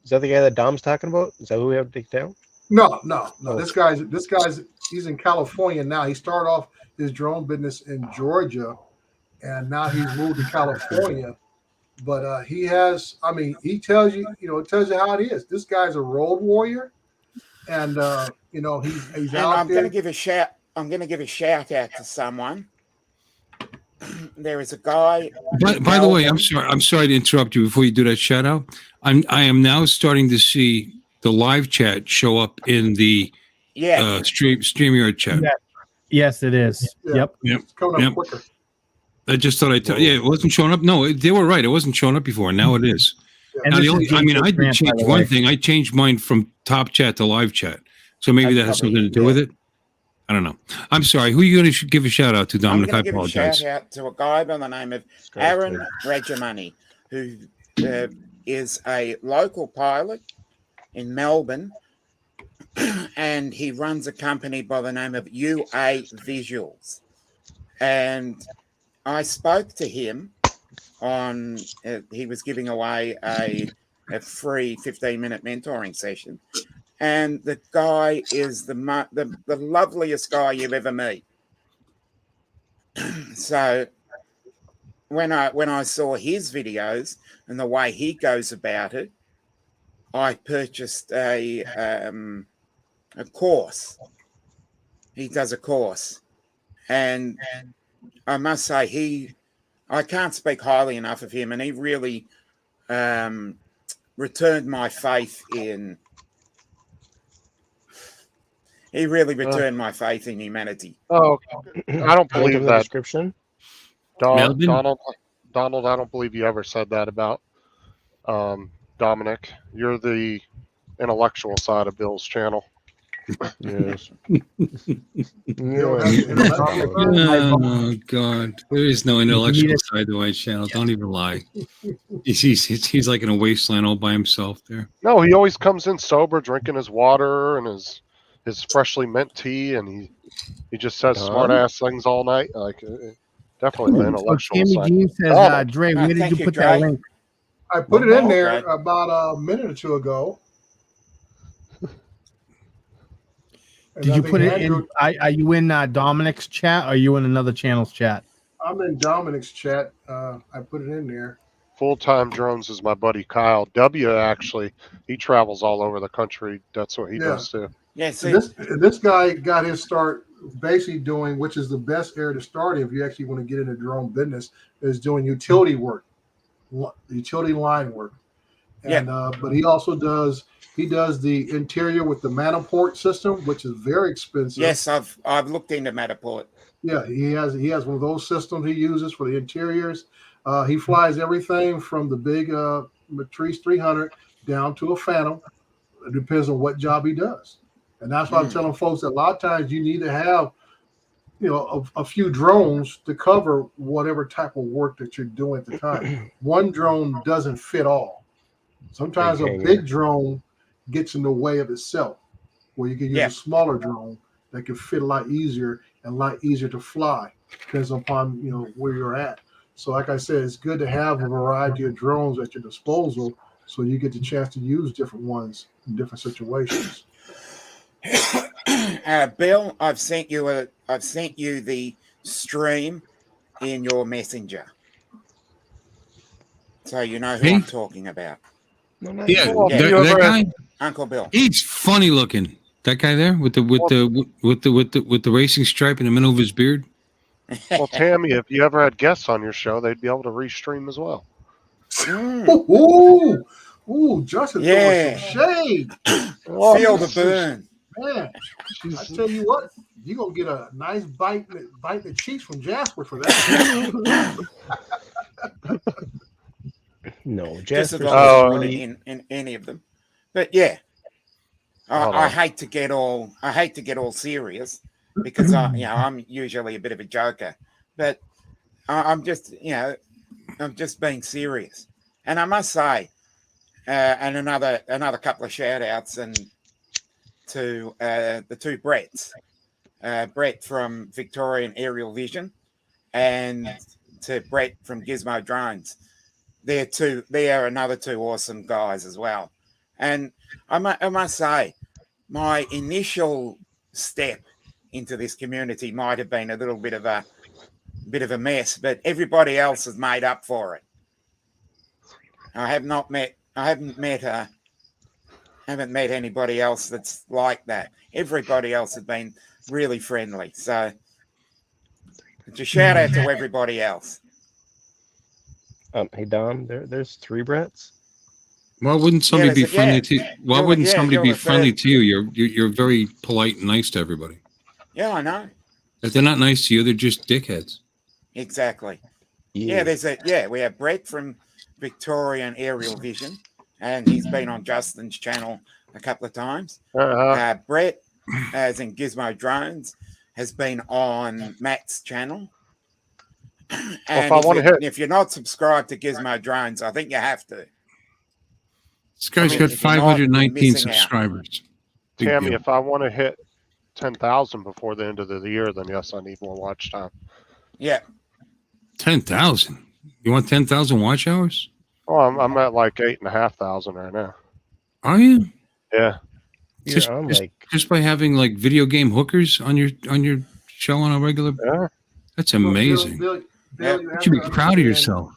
Is that the guy that Dom's talking about? Is that who we have to take down? No. Oh. This guy's he's in California now. He started off his drone business in Georgia, and now he's moved to California. But he has, he tells you, it tells you how it is. This guy's a road warrior, and he's and out I'm there. going to give a shout. I'm going to give a shout out to someone. There is a guy. By the way, I'm sorry to interrupt you before you do that shout out. I am now starting to see the live chat show up in the Yeah, StreamYard chat. Yeah. Yes, it is. Yeah. Yep. It's coming up Yep. quicker. I just thought I'd tell you. Yeah, it wasn't showing up. No, they were right. It wasn't showing up before. Now it is. And Now, this I is Jason did Grant, by change the one way. thing. I changed mine from top chat to live chat. So maybe that has something to do with it. I don't know. I'm sorry. Who are you going to give a shout out to, I'm Dominic? I going to give a apologize. shout out to a guy by the name of Aaron Regimoney, who is a local pilot in Melbourne, and he runs a company by the name of UA Visuals. And I spoke to him on. He was giving away a free 15-minute mentoring session. And the guy is the loveliest guy you've ever meet. So when I saw his videos and the way he goes about it, I purchased a course. He does a course, and I must say I can't speak highly enough of him, and he really returned my faith in. He really returned my faith in humanity. Oh, I don't Point believe of the that. description. Melvin? Donald, I don't believe you ever said that about Dominic. You're the intellectual side of Bill's channel. Yes. Bill has the intellectual side. Oh God, there is no intellectual side to my channel. Don't even lie. He's like in a wasteland all by himself there. No, he always comes in sober, drinking his water and his freshly mint tea, and he just says smart ass things all night. Like definitely the intellectual Tammie side. Jean says, Dre, where did thank you you, put Dre. that link? I put it in there Okay. about a minute or two ago. And Did I you think put it Andrew- in? Are you in Dominic's chat? Or are you in another channel's chat? I'm in Dominic's chat. I put it in there. Full-time drones is my buddy Kyle W. Actually, he travels all over the country. That's what he does too. Yeah, see, And this guy got his start basically doing, which is the best area to start if you actually want to get into drone business, is doing utility work, utility line work. And but he also does the interior with the Matterport system, which is very expensive. yes, I've looked into Matterport. Yeah, he has one of those systems he uses for the interiors. He flies everything from the big Matrice 300 down to a Phantom. It depends on what job he does. And that's why I'm telling folks that a lot of times you need to have, a few drones to cover whatever type of work that you're doing at the time. One drone doesn't fit all. Sometimes a big drone gets in the way of itself, where you can use a smaller drone that can fit a lot easier and a lot easier to fly, depends upon where you're at. So like I said, it's good to have a variety of drones at your disposal so you get the chance to use different ones in different situations. Bill, I've sent you the stream in your messenger, so you know who Me? I'm talking about. Yeah, Well, that, you that ever- guy. Uncle Bill. He's funny looking. That guy there with the racing stripe in the middle of his beard. Well, Tammie, if you ever had guests on your show, they'd be able to restream as well. Ooh, Justin throwing some shade. Feel the burn. Man, I tell you what, you're going to get a nice bite in the cheeks from Jasper for that. No, Just as Jasper's long as really- in any of them. But yeah, I hate to get all serious because I'm usually a bit of a joker, but I'm just being serious. And I must say, and another couple of shout outs to the two Bretts, Brett from Victorian Aerial Vision and to Brett from Gizmo Drones. They are another two awesome guys as well. And I must say, my initial step into this community might have been a little bit of a mess, but everybody else has made up for it. I haven't met anybody else that's like that. Everybody else has been really friendly. So it's a shout out to everybody else. Hey Dom, there's 3 Bretts. Why wouldn't somebody be there's a- friendly to? Why wouldn't somebody you're be the friendly third. to you? You're very polite and nice to everybody. Yeah, I know. If they're not nice to you, they're just dickheads. Exactly. Yeah, we have Brett from Victorian Aerial Vision, and he's been on Justin's channel a couple of times. Brett, as in Gizmo Drones, has been on Matt's channel. And if you're not subscribed to Gizmo Drones, I think you have to. This guy's got if you're not, 519 you're missing out. subscribers. Big Tammie, deal. if I want to hit 10,000 before the end of the year, then yes, I need more watch time. Yeah. 10,000. You want 10,000 watch hours? Oh, I'm at like 8,500 right now. Are you? Yeah. Just by having like video game hookers on your show on a regular. Yeah. That's amazing. Bill, you should be proud of yourself.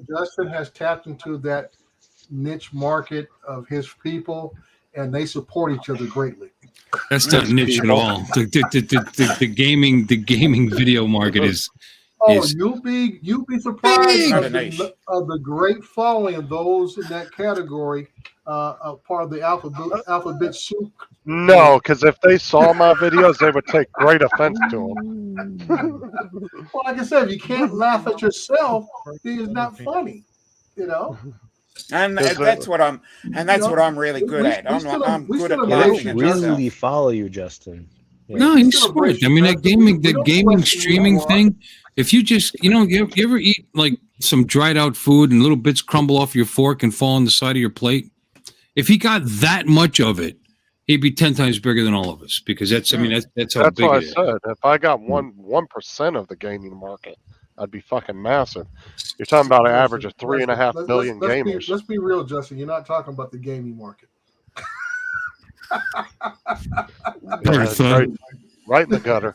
Justin has tapped into that niche market of his people, and they support each other greatly. That's not niche at all. The gaming video market is Oh, is you'll be surprised Not of a niche. the great following of those in that category. Part of the alphabet soup. No, because if they saw my videos, they would take great offense to Well, like I said, if you can't laugh at yourself, then it's not funny. You know. And Does that's what I'm really good at. I'm good at still Yeah, they laughing embrace at should myself. really follow you, Justin. Yeah. no, he's still smart. embrace I mean, you, that Justin. gaming, We the don't gaming question who streaming you are. thing. If you just, you ever eat like some dried out food and little bits crumble off your fork and fall on the side of your plate? If he got that much of it, he'd be 10 times bigger than all of us because that's how That's big what I it is. said. If I got 1% of the gaming market, I'd be fucking massive. You're talking about an average of 3.5 billion gamers. Let's be real, Justin. You're not talking about the gaming market. Yeah, it's right in the gutter.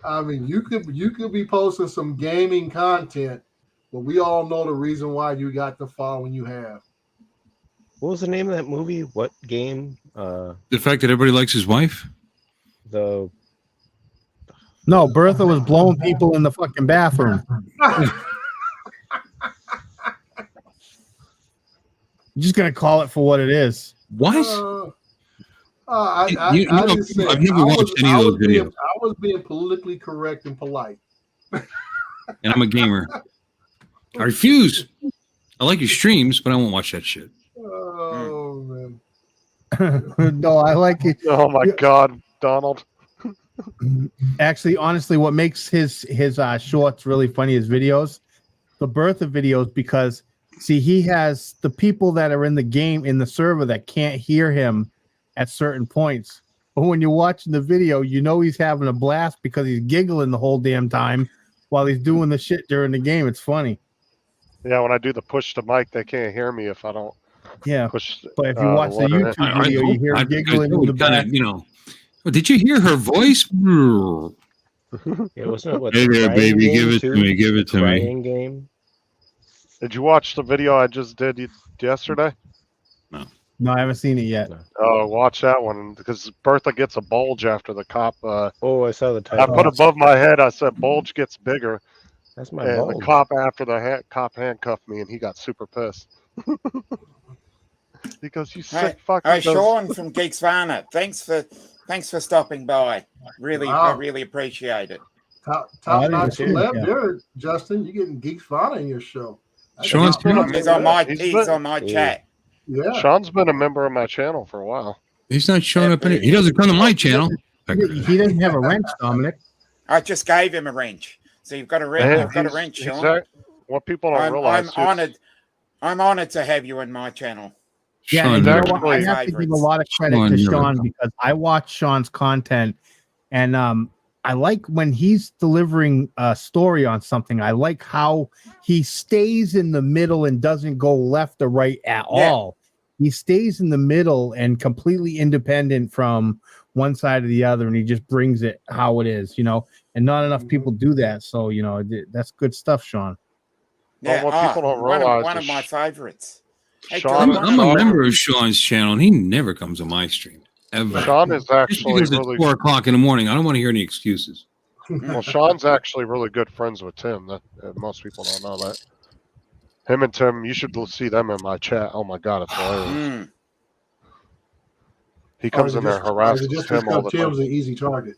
I mean, you could be posting some gaming content, but we all know the reason why you got the following you have. What was the name of that movie? What game? The fact that everybody likes his wife. The No, Bertha was blowing people in the fucking bathroom. I'm just gonna call it for what it is. What? I didn't say I've never watched any of those videos. I was being politically correct and polite. And I'm a gamer. I refuse. I like your streams, but I won't watch that shit. Oh man. No, I like it. Oh my God, Donald. Actually, honestly, what makes his shorts really funny is videos, the Bertha videos, because see, he has the people that are in the game in the server that can't hear him at certain points. But when you're watching the video, you know he's having a blast because he's giggling the whole damn time while he's doing the shit during the game. It's funny. Yeah, when I do the push to mic, they can't hear me if I don't push. But if you watch the letter in. YouTube video, you hear him giggling in the back. Oh, did you hear her voice? it wasn't what Hey the there, crying baby, game give it too? to me. Give it to me. Crying game. Did you watch the video I just did yesterday? No, I haven't seen it yet. Oh, watch that one because Bertha gets a bulge after the cop. Oh, I saw the I title. put above my head. I said bulge gets bigger, That's my and bulge. the cop after the cop handcuffed me, and he got super pissed. He goes, "You sick fuck." Hey, Sean from Geeks Varna, thanks for stopping by. Really, I Wow. really appreciate it. Top I didn't notch see it, celeb yeah. there, Justin. You're getting Geeks Fana in your show. Sean's He's on my He's on my chat. Yeah. Sean's been a member of my channel for a while. He's not showing up. He doesn't come to my channel. He doesn't have a wrench, Dominic. I just gave him a wrench. So you've got a wrench. You've got a wrench, Sean. What people don't realize. I'm honored to have you in my channel. Yeah, Sean, and you know Exactly. what? I have to give a lot of credit Sean, to you're Sean right. because I watch Sean's content, and I like when he's delivering a story on something. I like how he stays in the middle and doesn't go left or right at all. He stays in the middle and completely independent from one side or the other, and he just brings it how it is, and not enough people do that. So, that's good stuff, Sean. Yeah, what people don't realize one is of my favorites. Hey, Sean- Tom, I'm a member of Sean's channel, and he never comes on my stream ever. Sean is Just actually because it's really 4:00 in the morning, I don't want to hear any excuses. well. Sean's actually really good friends with Tim. That most people don't know that. Him and Tim, you should see them in my chat. Oh my God, it's hilarious. He comes in there harasses Tim all the Tim's time. an easy target.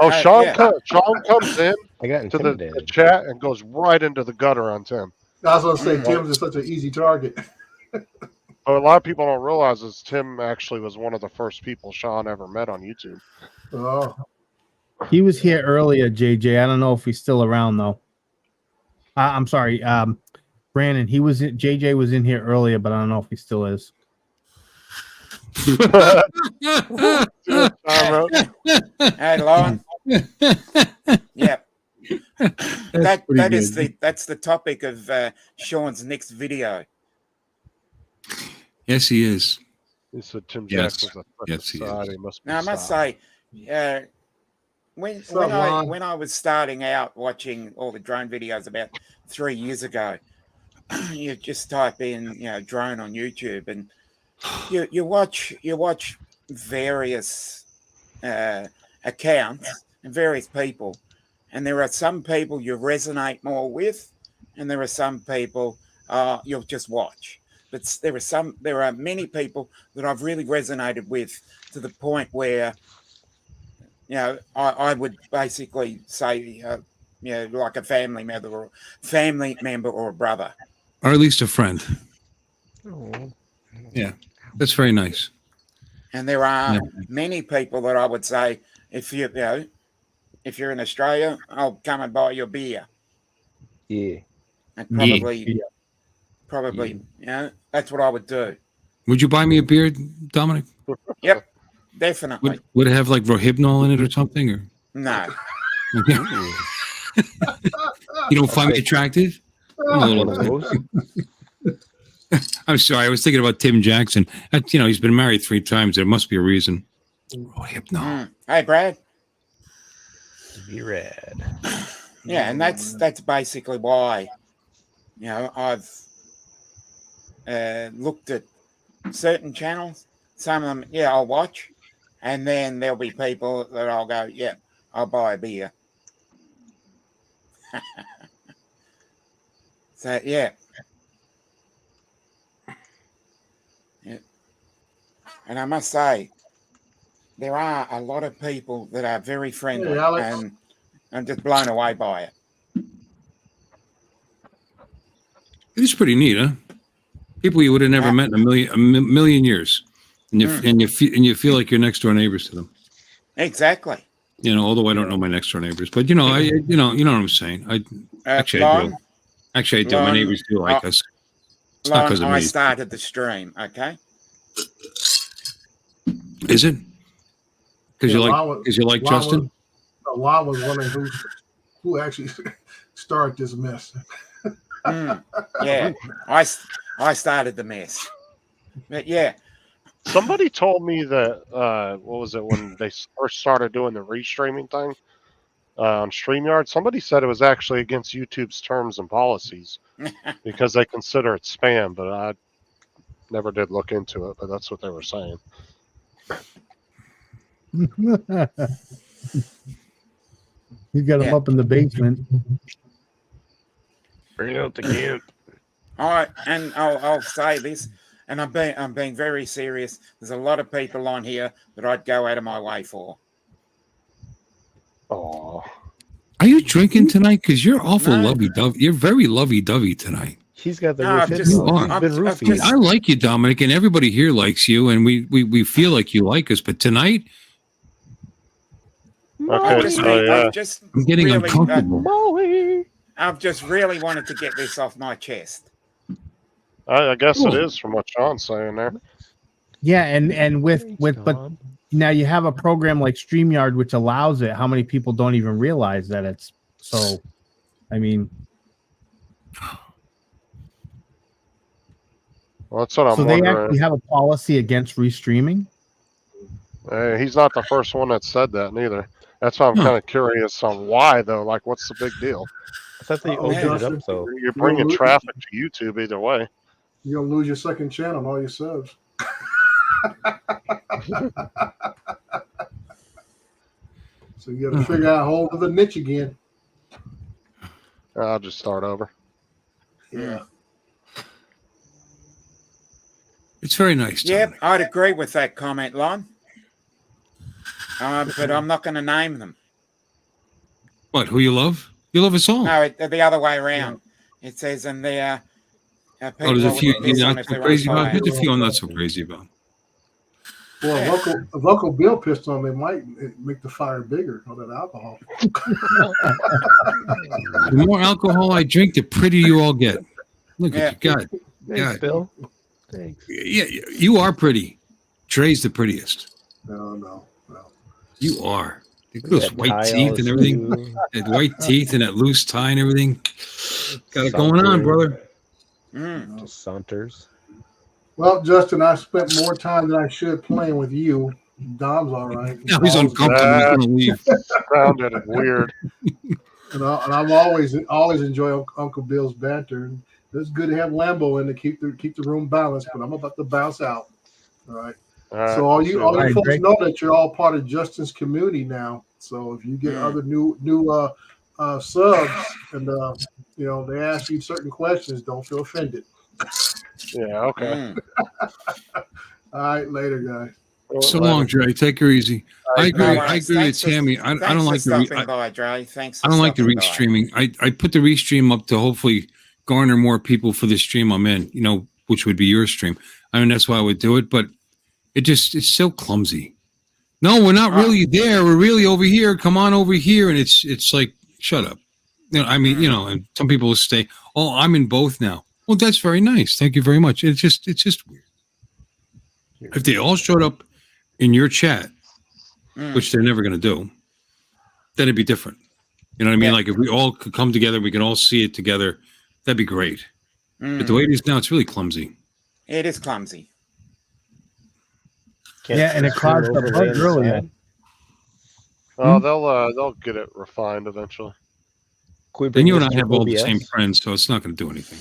Oh, Sean, yeah. Sean comes in I got to the intimidated. chat and goes right into the gutter on Tim. I was going to say Tim's is such an easy target. But a lot of people don't realize is Tim actually was one of the first people Sean ever met on YouTube. Oh, He was here earlier, JJ. I don't know if he's still around though. I'm sorry, Brandon. JJ was in here earlier, but I don't know if he still is. Hey, Lon. Yeah. That's the topic of Sean's next video. Yes, he is. He said Tim Yes. Jackson's a Yes, he side. is. He must be Now I must side. say, when I was starting out watching all the drone videos about 3 years ago, you just type in drone on YouTube and you watch various accounts, and various people. And there are some people you resonate more with, and there are some people you'll just watch. But there are many people that I've really resonated with to the point where, I would basically say, like a family member or a brother. Or at least a friend. Oh. Yeah, that's very nice. And there are many people that I would say, if you're in Australia, I'll come and buy you a beer. Yeah. And Yeah. probably, that's what I would do. Would you buy me a beer, Dominic? Yep, definitely. Would it have like Rohypnol in it or something? Or No. You don't find me attractive? I'm sorry. I was thinking about Tim Jackson. He's been married 3 times. There must be a reason. Rohypnol. Hey, Brad. Be red. Yeah, and that's basically why, I've looked at certain channels. Some of them, I'll watch, and then there'll be people that I'll go, I'll buy a beer. So yeah. And I must say, there are a lot of people that are very friendly, Hey, Alex. and I'm just blown away by it. It is pretty neat, huh? People you would have never met in a million years, and you feel like you're next door neighbors to them. Exactly. Although I don't know my next door neighbors, but you know what I'm saying. I do. Actually, I do. My neighbors do like us. It's not because of I me. started the stream. Okay. Is it? Because you like Justin? Lon was wondering who actually started this mess. Yeah, I started the mess. But yeah, Somebody told me that what was it when they first started doing the restreaming thing on StreamYard? Somebody said it was actually against YouTube's terms and policies because they consider it spam. But I never did look into it. But that's what they were saying. You got him up in the basement. Bring out the camp. all right, and I'll say this, and I'm being very serious. There's a lot of people on here that I'd go out of my way for. Oh, Are you drinking tonight? Because you're awful No. lovey-dovey. You're very lovey-dovey tonight. He's got the No, I've roof. just- He's I've been roofing. I like you, Dominic, and everybody here likes you, and we feel like you like us. But tonight, okay. So I'm getting uncomfortable. I've just really wanted to get this off my chest. I guess it is from what Sean's saying there. Yeah, and but now you have a program like StreamYard which allows it. How many people don't even realize that it's so? I mean, Well, that's what I'm so they wondering. actually have a policy against restreaming. He's not the first one that said that neither. That's why I'm kind of curious on why though. Like, what's the big deal? I thought they Oh, opened it Justin. up though. You're bringing traffic to YouTube either way. You're gonna lose your second channel and all your subs. So you got to figure out a hold of the niche again. I'll just start over. Yeah. It's very nice. Yep, Dominic. I'd agree with that comment, Lon. But I'm not going to name them. What? Who you love? You love us all. No, the other way around. It says in there. There's a few people you're on not if so they're crazy on about. fire. There's a few I'm not so crazy about. Well, a local bill pissed on, they might make the fire bigger on that alcohol. The more alcohol I drink, the prettier you all get. Look at you, God. Thanks, God. Bill. Thanks. Yeah, you are pretty. Trey's the prettiest. No. You are. Look at those That white tie teeth all and everything. smooth. That white teeth and that loose tie and everything. Got it going on, brother. Just saunters. Well, Justin, I spent more time than I should playing with you. Dom's all right. Now he's uncomfortable. He's gonna leave. Sounded weird. And I'm always enjoy Uncle Bill's banter. And it's good to have Lambo in to keep the room balanced. But I'm about to bounce out. All right. So all you right, folks Greg. know that you're all part of Justin's community now. So if you get other new subs and they ask you certain questions, don't feel offended. Yeah, okay. All right, later, guys. So long, Dre. Take her easy. I agree. No I worries. agree with Thanks for- Tammy. I Thanks don't for like stopping by, Dre. Thanks for I don't like the stopping by. restreaming. I put the restream up to hopefully garner more people for the stream I'm in, which would be your stream. I mean, that's why I would do it, but it's so clumsy. No, we're not really there. We're really over here. Come on over here. And it's like, shut up. And some people will say, oh, I'm in both now. Well, that's very nice. Thank you very much. It's just weird. If they all showed up in your chat, which they're never going to do, then it'd be different. You know what I mean? Like if we all could come together, we can all see it together. That'd be great. But the way it is now, it's really clumsy. It is clumsy. And it clogs the bug earlier. Oh, they'll get it refined eventually. Then you and I have all the same friends, so it's not going to do anything.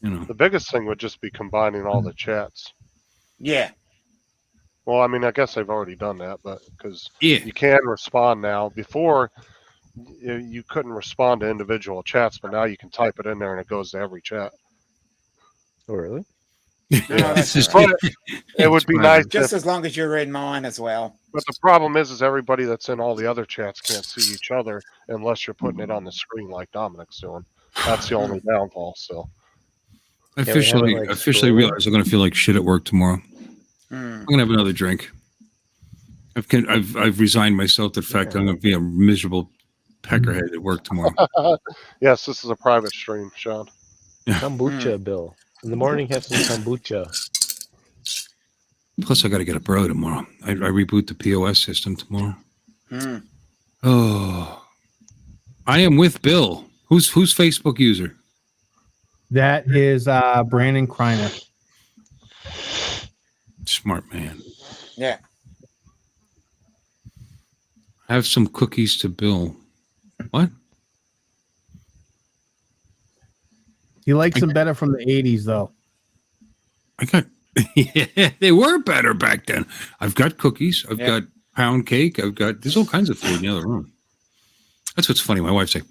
The biggest thing would just be combining all the chats. Yeah. Well, I mean, I guess they've already done that, but because you can respond now. Before, you couldn't respond to individual chats, but now you can type it in there and it goes to every chat. Oh, really? Yeah. It would be nice just as long as you're in mine as well. But the problem is everybody that's in all the other chats can't see each other unless you're putting it on the screen like Dominic's doing. That's the only downfall. So I officially realize I'm going to feel like shit at work tomorrow. I'm going to have another drink. I've resigned myself to the fact that I'm going to be a miserable peckerhead at work tomorrow. Yes, this is a private stream, Sean. Kombucha, Bill. In the morning, have some kombucha. Plus, I got to get up early tomorrow. I reboot the POS system tomorrow. Oh, I am with Bill. Who's Facebook user? That is Brandon Kreiner. Smart man. Yeah. Have some cookies to Bill. What? He likes them better from the 80s, though. Yeah, they were better back then. I've got cookies. I've got pound cake. There's all kinds of food in the other room. That's what's funny. My wife's like,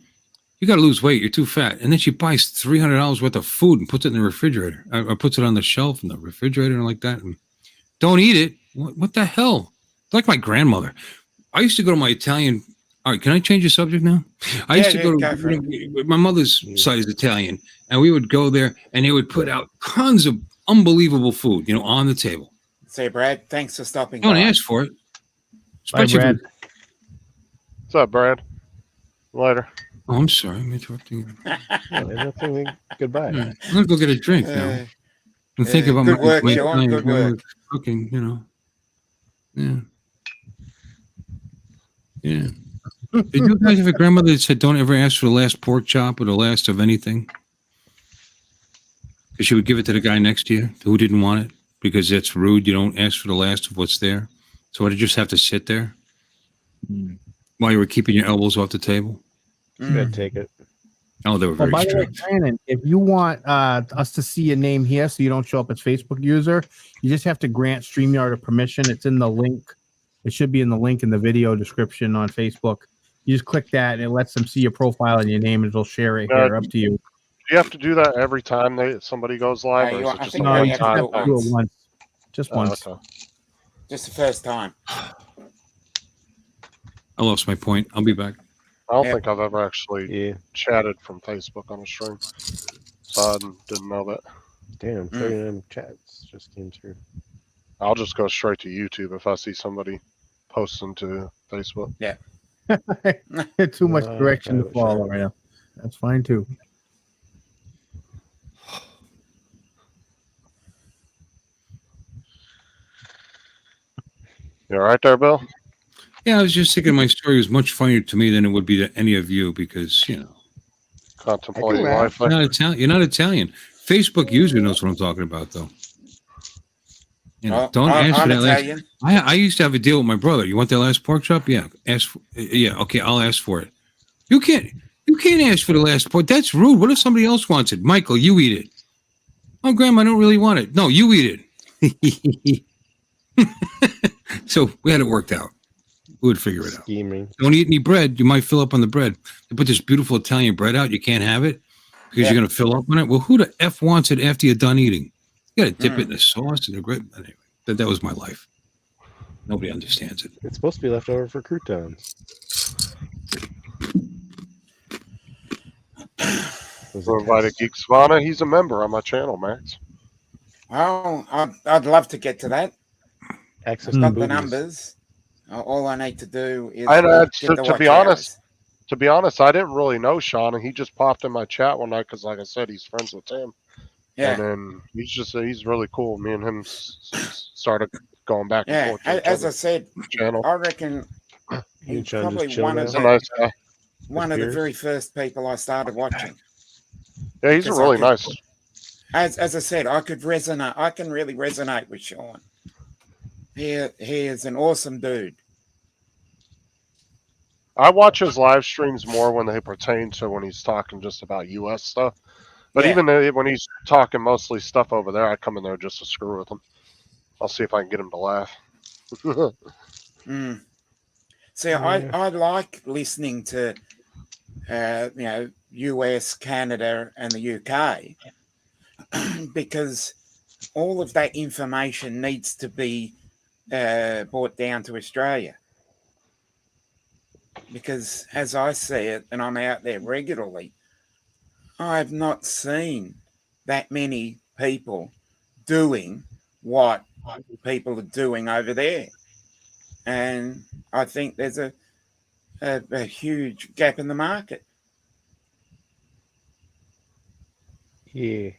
you got to lose weight. You're too fat. And then she buys $300 worth of food and puts it in the refrigerator. Or puts it on the shelf in the refrigerator and like that. And don't eat it. What the hell? It's like my grandmother. I used to go to my Italian. All right, can I change the subject now? I used to go to my mother's side is Italian, and we would go there, and they would put out tons of unbelievable food, on the table. Say, Brad, thanks for stopping Don't by. ask for it. Bye, Brad. What's up, Brad? Later. Oh, I'm sorry. I'm interrupting you. Goodbye. Yeah, I'm going to go get a drink now. And think about good work, my Sean. Good work. Cooking, Yeah. Yeah. Did you guys have a grandmother that said, don't ever ask for the last pork chop or the last of anything? Because she would give it to the guy next to you who didn't want it because it's rude. You don't ask for the last of what's there. So would it just have to sit there while you were keeping your elbows off the table? Good, take it. Oh, they were very by the way, strict. Brandon, if you want us to see your name here so you don't show up as Facebook user, you just have to grant StreamYard a permission. It's in the link. It should be in the link in the video description on Facebook. You just click that, and it lets them see your profile and your name, and it'll share it here. Up to you. Do you have to do that every time somebody goes live, or is it just No, you just have to do it once. Just once. Okay. Just the first time. I lost my point. I'll be back. I don't think I've ever actually chatted from Facebook on a stream, so I didn't know that. Damn, 39 chats just came through. I'll just go straight to YouTube if I see somebody posting to Facebook. Yeah. Too much direction to follow right now. That's fine too. You all right there, Bill? Yeah, I was just thinking my story was much funnier to me than it would be to any of you because, Contemplating life. You're not Italian. Facebook user knows what I'm talking about, though. Don't ask for that last. I used to have a deal with my brother. You want that last pork chop? Yeah, okay, I'll ask for it. You can't ask for the last pork. That's rude. What if somebody else wants it? Michael, you eat it. Oh, Grandma, I don't really want it. No, you eat it. So we had it worked out. Who would figure it out? Scheming. Don't eat any bread. You might fill up on the bread. They put this beautiful Italian bread out. You can't have it because you're going to fill up on it. Well, who the F wants it after you're done eating? You got to dip it in the sauce and the bread. Anyway, that was my life. Nobody understands it. It's supposed to be left over for croutons. So invited Geek Savannah. He's a member on my channel, Max. Well, I'd love to get to that. Access I've to got the boobies. numbers. All I need to do is I get the to watch be honest, hours. I didn't really know Sean, and he just popped in my chat one night because, like I said, he's friends with Tim. Yeah, And then he's really cool. Me and him started going back and yeah. forth. To each As I other's said, channel. I reckon You he's Sean just probably chilled one of out? He's a nice guy. the Peers? very first people I started watching. Yeah, he's a Because I really could- nice. As I said, I can really resonate with Sean. He is an awesome dude. I watch his live streams more when they pertain to when he's talking just about U.S. stuff. But Yeah. even when he's talking mostly stuff over there, I come in there just to screw with him. I'll see if I can get him to laugh. See, Yeah. I like listening to, US, Canada, and the UK because all of that information needs to be brought down to Australia. Because as I see it, and I'm out there regularly, I've not seen that many people doing what people are doing over there. And I think there's a huge gap in the market. Yeah.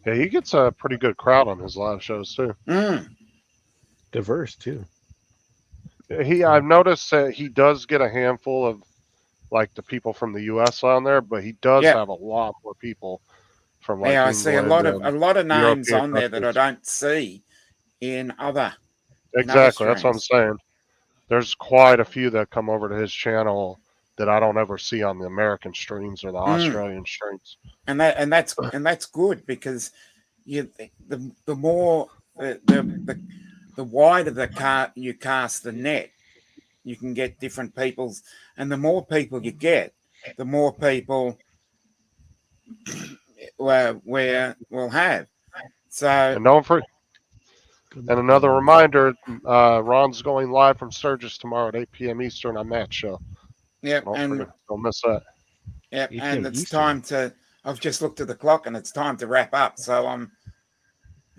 Yeah, he gets a pretty good crowd on his live shows too. Diverse too. I've noticed that he does get a handful of like the people from the U.S. on there, but he does Yeah. have a lot more people from like Yeah, I England, see a lot of names European on there that I countries. don't see in other. Exactly, that's what I'm streams. saying. There's quite a few that come over to his channel that I don't ever see on the American streams or the Australian streams. And that's good because the more the wider you cast the net, you can get different people's, and the more people you get, the more people we'll have. So And don't forget. And another reminder, Ron's going live from Sturgis tomorrow at 8 p.m. Eastern on Matt's show. yeah, Don't and forget, don't miss that. yeah, 8 and p.m. it's Eastern. time to. I've just looked at the clock, and it's time to wrap up. So I'm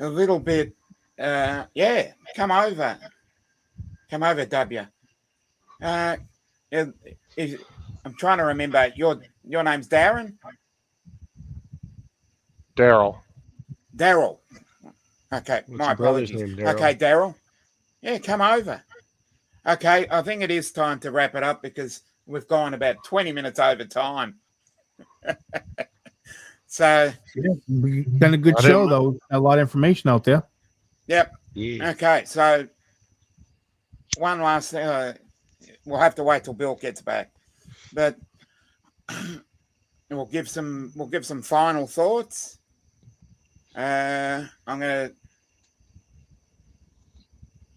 a little bit. Come over, W. I'm trying to remember your name's Darren. Daryl. Daryl. Okay, What's my your brother's apologies. name, Daryl? Okay, Daryl. Yeah, come over. Okay, I think it is time to wrap it up because we've gone about 20 minutes over time. So, Done a good I show didn't- though. A lot of information out there. yep. Yeah. Okay, so one last thing. We'll have to wait till Bill gets back, but we'll give some final thoughts. I'm going to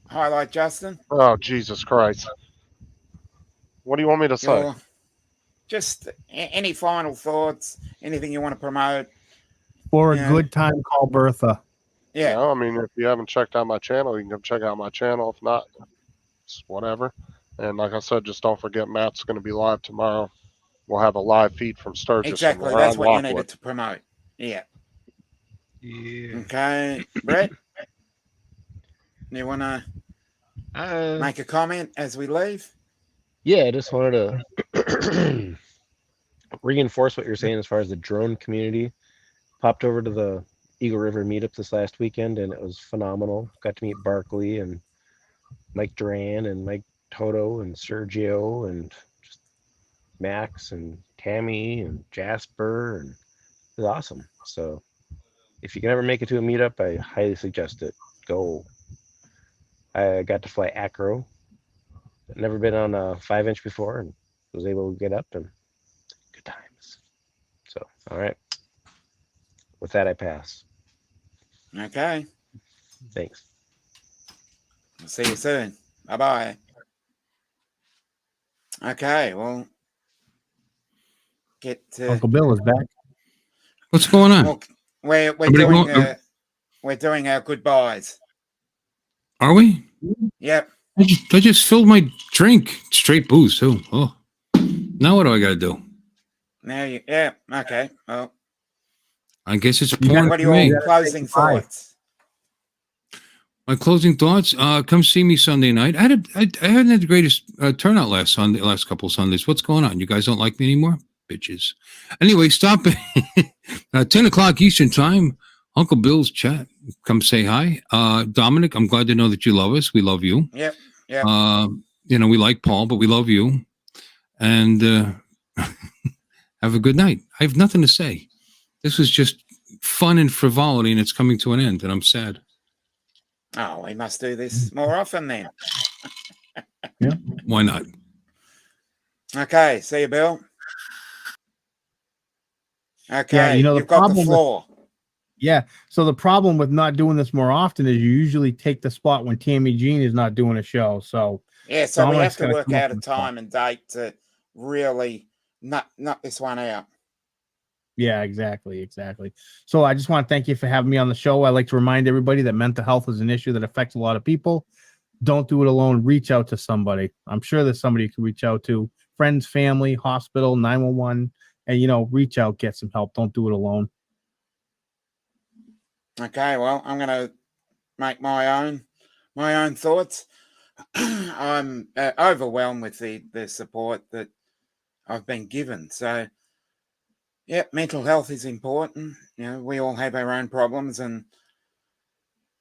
highlight Justin. Oh, Jesus Christ. What do you want me to say? Your, just any final thoughts, anything you want to promote. For a Yeah. good time, call Bertha. Yeah, No, I mean, if you haven't checked out my channel, you can come check out my channel. If not, it's whatever. And like I said, just don't forget Matt's going to be live tomorrow. We'll have a live feed from Sturgis. exactly. From That's what you Lockwood. needed to promote. Yeah. Yeah. Okay, Brett, you want to make a comment as we leave? Yeah, I just wanted to reinforce what you're saying as far as the drone community. Popped over to the Eagle River meetup this last weekend, and it was phenomenal. Got to meet Barkley and Mike Duran and Mike Toto and Sergio and just Max and Tammie and Jasper, and it was awesome. So if you can ever make it to a meetup, I highly suggest it. Go. I got to fly acro. Never been on a 5-inch before, and was able to get up, and good times. So, all right. With that, I pass. Okay. Thanks. See you soon. Bye bye. Okay, well, get Uncle Bill is back. What's going on? well, we're Everybody doing go- we're doing our goodbyes. Are we? Yep. I just filled my drink. Straight booze, too. Oh. Now what do I got to do? Now you. Yeah. Okay. Well, I guess it's You porn what are for me. your closing goodbye. thoughts? My closing thoughts. Come see me Sunday night. I hadn't had the greatest turnout last couple of Sundays. What's going on? You guys don't like me anymore, bitches. Anyway, stop at 10 o'clock Eastern time. Uncle Bill's chat. Come say hi. Dominic, I'm glad to know that you love us. We love you. Yep. Yep. We like Paul, but we love you. And have a good night. I have nothing to say. This was just fun and frivolity, and it's coming to an end, and I'm sad. Oh, we must do this more often then. Why not? Okay. See you, Bill. Okay. Yeah, you know, the you've got the problem with- floor. Yeah. So the problem with not doing this more often is you usually take the spot when Tammie Jean is not doing a show. So Yeah, so we Dominic's have to gotta work come up out a with a spot. time and date to really nut this one out. yeah, exactly. So I just want to thank you for having me on the show. I like to remind everybody that mental health is an issue that affects a lot of people. Don't do it alone. Reach out to somebody. I'm sure there's somebody you can reach out to. Friends, family, hospital, 911, and reach out, get some help. Don't do it alone. Okay, well, I'm going to make my own thoughts. I'm overwhelmed with the support that I've been given. So, yeah, mental health is important. We all have our own problems, and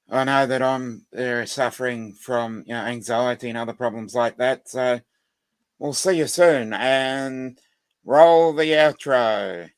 I know that I'm suffering from anxiety and other problems like that. So, we'll see you soon, and roll the outro.